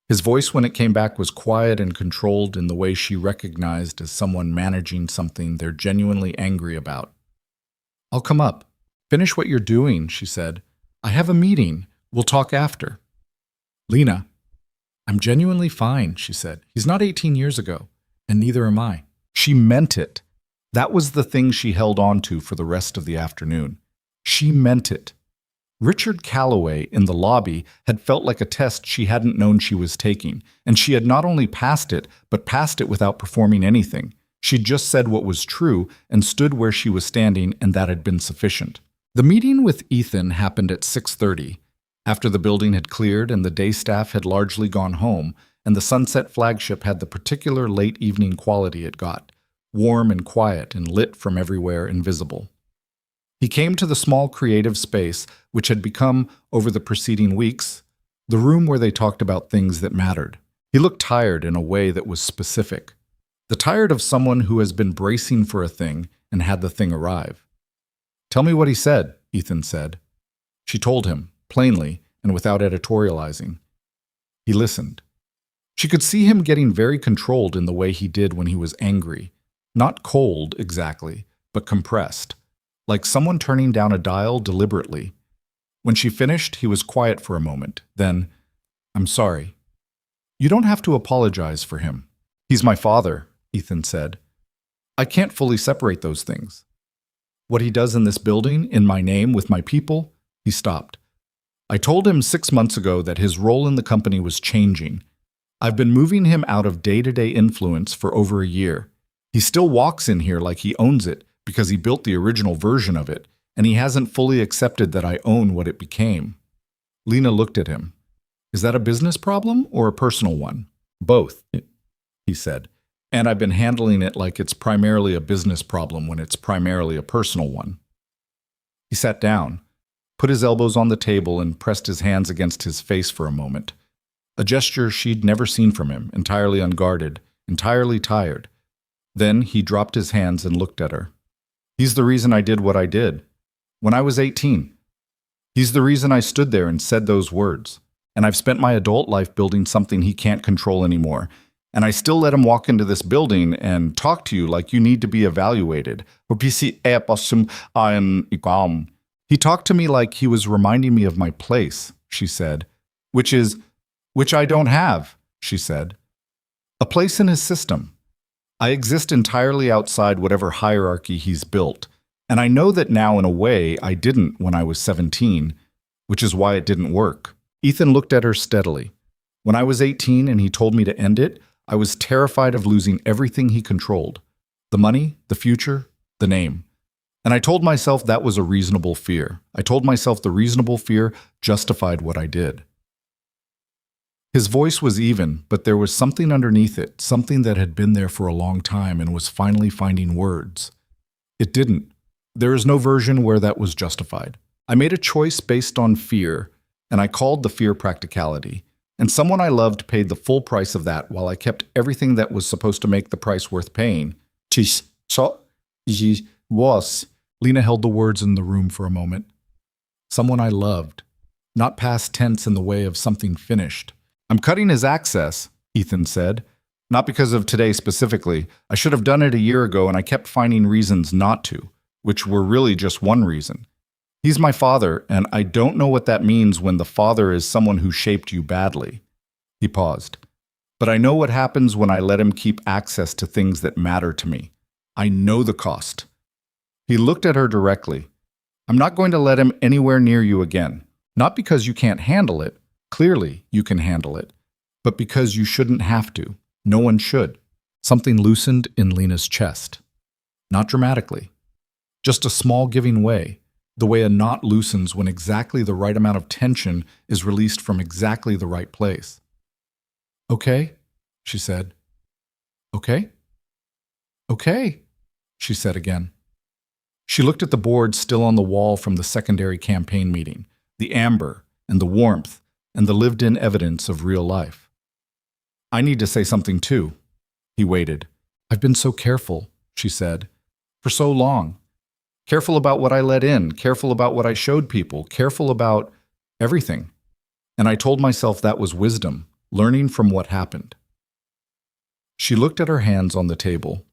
His voice, when it came back, was quiet and controlled in the way she recognized as someone managing something they're genuinely angry about. "I'll come up. Finish what you're doing," she said. "I have a meeting. We'll talk after." "Lena." "I'm genuinely fine," she said. "He's not 18 years ago, and neither am I." She meant it. That was the thing she held on to for the rest of the afternoon. She meant it. Richard Calloway in the lobby had felt like a test she hadn't known she was taking, and she had not only passed it, but passed it without performing anything. She'd just said what was true and stood where she was standing, and that had been sufficient. The meeting with Ethan happened at 6:30. After the building had cleared and the day staff had largely gone home, and the Sunset flagship had the particular late evening quality it got, warm and quiet and lit from everywhere and visible. He came to the small creative space which had become, over the preceding weeks, the room where they talked about things that mattered. He looked tired in a way that was specific. The tired of someone who has been bracing for a thing and had the thing arrive. "Tell me what he said," Ethan said. She told him, plainly and without editorializing. He listened. She could see him getting very controlled in the way he did when he was angry. Not cold, exactly, but compressed, like someone turning down a dial deliberately. When she finished, he was quiet for a moment. Then, "I'm sorry." "You don't have to apologize for him. He's my father," Ethan said. "I can't fully separate those things. What he does in this building, in my name, with my people," he stopped. "I told him 6 months ago that his role in the company was changing. I've been moving him out of day-to-day influence for over a year. He still walks in here like he owns it because he built the original version of it, and he hasn't fully accepted that I own what it became." Lena looked at him. "Is that a business problem or a personal one?" "Both," he said. "And I've been handling it like it's primarily a business problem when it's primarily a personal one." He sat down, put his elbows on the table, and pressed his hands against his face for a moment. A gesture she'd never seen from him, entirely unguarded, entirely tired. Then he dropped his hands and looked at her. "He's the reason I did what I did. When I was 18. He's the reason I stood there and said those words. And I've spent my adult life building something he can't control anymore. And I still let him walk into this building and talk to you like you need to be evaluated. He talked to me like he was reminding me of my place," she said. Which I don't have," she said. "A place in his system. I exist entirely outside whatever hierarchy he's built. And I know that now in a way I didn't when I was 17, which is why it didn't work." Ethan looked at her steadily. "When I was 18 and he told me to end it, I was terrified of losing everything he controlled. The money, the future, the name. And I told myself that was a reasonable fear. I told myself the reasonable fear justified what I did." His voice was even, but there was something underneath it, something that had been there for a long time and was finally finding words. It didn't. There is no version where that was justified. "I made a choice based on fear, and I called the fear practicality. And someone I loved paid the full price of that while I kept everything that was supposed to make the price worth paying." Lena held the words in the room for a moment. "Someone I loved. Not past tense in the way of something finished." "I'm cutting his access," Ethan said. "Not because of today specifically. I should have done it a year ago, and I kept finding reasons not to, which were really just one reason. He's my father, and I don't know what that means when the father is someone who shaped you badly." He paused. "But I know what happens when I let him keep access to things that matter to me. I know the cost." He looked at her directly. "I'm not going to let him anywhere near you again. Not because you can't handle it. Clearly, you can handle it. But because you shouldn't have to. No one should." Something loosened in Lena's chest. Not dramatically. Just a small giving way. The way a knot loosens when exactly the right amount of tension is released from exactly the right place. "Okay," she said. "Okay? Okay," she said again. She looked at the board still on the wall from the secondary campaign meeting, the amber and the warmth and the lived-in evidence of real life. "I need to say something too." He waited. "I've been so careful," she said, "for so long. Careful about what I let in, careful about what I showed people, careful about everything. And I told myself that was wisdom, learning from what happened." She looked at her hands on the table.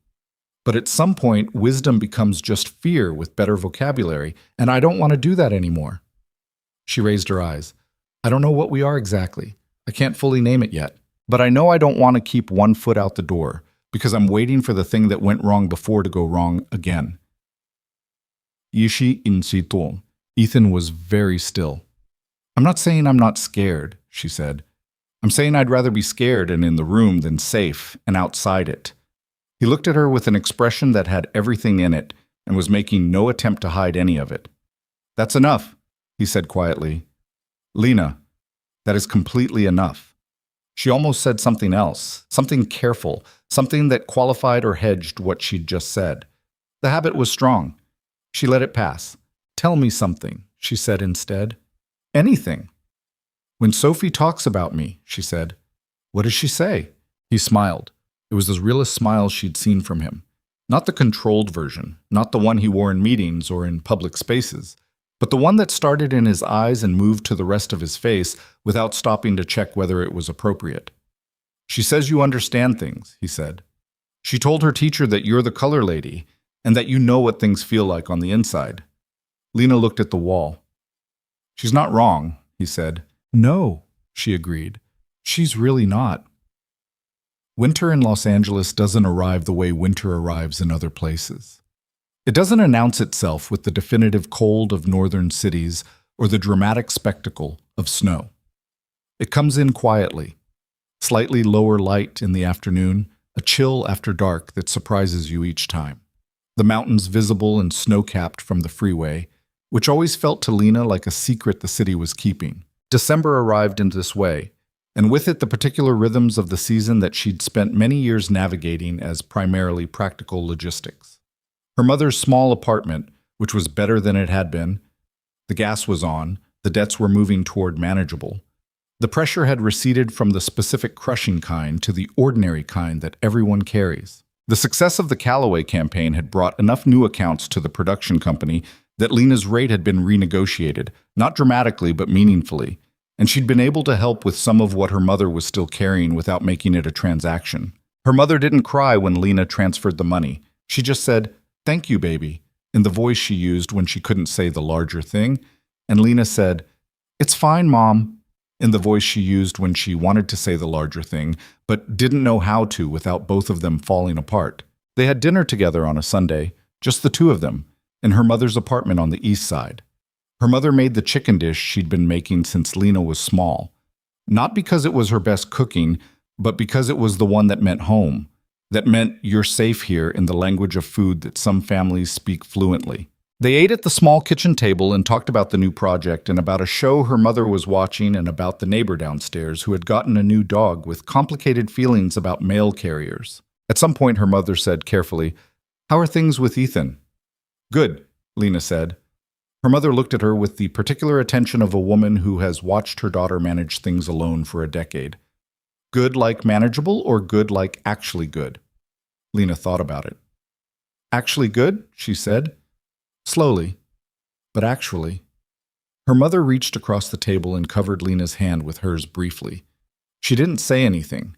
"But at some point, wisdom becomes just fear with better vocabulary, and I don't want to do that anymore." She raised her eyes. "I don't know what we are exactly. I can't fully name it yet. But I know I don't want to keep one foot out the door, because I'm waiting for the thing that went wrong before to go wrong again." Yishi in Situng. Ethan was very still. I'm not saying I'm not scared, she said. I'm saying I'd rather be scared and in the room than safe and outside it. He looked at her with an expression that had everything in it and was making no attempt to hide any of it. That's enough, he said quietly. Lena, that is completely enough. She almost said something else, something careful, something that qualified or hedged what she'd just said. The habit was strong. She let it pass. Tell me something, she said instead. Anything. When Sophie talks about me, she said. What does she say? He smiled. It was the realest smile she'd seen from him. Not the controlled version, not the one he wore in meetings or in public spaces, but the one that started in his eyes and moved to the rest of his face without stopping to check whether it was appropriate. She says you understand things, he said. She told her teacher that you're the color lady and that you know what things feel like on the inside. Lena looked at the wall. She's not wrong, he said. No, she agreed. She's really not. Winter in Los Angeles doesn't arrive the way winter arrives in other places. It doesn't announce itself with the definitive cold of northern cities or the dramatic spectacle of snow. It comes in quietly, slightly lower light in the afternoon, a chill after dark that surprises you each time. The mountains visible and snow-capped from the freeway, which always felt to Lena like a secret the city was keeping. December arrived in this way, and with it the particular rhythms of the season that she'd spent many years navigating as primarily practical logistics. Her mother's small apartment, which was better than it had been, the gas was on, the debts were moving toward manageable. The pressure had receded from the specific crushing kind to the ordinary kind that everyone carries. The success of the Callaway campaign had brought enough new accounts to the production company that Lena's rate had been renegotiated, not dramatically but meaningfully, and she'd been able to help with some of what her mother was still carrying without making it a transaction. Her mother didn't cry when Lena transferred the money. She just said, "Thank you, baby," in the voice she used when she couldn't say the larger thing, and Lena said, "It's fine, Mom," in the voice she used when she wanted to say the larger thing, but didn't know how to without both of them falling apart. They had dinner together on a Sunday, just the two of them, in her mother's apartment on the east side. Her mother made the chicken dish she'd been making since Lena was small. Not because it was her best cooking, but because it was the one that meant home, that meant you're safe here in the language of food that some families speak fluently. They ate at the small kitchen table and talked about the new project and about a show her mother was watching and about the neighbor downstairs who had gotten a new dog with complicated feelings about mail carriers. At some point, her mother said carefully, "How are things with Ethan?" "Good," Lena said. Her mother looked at her with the particular attention of a woman who has watched her daughter manage things alone for a decade. Good like manageable or good like actually good? Lena thought about it. "Actually good," she said. Slowly, but actually. Her mother reached across the table and covered Lena's hand with hers briefly. She didn't say anything.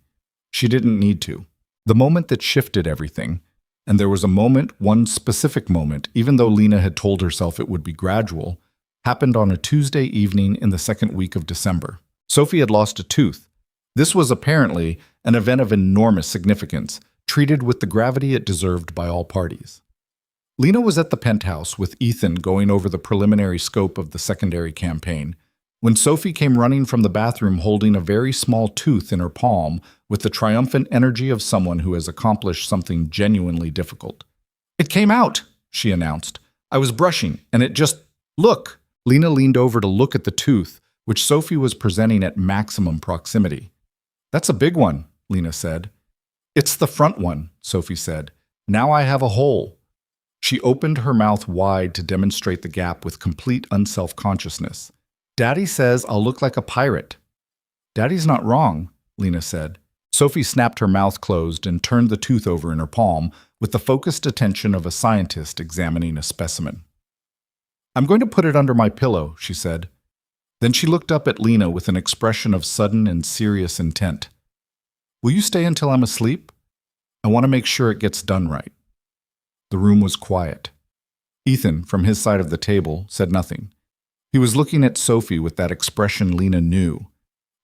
She didn't need to. The moment that shifted everything, and there was a moment, one specific moment, even though Lena had told herself it would be gradual, happened on a Tuesday evening in the second week of December. Sophie had lost a tooth. This was apparently an event of enormous significance, treated with the gravity it deserved by all parties. Lena was at the penthouse with Ethan going over the preliminary scope of the secondary campaign, when Sophie came running from the bathroom holding a very small tooth in her palm with the triumphant energy of someone who has accomplished something genuinely difficult. "It came out," she announced. "I was brushing, and it just... Look!" Lena leaned over to look at the tooth, which Sophie was presenting at maximum proximity. "That's a big one," Lena said. "It's the front one," Sophie said. "Now I have a hole." She opened her mouth wide to demonstrate the gap with complete unself-consciousness. "Daddy says I'll look like a pirate." "Daddy's not wrong," Lena said. Sophie snapped her mouth closed and turned the tooth over in her palm with the focused attention of a scientist examining a specimen. "I'm going to put it under my pillow," she said. Then she looked up at Lena with an expression of sudden and serious intent. "Will you stay until I'm asleep? I want to make sure it gets done right." The room was quiet. Ethan, from his side of the table, said nothing. He was looking at Sophie with that expression Lena knew,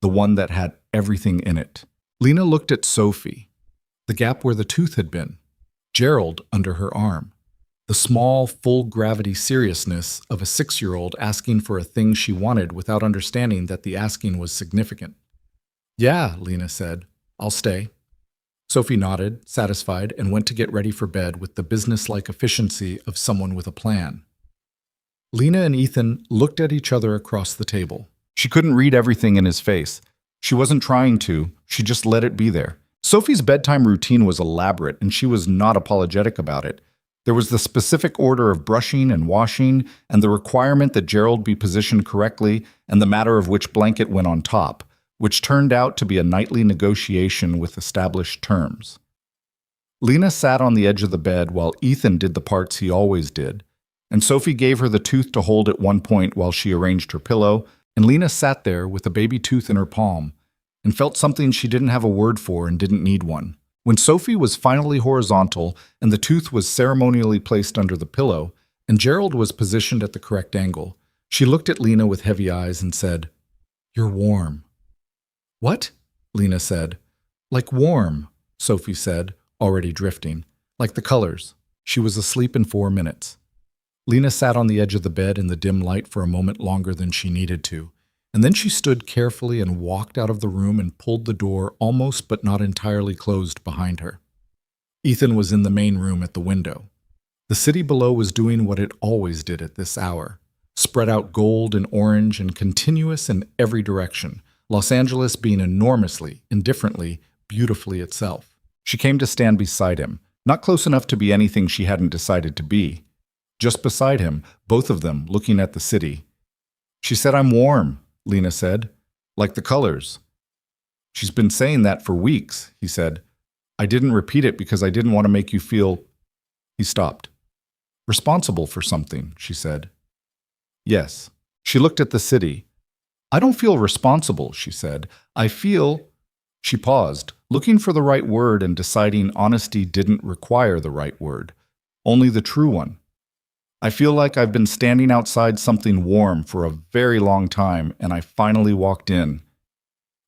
the one that had everything in it. Lena looked at Sophie, the gap where the tooth had been, Gerald under her arm, the the small, full-gravity seriousness of a 6-year-old asking for a thing she wanted without understanding that the asking was significant. "Yeah," Lena said. "I'll stay." Sophie nodded, satisfied, and went to get ready for bed with the businesslike efficiency of someone with a plan. Lena and Ethan looked at each other across the table. She couldn't read everything in his face. She wasn't trying to, she just let it be there. Sophie's bedtime routine was elaborate, and she was not apologetic about it. There was the specific order of brushing and washing, and the requirement that Gerald be positioned correctly, and the matter of which blanket went on top, which turned out to be a nightly negotiation with established terms. Lena sat on the edge of the bed while Ethan did the parts he always did, and Sophie gave her the tooth to hold at one point while she arranged her pillow, and Lena sat there with a baby tooth in her palm and felt something she didn't have a word for and didn't need one. When Sophie was finally horizontal and the tooth was ceremonially placed under the pillow and Gerald was positioned at the correct angle, she looked at Lena with heavy eyes and said, "You're warm." "What?" Lena said. "Like warm," Sophie said, already drifting. "Like the colors." She was asleep in 4 minutes. Lena sat on the edge of the bed in the dim light for a moment longer than she needed to, and then she stood carefully and walked out of the room and pulled the door almost but not entirely closed behind her. Ethan was in the main room at the window. The city below was doing what it always did at this hour, spread out gold and orange and continuous in every direction, Los Angeles being enormously, indifferently, beautifully itself. She came to stand beside him, not close enough to be anything she hadn't decided to be. Just beside him, both of them looking at the city. She said, "I'm warm," Lena said. "Like the colors." "She's been saying that for weeks," he said. "I didn't repeat it because I didn't want to make you feel—" He stopped. "Responsible for something," she said. "Yes." She looked at the city. "I don't feel responsible," she said. "I feel—" She paused, looking for the right word and deciding honesty didn't require the right word, only the true one. "I feel like I've been standing outside something warm for a very long time, and I finally walked in."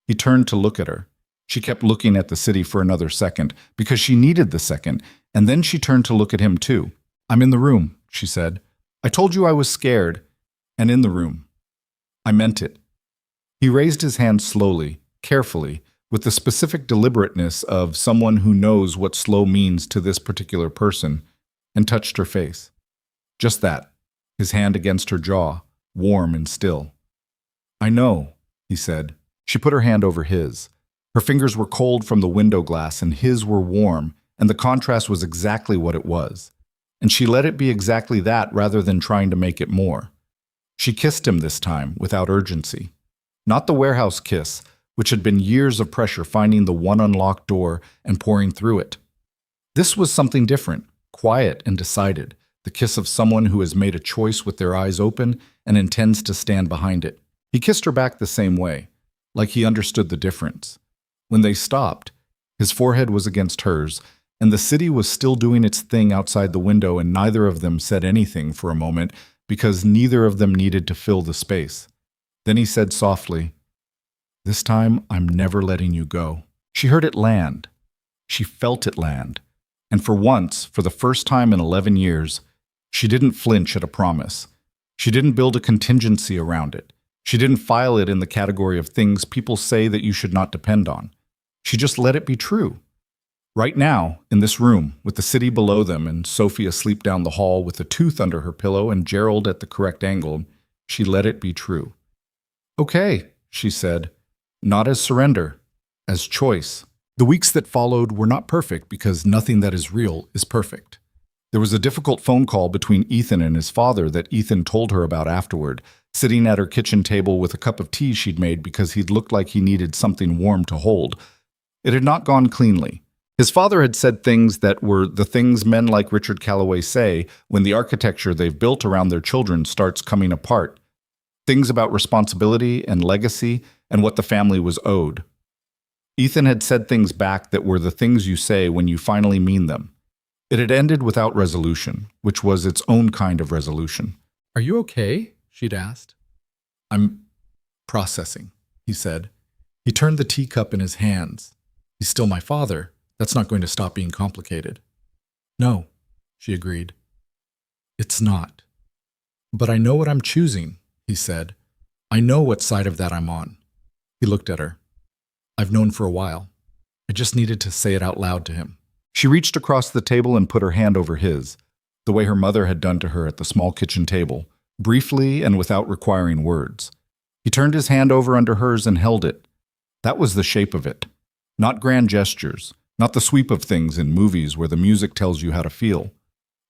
He turned to look at her. She kept looking at the city for another second, because she needed the second, and then she turned to look at him too. "I'm in the room," she said. "I told you I was scared, and in the room. I meant it." He raised his hand slowly, carefully, with the specific deliberateness of someone who knows what slow means to this particular person, and touched her face. Just that, his hand against her jaw, warm and still. "I know," he said. She put her hand over his. Her fingers were cold from the window glass and his were warm, and the contrast was exactly what it was. And she let it be exactly that rather than trying to make it more. She kissed him this time, without urgency. Not the warehouse kiss, which had been years of pressure finding the one unlocked door and pouring through it. This was something different, quiet and decided, the kiss of someone who has made a choice with their eyes open and intends to stand behind it. He kissed her back the same way, like he understood the difference. When they stopped, his forehead was against hers, and the city was still doing its thing outside the window, and neither of them said anything for a moment because neither of them needed to fill the space. Then he said softly, "This time, I'm never letting you go." She heard it land. She felt it land. And for once, for the first time in 11 years, she didn't flinch at a promise. She didn't build a contingency around it. She didn't file it in the category of things people say that you should not depend on. She just let it be true. Right now, in this room, with the city below them and Sophie asleep down the hall with a tooth under her pillow and Gerald at the correct angle, she let it be true. "Okay," she said, not as surrender, as choice. The weeks that followed were not perfect because nothing that is real is perfect. There was a difficult phone call between Ethan and his father that Ethan told her about afterward, sitting at her kitchen table with a cup of tea she'd made because he'd looked like he needed something warm to hold. It had not gone cleanly. His father had said things that were the things men like Richard Calloway say when the architecture they've built around their children starts coming apart. Things about responsibility and legacy and what the family was owed. Ethan had said things back that were the things you say when you finally mean them. It had ended without resolution, which was its own kind of resolution. "Are you okay?" she'd asked. "I'm processing," he said. He turned the teacup in his hands. "He's still my father. That's not going to stop being complicated." "No," she agreed. It's not. But I know what I'm choosing, he said. I know what side of that I'm on. He looked at her. I've known for a while. I just needed to say it out loud to him. She reached across the table and put her hand over his, the way her mother had done to her at the small kitchen table, briefly and without requiring words. He turned his hand over under hers and held it. That was the shape of it. Not grand gestures, not the sweep of things in movies where the music tells you how to feel.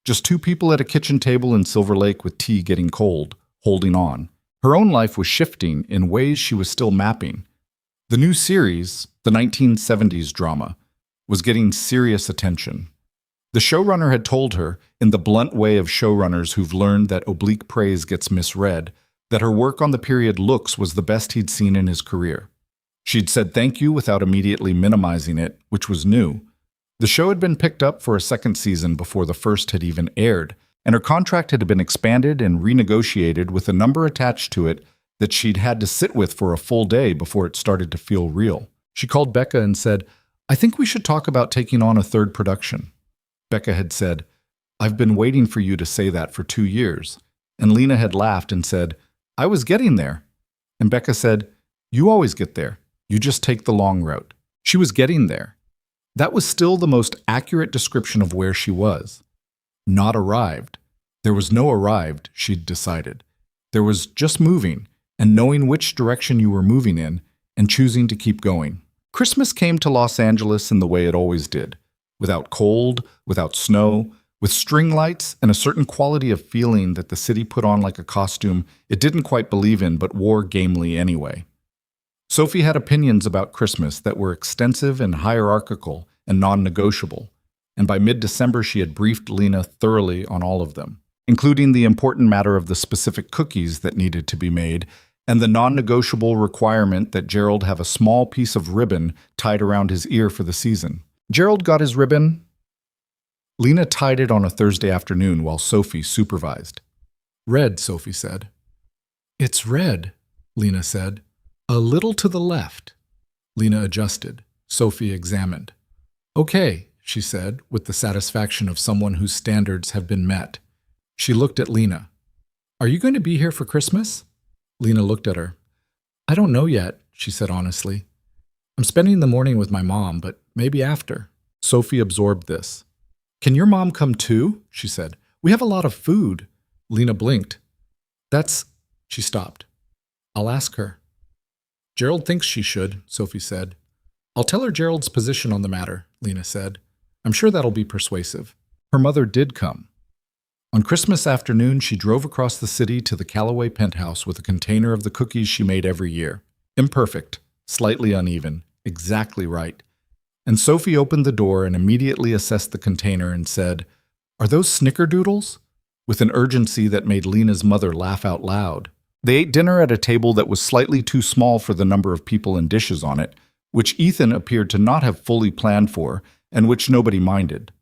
Just two people at a kitchen table in Silver Lake with tea getting cold, holding on. Her own life was shifting in ways she was still mapping. The new series, the 1970s drama, was getting serious attention. The showrunner had told her, in the blunt way of showrunners who've learned that oblique praise gets misread, that her work on the period looks was the best he'd seen in his career. She'd said thank you without immediately minimizing it, which was new. The show had been picked up for a second season before the first had even aired, and her contract had been expanded and renegotiated with a number attached to it that she'd had to sit with for a full day before it started to feel real. She called Becca and said, I think we should talk about taking on a third production. Becca had said, I've been waiting for you to say that for 2 years. And Lena had laughed and said, I was getting there. And Becca said, you always get there. You just take the long route. She was getting there. That was still the most accurate description of where she was. Not arrived. There was no arrived, she'd decided. There was just moving, and knowing which direction you were moving in, and choosing to keep going. Christmas came to Los Angeles in the way it always did, without cold, without snow, with string lights and a certain quality of feeling that the city put on like a costume it didn't quite believe in but wore gamely anyway. Sophie had opinions about Christmas that were extensive and hierarchical and non-negotiable, and by mid-December she had briefed Lena thoroughly on all of them, including the important matter of the specific cookies that needed to be made and the non-negotiable requirement that Gerald have a small piece of ribbon tied around his ear for the season. Gerald got his ribbon. Lena tied it on a Thursday afternoon while Sophie supervised. Red, Sophie said. It's red, Lena said. A little to the left. Lena adjusted. Sophie examined. Okay, she said, with the satisfaction of someone whose standards have been met. She looked at Lena. Are you going to be here for Christmas? Lena looked at her. I don't know yet, she said honestly. I'm spending the morning with my mom, but maybe after. Sophie absorbed this. Can your mom come too? She said. We have a lot of food. Lena blinked. She stopped. I'll ask her. Gerald thinks she should, Sophie said. I'll tell her Gerald's position on the matter, Lena said. I'm sure that'll be persuasive. Her mother did come. On Christmas afternoon, she drove across the city to the Callaway penthouse with a container of the cookies she made every year. Imperfect, slightly uneven, exactly right. And Sophie opened the door and immediately assessed the container and said, Are those snickerdoodles? With an urgency that made Lena's mother laugh out loud. They ate dinner at a table that was slightly too small for the number of people and dishes on it, which Ethan appeared to not have fully planned for, and which nobody minded.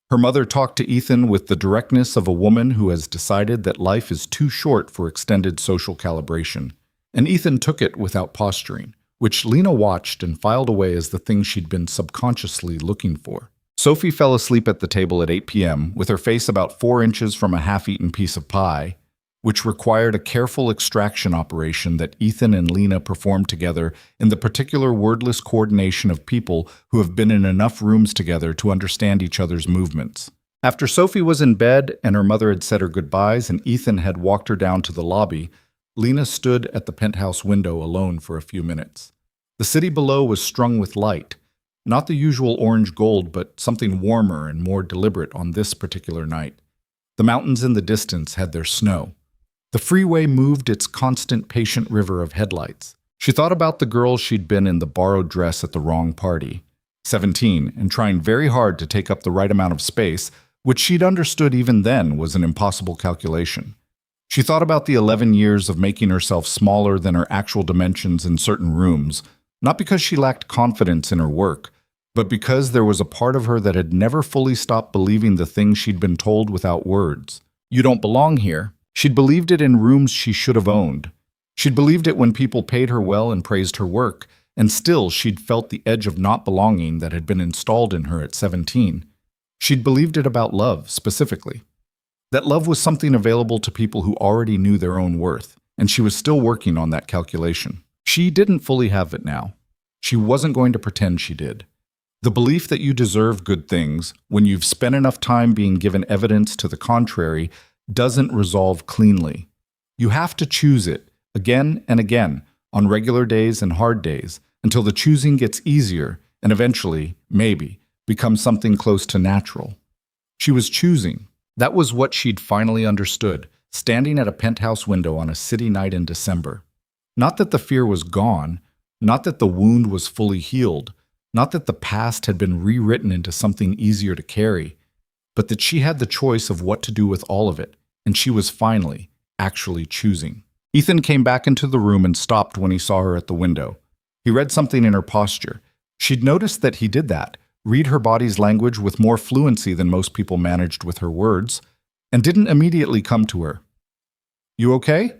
Her mother talked to Ethan with the directness of a woman who has decided that life is too short for extended social calibration, and Ethan took it without posturing, which Lena watched and filed away as the thing she'd been subconsciously looking for. Sophie fell asleep at the table at 8 p.m., with her face about 4 inches from a half-eaten piece of pie, which required a careful extraction operation that Ethan and Lena performed together in the particular wordless coordination of people who have been in enough rooms together to understand each other's movements. After Sophie was in bed and her mother had said her goodbyes and Ethan had walked her down to the lobby, Lena stood at the penthouse window alone for a few minutes. The city below was strung with light, not the usual orange gold, but something warmer and more deliberate on this particular night. The mountains in the distance had their snow. The freeway moved its constant patient river of headlights. She thought about the girl she'd been in the borrowed dress at the wrong party, 17, and trying very hard to take up the right amount of space, which she'd understood even then was an impossible calculation. She thought about the 11 years of making herself smaller than her actual dimensions in certain rooms, not because she lacked confidence in her work, but because there was a part of her that had never fully stopped believing the things she'd been told without words. You don't belong here. She'd believed it in rooms she should have owned. She'd believed it when people paid her well and praised her work, and still she'd felt the edge of not belonging that had been installed in her at 17. She'd believed it about love, specifically. That love was something available to people who already knew their own worth, and she was still working on that calculation. She didn't fully have it now. She wasn't going to pretend she did. The belief that you deserve good things, when you've spent enough time being given evidence to the contrary, doesn't resolve cleanly. You have to choose it, again and again, on regular days and hard days, until the choosing gets easier and eventually, maybe, becomes something close to natural. She was choosing. That was what she'd finally understood, standing at a penthouse window on a city night in December. Not that the fear was gone, not that the wound was fully healed, not that the past had been rewritten into something easier to carry, but that she had the choice of what to do with all of it, and she was finally, actually choosing. Ethan came back into the room and stopped when he saw her at the window. He read something in her posture. She'd noticed that he did that, read her body's language with more fluency than most people managed with her words, and didn't immediately come to her. "You okay?"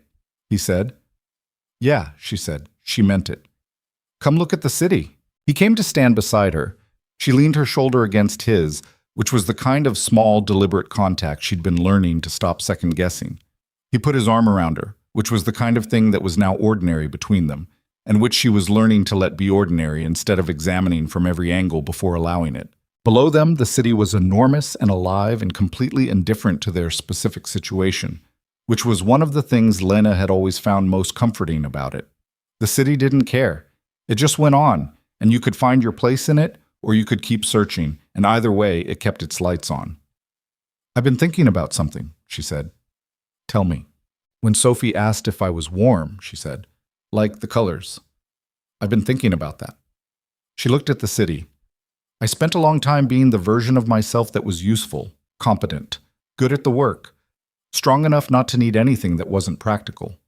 he said. "Yeah," she said. She meant it. "Come look at the city." He came to stand beside her. She leaned her shoulder against his, which was the kind of small, deliberate contact she'd been learning to stop second-guessing. He put his arm around her, which was the kind of thing that was now ordinary between them, and which she was learning to let be ordinary instead of examining from every angle before allowing it. Below them, the city was enormous and alive and completely indifferent to their specific situation, which was one of the things Lena had always found most comforting about it. The city didn't care. It just went on, and you could find your place in it, or you could keep searching, and either way, it kept its lights on. "I've been thinking about something," she said. "Tell me." When Sophie asked if I was warm, she said, "Like the colors. I've been thinking about that." She looked at the city. "I spent a long time being the version of myself that was useful, competent, good at the work, strong enough not to need anything that wasn't practical."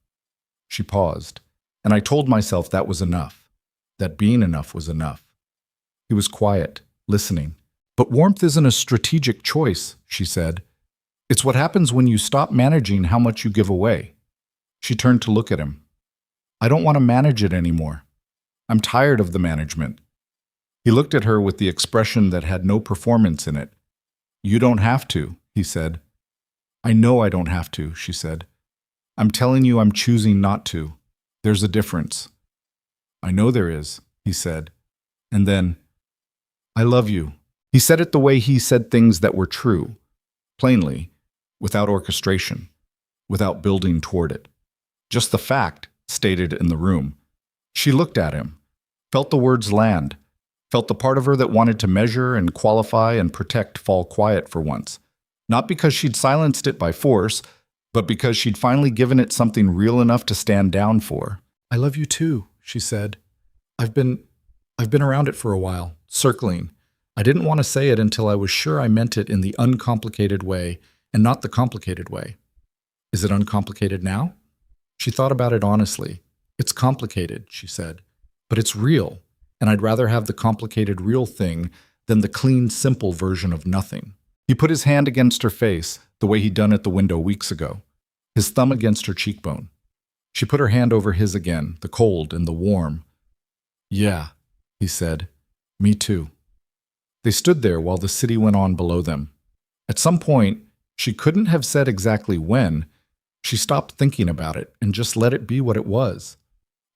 She paused, and I told myself that was enough, that being enough was enough. He was quiet, listening. "But warmth isn't a strategic choice," she said. "It's what happens when you stop managing how much you give away." She turned to look at him. "I don't want to manage it anymore. I'm tired of the management." He looked at her with the expression that had no performance in it. "You don't have to," he said. "I know I don't have to," she said. "I'm telling you I'm choosing not to. There's a difference." "I know there is," he said. And then, "I love you." He said it the way he said things that were true, plainly, without orchestration, without building toward it. Just the fact, stated in the room. She looked at him, felt the words land, felt the part of her that wanted to measure and qualify and protect fall quiet for once. Not because she'd silenced it by force, but because she'd finally given it something real enough to stand down for. "I love you too," she said. I've been around it for a while, circling. I didn't want to say it until I was sure I meant it in the uncomplicated way and not the complicated way. Is it uncomplicated now?" She thought about it honestly. "It's complicated," she said, "but it's real, and I'd rather have the complicated real thing than the clean, simple version of nothing." He put his hand against her face, the way he'd done at the window weeks ago, his thumb against her cheekbone. She put her hand over his again, the cold and the warm. "Yeah," he said, "me too." They stood there while the city went on below them. At some point, she couldn't have said exactly when, she stopped thinking about it and just let it be what it was.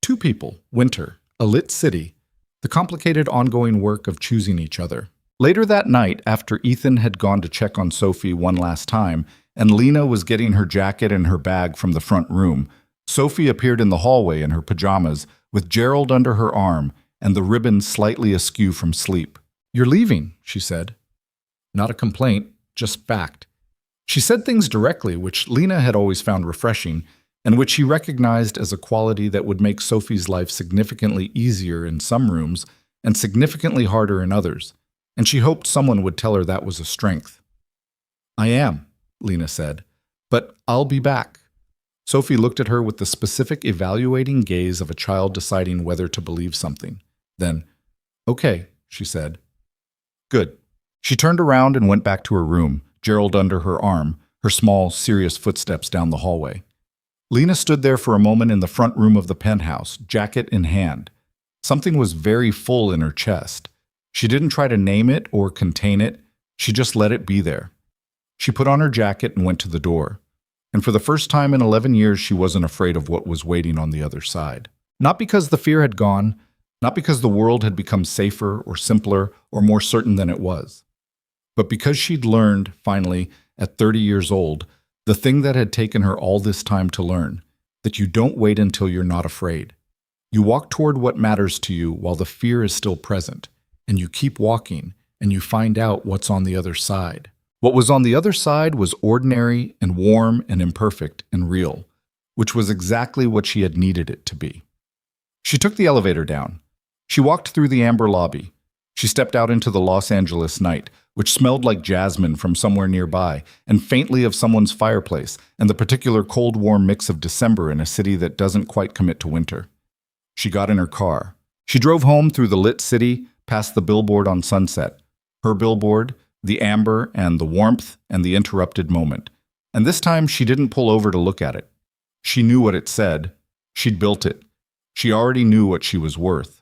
Two people, winter, a lit city, the complicated ongoing work of choosing each other. Later that night, after Ethan had gone to check on Sophie one last time, and Lena was getting her jacket and her bag from the front room, Sophie appeared in the hallway in her pajamas, with Gerald under her arm and the ribbon slightly askew from sleep. "You're leaving," she said. Not a complaint, just fact. She said things directly, which Lena had always found refreshing, and which she recognized as a quality that would make Sophie's life significantly easier in some rooms and significantly harder in others, and she hoped someone would tell her that was a strength. "I am," Lena said, "but I'll be back." Sophie looked at her with the specific evaluating gaze of a child deciding whether to believe something. Then, "Okay," she said. "Good." She turned around and went back to her room, Gerald under her arm, her small, serious footsteps down the hallway. Lena stood there for a moment in the front room of the penthouse, jacket in hand. Something was very full in her chest. She didn't try to name it or contain it. She just let it be there. She put on her jacket and went to the door. And for the first time in 11 years, she wasn't afraid of what was waiting on the other side. Not because the fear had gone, not because the world had become safer or simpler or more certain than it was, but because she'd learned, finally, at 30 years old, the thing that had taken her all this time to learn, that you don't wait until you're not afraid. You walk toward what matters to you while the fear is still present, and you keep walking, and you find out what's on the other side. What was on the other side was ordinary and warm and imperfect and real, which was exactly what she had needed it to be. She took the elevator down. She walked through the amber lobby. She stepped out into the Los Angeles night, which smelled like jasmine from somewhere nearby, and faintly of someone's fireplace, and the particular cold, warm mix of December in a city that doesn't quite commit to winter. She got in her car. She drove home through the lit city, past the billboard on Sunset. Her billboard, the amber and the warmth and the interrupted moment. And this time she didn't pull over to look at it. She knew what it said. She'd built it. She already knew what she was worth.